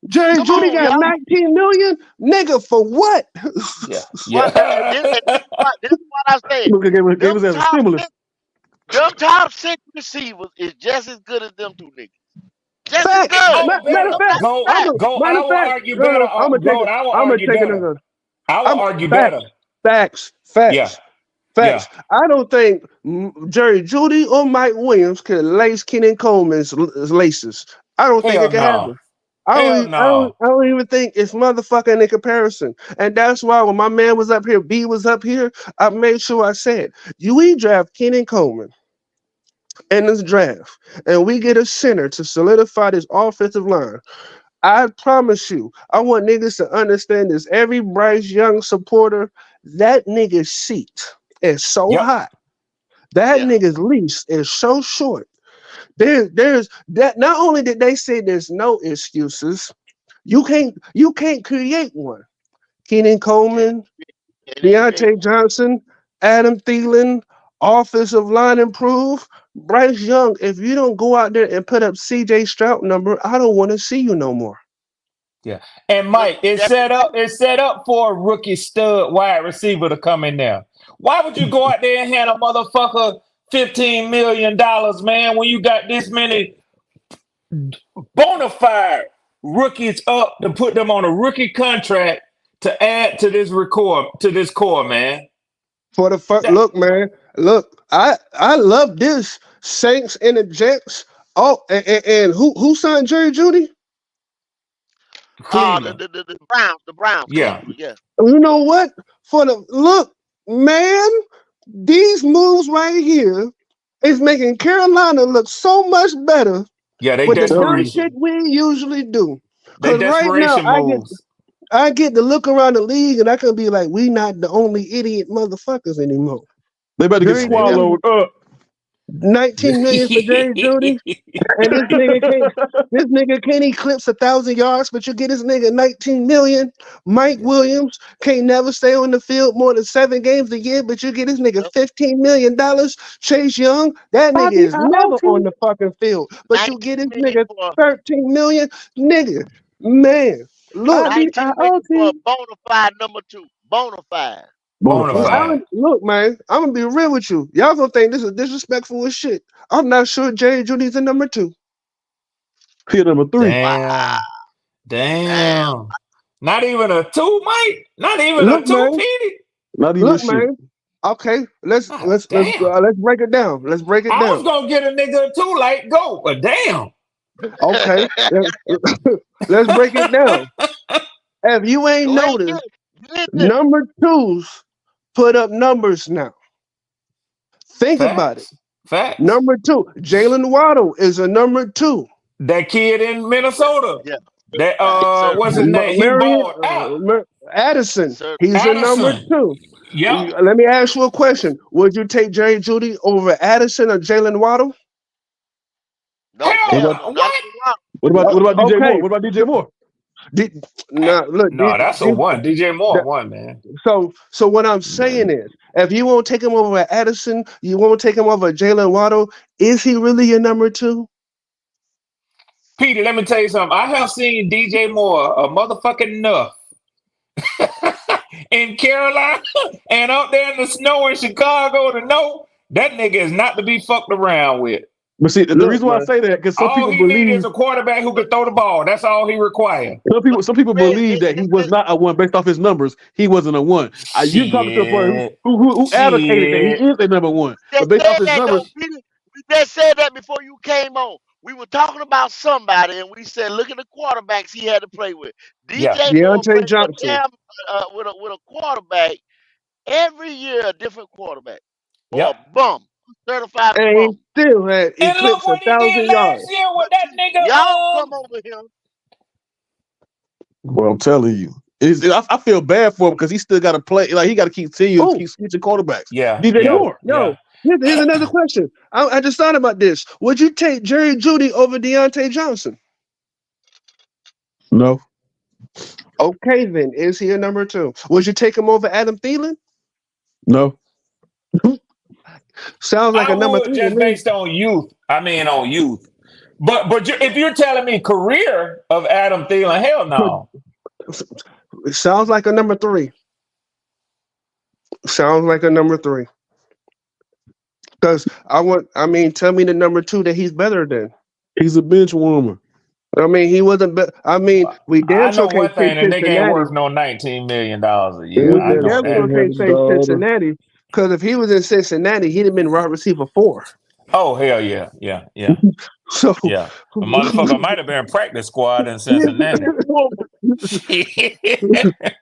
Jerry Come Judy on, got y'all. 19 million? Nigga, for what? Yeah. But Yeah. this is what I said. Look, gave Them us as a top stimulus. six, them top six receivers is just as good as them two niggas. Just as Facts. good. Oh, Matter of better. I'm fact, not Go. I'm crap. a, Go. matter I of will fact, argue better. no, I'm gonna take Go. it. I will I'm gonna argue take better. another. I will I'm argue better. facts, facts, Yeah. facts, Yeah. facts. I don't think Jerry Judy or Mike Williams could lace Kenan Coleman's laces. I don't think it Hell can no. happen. I don't, Hell e- I don't, no. I don't even think it's motherfucking in comparison. And that's why when my man was up here, B was up here, I made sure I said, we draft Kenan Coleman in this draft, and we get a center to solidify this offensive line. I promise you, I want niggas to understand this. Every Bryce Young supporter, that nigga's seat is so Yep. hot. That Yeah. nigga's leash is so short There's that. Not only did they say there's no excuses, you can't create one. Keenan Can't, Coleman, can't create Deontay one. Johnson, Adam Thielen, offensive line improve. Bryce Young, if you don't go out there and put up CJ Stroud number, I don't want to see you no more. Yeah. And But Mike, it's that's set up. It's set up for a rookie stud wide receiver to come in there. Why would you go out there and hand a motherfucker $15 million, man, when you got this many bona fide rookies up to put them on a rookie contract to add to this core, man? For the That look, man, look, I love this Saints and the Jets. Oh, and who signed Jerry Judy? Cleveland. the Browns, Yeah. Cleveland, yeah. You know what? For the look, man, these moves right here is making Carolina look so much better Yeah, they with the Tell dumb you. shit desperation. we usually do. They Cause right now desperation moves. I get to look around the league and I can be like, we not the only idiot motherfuckers anymore. They better get Jerry Yeah, they Yeah. Judy, swallowed up. 19 million for Jerry Judy. And this nigga can't eclipse 1,000 yards, but you get this nigga 19 million. Mike yeah. Williams can't never stay on the field more than 7 games a year, but you get this nigga Yep. $15 million. Chase Young, that nigga is never on IDIOT. the fucking field, but you get 19 this million nigga for 13 million, nigga. Man, look, 19 million for a IDIOT. bona fide number two. Bona fide. Bonafide. Bonafide. look, man, I'm gonna be real with you. Y'all gonna think this is disrespectful as shit. I'm not sure Jerry Judy's a number two. Hit number 3. Wow. Damn. Damn. Damn. Not even a two, Mike. Not even a Look, two, man. Petey. Not even Look, shit. man. Okay, let's God let's let's damn. uh, let's break it down. Let's break it I was down. gonna get a nigga a two like go, but damn. Okay, let's break it down. If you ain't Go ahead and get noticed, it. Get it. number twos put up numbers now. Think about it. Facts. Facts. Number two, Jalen Waddle is a number two. That kid in Minnesota. Yeah. That Yes, sir. what's his name? He Marion balled out. Yes, Addison, sir. he's a number Addison. two. Yep. Let me ask you a question. Would you take Jerry Judy over Addison or Jalen Waddle? No, What Hell about hell no. no. Not if What? you want. what about DJ Moore? Okay. What about DJ Moore? Look, No, that's a one. DJ Moore one, man. so what I'm saying is, if you won't take him over Addison, you won't take him over Jalen Waddle. Is he really your number two? Peter, let me tell you something. I have seen DJ Moore a motherfucking enough in Carolina and out there in the snow in Chicago to know that nigga is not to be fucked around with. But see, the Look, reason why I man. say that because some All people he needs believe is a quarterback who can throw the ball. That's all he requires. some people Man, believe that he was not a one based off his numbers. He wasn't a one. You talking to a person Shit. who advocated that he Shit. is a number one, just but based off said his that numbers, though, Peter. We just said that before you came on. We were talking about somebody, and we said, look at the quarterbacks he had to play with. Yeah. DJ Moore Deontay played with a Johnson. damn with a quarterback every year, a different quarterback or a Yep. bum, certified And he bum. still had And look eclipsed a what he did thousand last yards. year with But that see, nigga. y'all come over here. well, I'm telling you, I feel bad for him because he still got to play. Like he got to Oh, keep switching quarterbacks. Yeah. DJ Yeah. yo, Moore, yo. Here's another question. I just thought about this. Would you take Jerry Judy over Deontay Johnson? no, Okay, then is he a number two? Would you take him over Adam Thielen? no. Sounds like I a number would three to just me. based on youth. I mean, on youth. But if you're telling me career of Adam Thielen, hell no. It sounds like a number three. Sounds like a number three. Because tell me the number two that he's better than. He's a bench warmer. I mean, he wasn't. We damn I sure know can't one say thing, the nigga ain't Cincinnati. worth no $19 million a year. We I And know damn that. sure had can't a say daughter. Cincinnati. Because if he was in Cincinnati, he'd have been wide receiver 4. Oh hell yeah, yeah, yeah, So yeah. A motherfucker might have been practice squad in Cincinnati.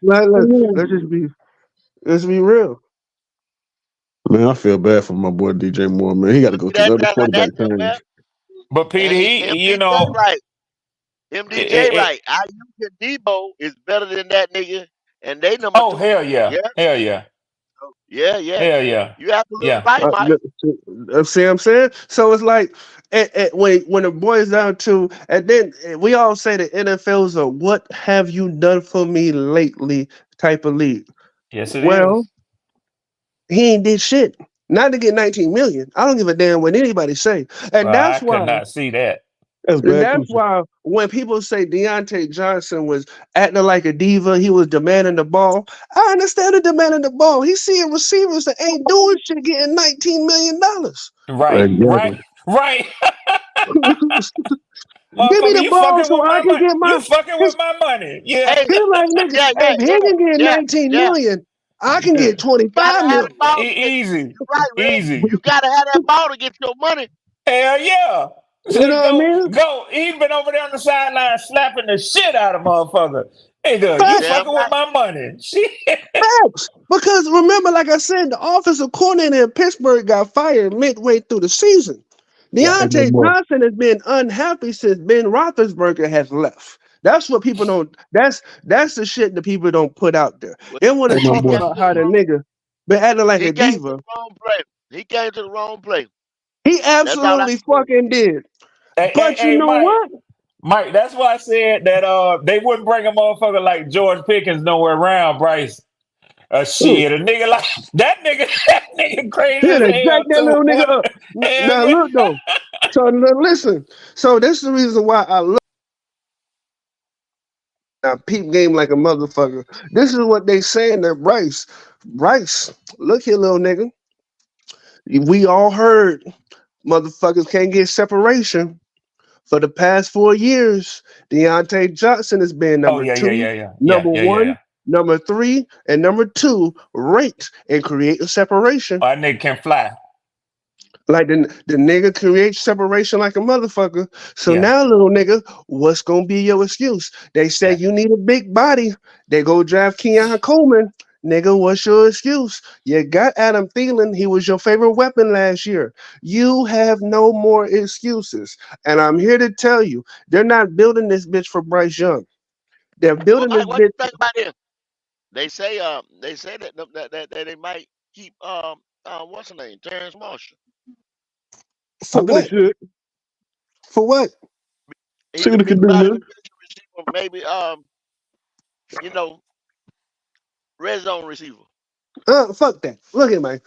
let's just be real. Man, I feel bad for my boy DJ Moore. Man, he got to But go see through another that's quarterback your bad. change. But Peter, And he, MDJ right. MDJ it, right. I and Debo is better than that nigga, and they number oh two. hell yeah, Yeah. hell yeah. Yeah, yeah. Hell yeah. You absolutely Yeah. right, Mike. See what I'm saying? So it's like when it boils down to, and then we all say the NFL's a "what have you done for me lately" type of league. Yes, it Well, is. he ain't did shit. Not to get 19 million. I don't give a damn what anybody say, and Well, I that's could why. not see that. That's And bad that's coochie. why when people say Deontay Johnson was acting like a diva, he was demanding the ball. I understand the demanding the ball. He's seeing receivers that ain't doing shit getting $19 million. Right, right, Exactly. right. Give me Motherfucker, the you ball fucking so with I my can money. get You my. fucking with His, my money. Yeah. Hey, he's like, nigga, yeah, yeah, if he yeah, can get yeah, 19 yeah. million, I can Yeah. get 25 Gotta have the million. ball to get. Easy. You're right, Red. Easy. You gotta have that ball to get your money. Hell yeah. You know what I Go, mean? go. He been over there on the sideline slapping the shit out of motherfucker. Hey, dude, You you Facts, damn fucking with right. my money. Shit. facts. Because remember, like I said, the offensive coordinator in Pittsburgh got fired midway through the season. Yeah. Ain't no Deontay more. Johnson has been unhappy since Ben Roethlisberger has left. That's what people don't. That's the shit that people don't put out there. Well, They want to Ain't no he talk came more. about to how the the wrong. nigga been acting like He a came to the diva. wrong place. He came to the wrong place. He That's all I absolutely can say. fucking did. But you Hey, know Mike. what? Mike, that's why I said that they wouldn't bring a motherfucker like George Pickens nowhere around, Bryce. Mm. Shit, a nigga like that nigga, that nigga crazy He as done jack hell that too, little boy. nigga up. Hell Now yeah. look though. So listen. So this is the reason why I love peep game like a motherfucker. This is what they saying that Bryce. Bryce, look here, little nigga. We all heard motherfuckers can't get separation. For the past 4 years, Deontay Johnson has been Oh number yeah, yeah, two, yeah, yeah, yeah, number yeah, yeah, one, yeah. number three, and number two ranked in creating separation. Oh, that nigga can fly. Like the nigga creates separation like a motherfucker. So Yeah, now, little nigga, what's gonna be your excuse? They say yeah. you need a big body. They go draft Keon Coleman. Nigga, what's your excuse? You got Adam Thielen. He was your favorite weapon last year. You have no more excuses. And I'm here to tell you, they're not building this bitch for Bryce Young. They're Well, building this Mike, what bitch you think about this? They say that they might keep what's the name, Terrence Marshall. I for think they what? should. For what? See He's a what they can big do, body man. protection receiver, maybe you know, red zone receiver. Fuck that. Look at man.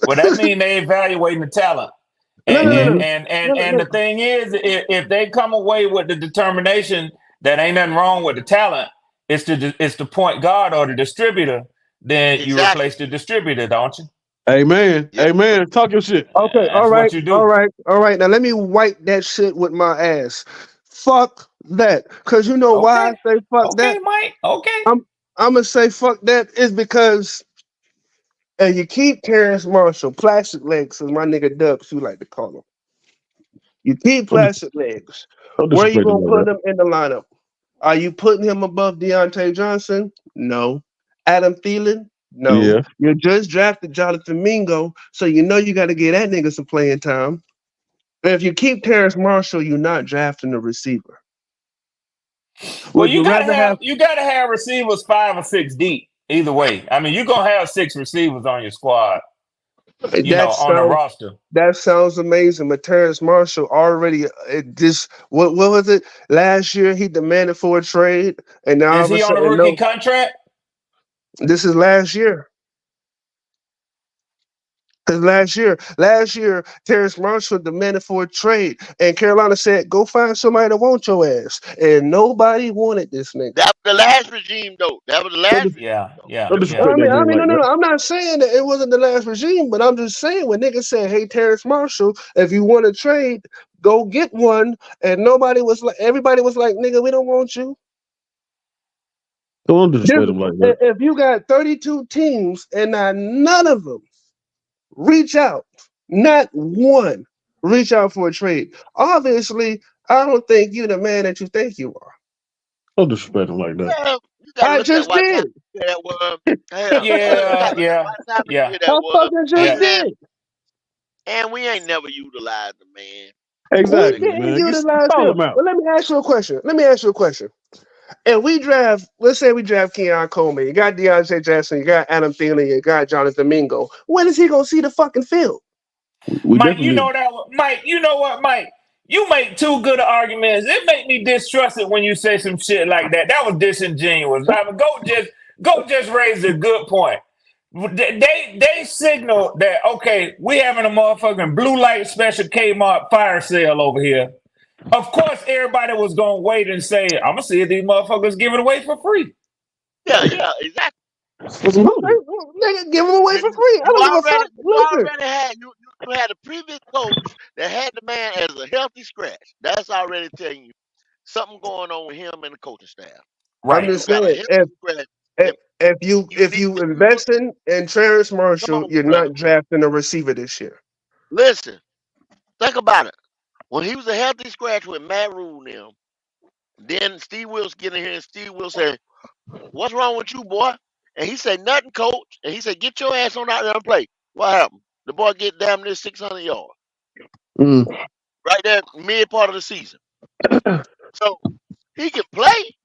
Well, that mean they evaluating the talent. No, no, And no, and no. Mm-hmm. and and No, no, and no. the thing is, if they come away with the determination that ain't nothing wrong with the talent, it's the point guard or the distributor, then you Exactly. replace the distributor, don't you? Amen. Yep. Amen. Talk your shit. Okay, all That's right, what you all do. right, all right. Now let me wipe that shit with my ass. Fuck that. Cause you know why I Okay, say fuck okay, that? Mike. Okay. I'm I'm gonna say fuck that is because you keep Terrence Marshall, plastic legs, as my nigga Dubs, you like to call him. You keep Don't, dis- plastic legs. don't Where are you disrespect them gonna like put that. him in the lineup? Are you putting him above Deontay Johnson? No. Adam Thielen? No. Yeah. You just drafted Jonathan Mingo, so you know you got to get that nigga some playing time. And if you keep Terrence Marshall, you're not drafting a receiver. Well, Would you rather have? you gotta have receivers 5 or 6 deep. Either way, I mean, you're gonna have 6 receivers on your squad. That On the sounds roster. that sounds amazing. But Terrence Marshall already just what was it last year? He demanded for a trade, and now all Is of a he on a sudden rookie no. contract? This is last year. Because last year, Terrence Marshall demanded for a trade, and Carolina said, "Go find somebody that wants your ass," and nobody wanted this nigga. That was the last regime though. That was the Don't, last dis- regime Yeah, though. yeah, don't Remember? yeah. disrespect that I man mean, no, like no, that. no. I'm not saying that it wasn't the last regime, but I'm just saying when niggas said, "Hey, Terrence Marshall, if you want to trade, go get one," and nobody was like, everybody was like, "Nigga, we don't want you." Don't This, disrespect him like that. if you got 32 teams and not none of them reach out, not one reach out for a trade, obviously, I don't think you the man that you think you are. Don't disrespect him like that. Well, you gotta I look at just what time did. of year that was. Hell, you Yeah, gotta look at yeah, what time of yeah, year I that was. fucking just yeah. And then did. and we ain't never utilized the man. We Exactly, didn't man. utilize Call him. him out. But let me ask you a question. Let me ask you a question. And we draft, let's say we draft Keon Coleman. You got Deontay Jackson, you got Adam Thielen, you got Jonathan Mingo. When is he gonna see the fucking field? We Mike, you definitely know that. Mike, you know what, Mike? You make too good arguments. It make me distrust it when you say some shit like that. That was disingenuous. I mean, go just raise a good point. They signal that okay, we having a motherfucking blue light special Kmart fire sale over here. Of course, everybody was gonna wait and say, "I'm gonna see if these motherfuckers give it away for free." Yeah, exactly. Okay, well, nigga, give them away for free. I don't give a fuck. You Listen, already had you had a previous coach that had the man as a healthy scratch. That's already telling you something going on with him and the coaching staff. I'm Right. You just got a saying, healthy if scratch, if and if you you if need you to invest in Terrence come Marshall, on, you're brother. not drafting a receiver this year. Listen, think about it. When he was a healthy scratch with Matt Rule now, then Steve Wills get in here and Steve Wills say, "What's wrong with you, boy?" And he said, "Nothing, coach." And he said, "Get your ass on out there and play." What happened? The boy get damn near 600 yards Mm. right there mid part of the season. So he can play.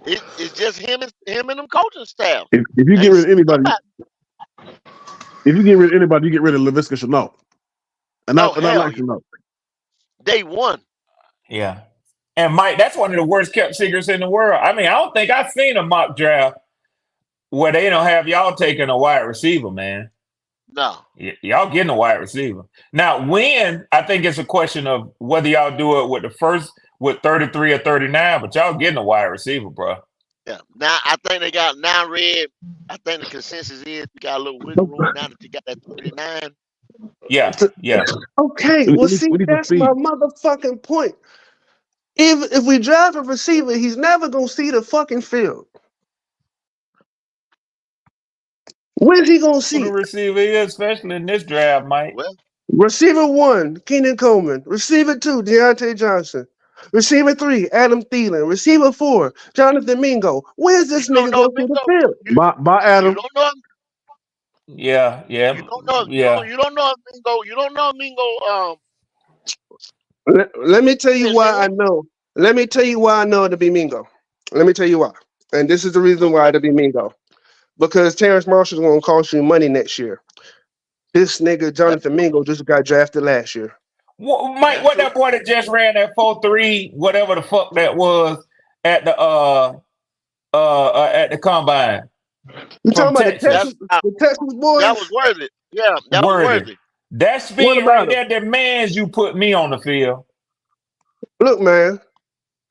It's just him and them coaching staff. If you get Ain't rid of anybody, somebody. if you get rid of anybody, you get rid of Laviska Shenault. And Oh I hell like yeah, Shenault. day one. Yeah. And Mike, that's one of the worst kept secrets in the world. I mean, I don't think I've seen a mock draft where they don't have y'all taking a wide receiver, man. No, Y'all getting a wide receiver. Now, when I think it's a question of whether y'all do it with the first with 33 or 39, but y'all getting a wide receiver, bro. yeah. Now I think they got now red. I think the consensus is we got a little wiggle room now that you got that 39. Yeah, yeah. Okay, well, see, We need some that's my speed. motherfucking point. If we draft a receiver, he's never gonna see the fucking field. When's he gonna Who see the it? receiver is, especially in this draft, Mike. Well, Receiver one, Keenan Coleman. Receiver two, Deontay Johnson. Receiver three, Adam Thielen. Receiver four, Jonathan Mingo. Where's you this don't nigga know gonna see the Mingo. field? You By you Adam. don't know Yeah, you yeah, don't know yeah. you don't know Mingo. You don't know Mingo. Let me tell you His why I hand. know. Let me tell you why I know it to be Mingo. Let me tell you why. And this is the reason why Okay. to be Mingo. Because Terrence Marshall's gonna cost you money next year. This nigga That's Jonathan true. Mingo just got drafted last year. Mike, That's what true. that boy that just ran that 4.3, whatever the fuck that was at the at the combine You from talking about That's Texas. The Texas that was boys? worth it. Yeah, that was Worthy. worth it. That What speed about right him? there demands you put me on the field. Look, man,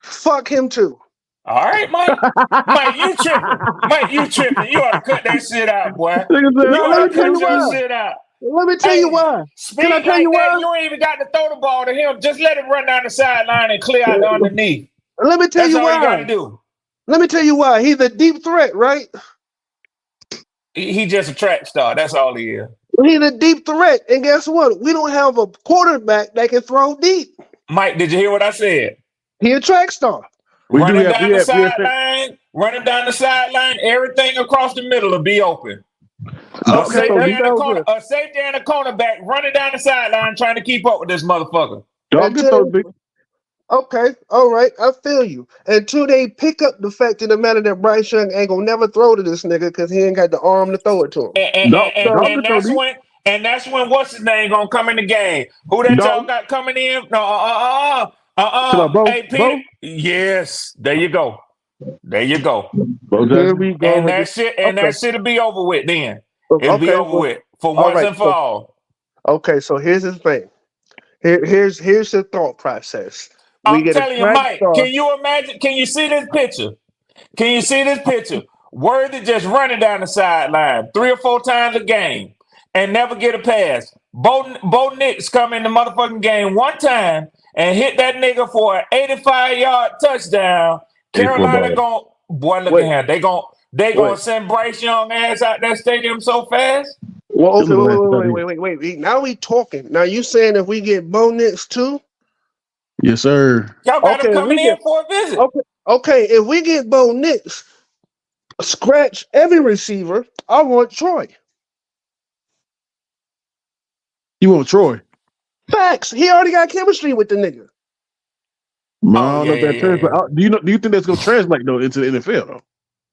fuck him too. All right, Mike. Mike, you tripping. Mike, you tripping. You ought to cut that shit out, boy. Nigga said, You No, ought let to me tell fuck you cut your why. him shit out. Let me tell you Hey, why. Can I speed tell you like that, why? you ain't even got to throw the ball to him. Just let him run down the sideline and clear out the underneath. Let me tell That's you all you got why. to do. Let me tell you why. He's a deep threat, right? He just a track star. That's all he is. He's a deep threat. And guess what? We don't have a quarterback that can throw deep. Mike, did you hear what I said? He a track star. We do Running have down the we have sideline, everything across the middle will be open. A don't get Okay, so safety that deep. and a sounds corner, good. a safety and a cornerback running down the sideline trying to keep up with this motherfucker. Don't get so Until deep. okay, all right, I feel you. Until they pick up the fact of the matter that Bryce Young ain't gonna never throw to this nigga because he ain't got the arm to throw it to him. And, and, and, So Don't and get so that's deep. when what's his name gonna come in the game? Who that y'all Don't. got coming in? No, Come on, Hey Peter. Bo. Yes, there you go. There you go. Bo here Jackson. we go And with that this. shit, Okay, that'll be over with then. It'll be okay, over well, with for all once right. and for So all. okay, so here's the thing. Here's the thought process. We I'm get a telling you, track Mike, star. can you imagine? Can you see this picture? Can you see this picture? Worthy just running down the sideline 3 or 4 times a game and never get a pass. Bo Nix come in the motherfucking game one time and hit that nigga for an 85-yard touchdown. Hey, Carolina football. gon' boy, look at Wait, him. They gonna wait. send Bryce Young ass out that stadium so fast. Well, Still okay, in the last 30 wait. Now we talking. Now you saying if we get Bo Nix too? Yes, sir. Y'all got Okay, him if coming we in get for a visit. okay, if we get Bo Nix, scratch every receiver. I want Troy. You want Troy? Facts. He already got chemistry with the nigga. Man, I Oh don't yeah, know if yeah, that yeah, translate. yeah. Do you think that's gonna translate though into the NFL though?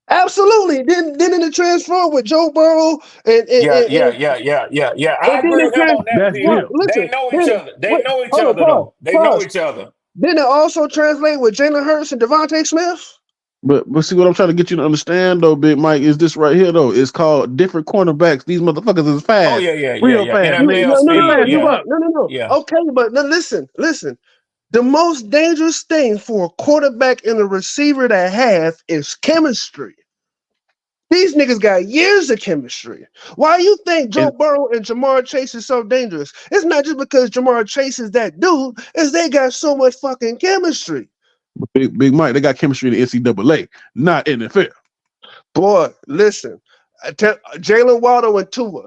Absolutely. Then in the transfer with Joe Burrow and Yeah, yeah, yeah, yeah, yeah, yeah. I then agree it with him on that, That's Peter. them. They listen. know each Then other. They wait, know each hold on, other pause, though. They know pause. each other. Then it also translate with Jalen Hurts and Devontae Smith. But see what I'm trying to get you to understand though, Big Mike, is this right here though. It's called different cornerbacks. These motherfuckers is Oh fast, yeah, yeah, yeah, real yeah. fast. NFL No, They speed. fast as Yeah, fuck. no. yeah. Okay, but no, listen. The most dangerous thing for a quarterback and a receiver to have is chemistry. These niggas got years of chemistry. Why you think Joe And Burrow and Jamar Chase is so dangerous? It's not just because Jamar Chase is that dude, it's they got so much fucking chemistry. Big Mike, they got chemistry in the NCAA, not NFL. Boy, listen. Jalen Waddle and Tua.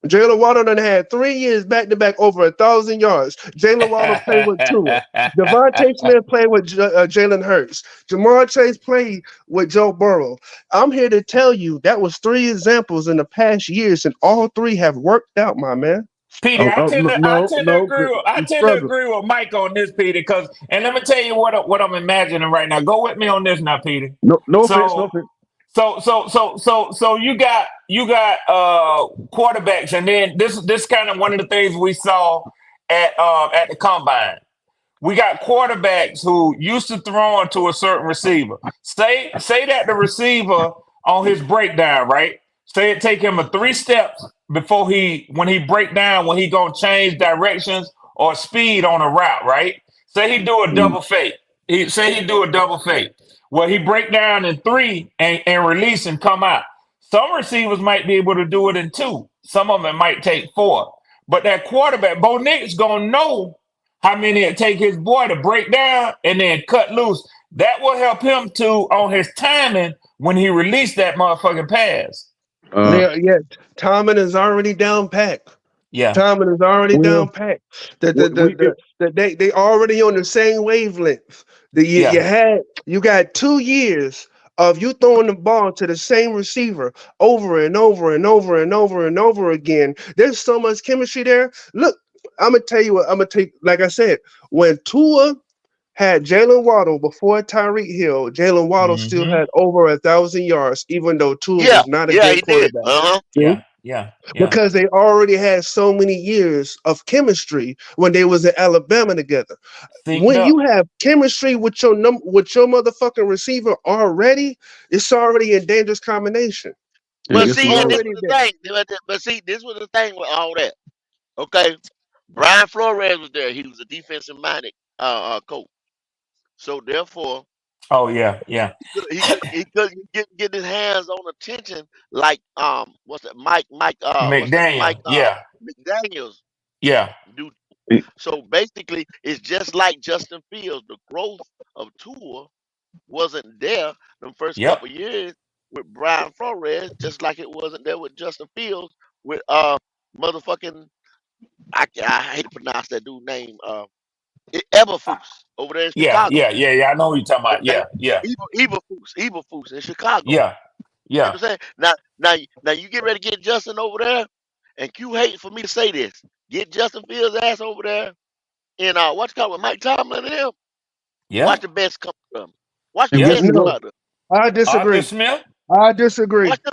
Jalen Waddle done had 3 years back to back over 1,000 yards. Jalen Waddle played with Tua. Devontae Smith played with Jalen Hurts. Jamar Chase played with Joe Burrow. I'm here to tell you that was 3 examples in the past years, and all three have worked out, my man. Peter, Oh, oh I tend to brother. agree with Mike on this, Peter, because and let me tell you what I'm imagining right now. Go with me on this now, Peter. No offense, no So offense. so you got quarterbacks, and then this kind of one of the things we saw at the combine. We got quarterbacks who used to throwing to a certain receiver. Say that the receiver on his breakdown, right? Say it take him a 3 steps before when he break down when he gonna change directions or speed on a route, right? Say he do a double fake. He do a double fake. Well, he break down in 3 and release and come out. Some receivers might be able to do it in 2. Some of them might take 4. But that quarterback, Bo Nick's gonna know how many it take his boy to break down and then cut loose. That will help him to on his timing when he released that motherfucking pass. Uh, Yeah, Tomlin is already down pat. Yeah. Tomlin is already well, down pat. The, the, we the, the, they already on the same wavelength. Yeah. You got 2 years of you throwing the ball to the same receiver over and over and over and over and over again. There's so much chemistry there. Look, I'm gonna tell you what I'm gonna take. Like I said, when Tua had Jalen Waddle before Tyreek Hill, Jalen Waddle still Mm-hmm. had over 1,000 yards, even though Tua Yeah, was not a yeah, great he did. quarterback. Uh-huh. See? Yeah. Yeah. Yeah. Because they already had so many years of chemistry when they was in Alabama together. Synced When you up. have chemistry with with your motherfucking receiver already, it's already a dangerous combination. yeah, But It's yes see, and sir. this already was the there. thing. But see, this was the thing with all that. Okay, Brian Flores was there. He was a defensive minded coach. So therefore, Oh yeah. Yeah. he couldn't get his hands on attention like what's that Mike McDaniel. Yeah. McDaniels Yeah. do. So basically, it's just like Justin Fields. The growth of Tua wasn't there the first Yep. couple years with Brian Flores, just like it wasn't there with Justin Fields with motherfucking I hate to pronounce that dude name Eberflus over there in Yeah. Chicago. Yeah. Yeah. Yeah. I know what you're talking about. Okay, Yeah. Yeah. Eberflus in Chicago. Yeah. See what Yeah. I'm saying? Now you get ready to get Justin over there, and Q hate for me to say this. Get Justin Fields ass over there in what's called with Mike Tomlin and them. Watch Yeah. the best come from. Watch the And guess Yeah. who best come No, go? out of. I Arthur disagree. Smith. I disagree. Watch the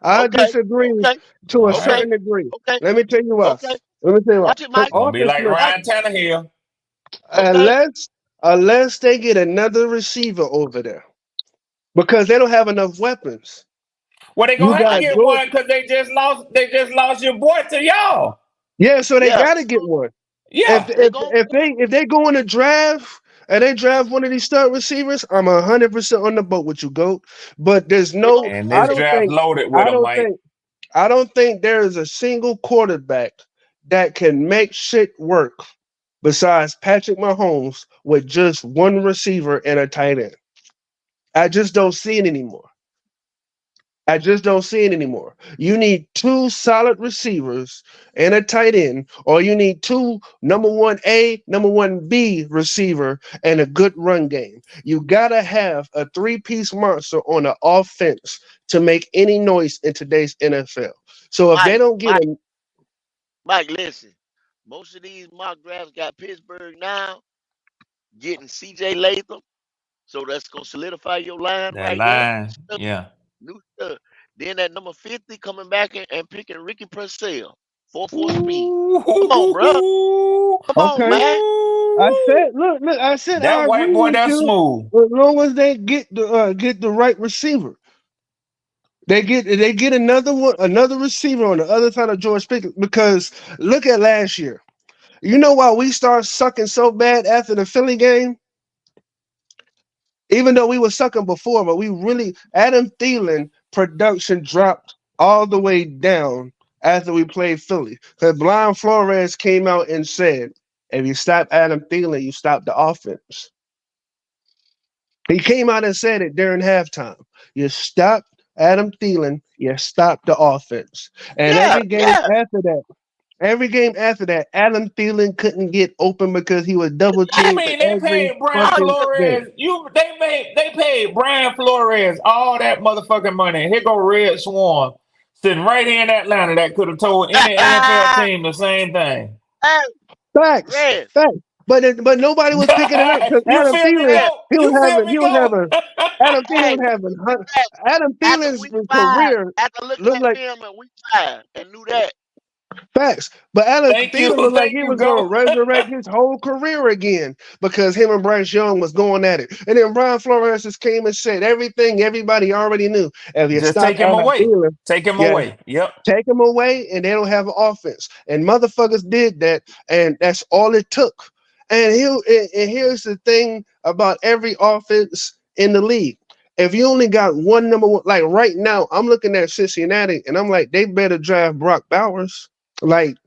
I okay, disagree okay, to a All okay, right. certain degree. okay, Let me tell you why. okay. Let me tell you why. Watch it, Because Mike. Gonna be Arthur like Smith, Watch Ryan Tannehill. okay. unless they get another receiver over there, because they don't have enough weapons. Well, they You gonna have to got get George. one because they just lost. They just lost your boy to y'all. Yeah, so they Yeah, got to get one. If Yeah. they go. they go in a draft and they draft one of these stud receivers, I'm 100% on the boat with you, goat. But there's They go. no. And I this don't draft think. loaded with I them, don't Mike. think. I don't think there is a single quarterback that can make shit work besides Patrick Mahomes with just one receiver and a tight end. I just don't see it anymore. I just don't see it anymore. You need two solid receivers and a tight end, or you need two number one A, number one B receiver and a good run game. You gotta have a three-piece monster on the offense to make any noise in today's NFL. So if they Mike, don't get Mike, a Mike. Listen. Most of these mock drafts got Pittsburgh now. getting CJ Latham. So that's gonna solidify your line That right there. line, yeah. New stuff. Then that number 50 coming back and picking Ricky Purcell. 4-4 speed. Come on, bro. Ooh, Come on, Okay. man. I ooh. said, look, I said I That white agree boy, with that's you smooth. as long as they get the right receiver. They get another one, another receiver on the other side of George Pickens. Because look at last year. You know why we started sucking so bad after the Philly game? Even though we were sucking before, but we really Adam Thielen production dropped all the way down after we played Philly. Because Brian Flores came out and said, if you stop Adam Thielen, you stop the offense. He came out and said it during halftime. You stop Adam Thielen, you stop the offense. And Yeah, yeah. every game after that, Adam Thielen couldn't get open because he was double I teamed mean, they every paid Brian Oh, fucking game. Flores. They paid Brian Flores all that motherfucking money. Here go Red Swan sitting right here in Atlanta that could have told any NFL yeah. team the same thing. Hey, Facts, Red. facts. But nobody was picking it up because You feel me Red. go? You feel me go? Adam Thielen Hey, was having Red. Adam After Thielen's week 5, career after looking looked at like film in week 5 and knew that. facts. But Adam Thank you, Thielen looked like thank he you, was gonna go. resurrect his whole career again because him and Bryce Young was going at it. And then Brian Flores just came and said everything everybody already knew. If you Just stop take him Adam away. Thielen, Take him yeah, away. Yep. take them away and they don't have an offense. And motherfuckers did that, and that's all it took. And here's the thing about every offense in the league. If you only got one number one, like right now, I'm looking at Cincinnati and I'm like, they better draft Brock Bowers, like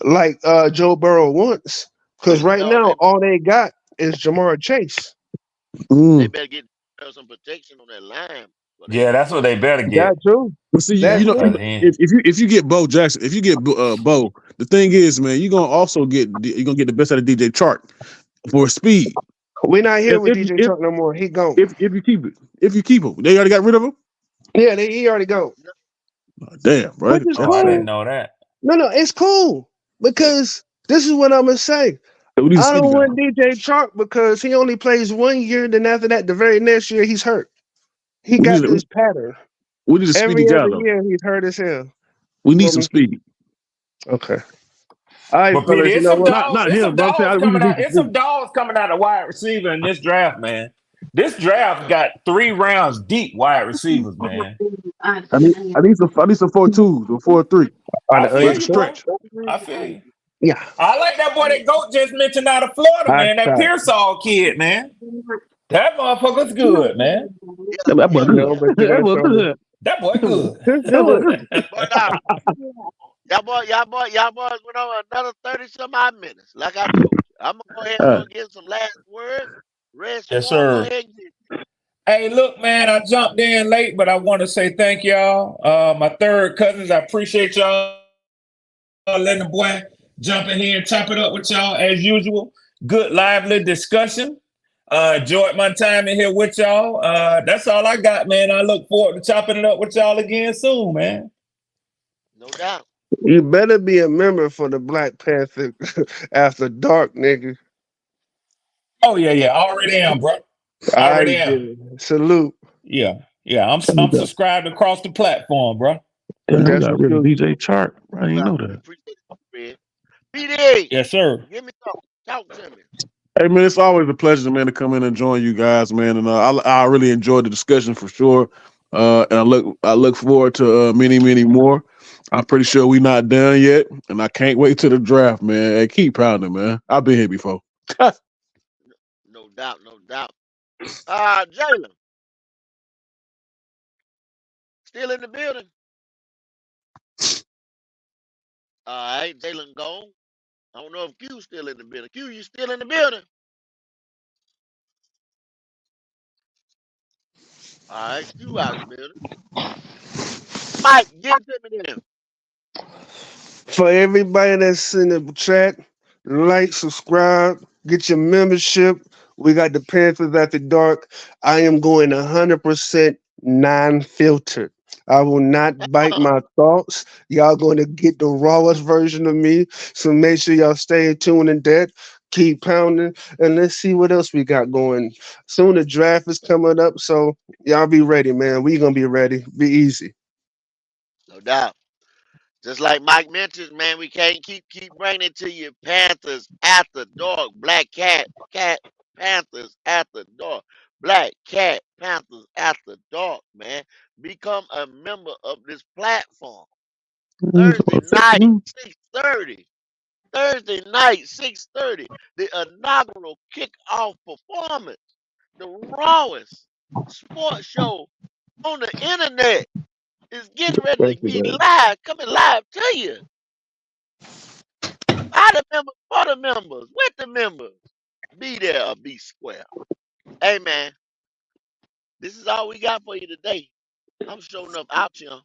Joe Burrow wants. Because right No, now, all they got is Jamar Chase. they Mm. better get some protection on that line for they Yeah, do that's what that. they better That get. too. But see, That you too. know, Cause he, if you get Bo Jackson, if you get Bo, the thing is, man, you're gonna get the best out of DJ Chark for speed. We're not here If with if DJ if Truck no more. He gone. if you keep it, if you keep him, they already got rid of him. Yeah, he already gone. Oh, damn, Which right? is oh, I cool. didn't know that. No, it's cool because this is what I'm gonna say. We need a I speedy don't guy. want DJ Chark because he only plays 1 year. Then after that, the very next year, he's hurt. He We got need a, this pattern. we need a speedy Every guy other though. year, he's hurt as hell. We You need want some me? speed. Okay. All right, But Peter, fellas. You it's know some what? Not dogs. not It's him, some but I'm saying dogs we coming just need out. some It's some speed. dogs coming out of wide receiver in this draft, man. This draft got 3 rounds deep wide receivers, man. I need some 4-2s or 4-3. On I the But feel it's a you, bro. stretch. I feel you. yeah. I like that boy that GOAT just mentioned out of Florida, I man. That shot. Pearsall kid, man. That motherfucker's good, man. Yeah, That boy yeah, good. No, yeah. but That good, boy Tony. good. That boy good. Just That do boy it. good. But y'all boys went on another 30 some odd minutes. Like I told you. I'm gonna go ahead and All right. go get some last words. Red Yes, Swan, go sir. ahead and get it. Hey, look, man, I jumped in late, but I want to say thank y'all. My third cousins, I appreciate y'all letting the boy jump in here and chop it up with y'all as usual. Good, lively discussion. Enjoyed my time in here with y'all. That's all I got, man. I look forward to chopping it up with y'all again soon, man. No doubt. You better be a member for the Black Panther after dark, nigga. Oh yeah, yeah. Already am, bro. All Already right, am. then. Salute. Yeah, yeah. I'm Damn, subscribed across the platform, bro. we That's got what rid of you. DJ Chark. I No didn't doubt. know We that. appreciate it, Red. BD, Yes, sir. give me something. Talk to me. Hey man, it's always a pleasure, man, to come in and join you guys, man. And I really enjoyed the discussion for sure. And I look forward to many more. I'm pretty sure we're not done yet, and I can't wait to the draft, man. Hey, keep pounding, man. I've been here before. No doubt, no doubt. Jalen, still in the building. All right, Jalen gone. I don't know if Q's still in the building. Q, you still in the building? All right, Q out the building. Mike, give it to me then. For everybody that's in the chat, like, subscribe, get your membership. We got the Panthers After Dark. I am going 100% non-filtered. I will not bite my thoughts. Y'all going to get the rawest version of me. So make sure y'all stay tuned in that. keep pounding, and let's see what else we got going. Soon the draft is coming up, so y'all be ready, man. We gonna be ready. Be easy. No doubt. Just like Mike mentions, man, we can't keep bringing it to you. Panthers after dark, Black Cat, Panthers after dark, Black Cat, Panthers after dark, man. Become a member of this platform. Thursday night, 6:30. Thursday night, 6:30. The inaugural kickoff performance. The rawest sports show on the internet is getting ready to Thank you, be man. live, coming live to you. By the members, for the members, with the members. Be there or be square. Hey man, this is all we got for you today. I'm showing up out here.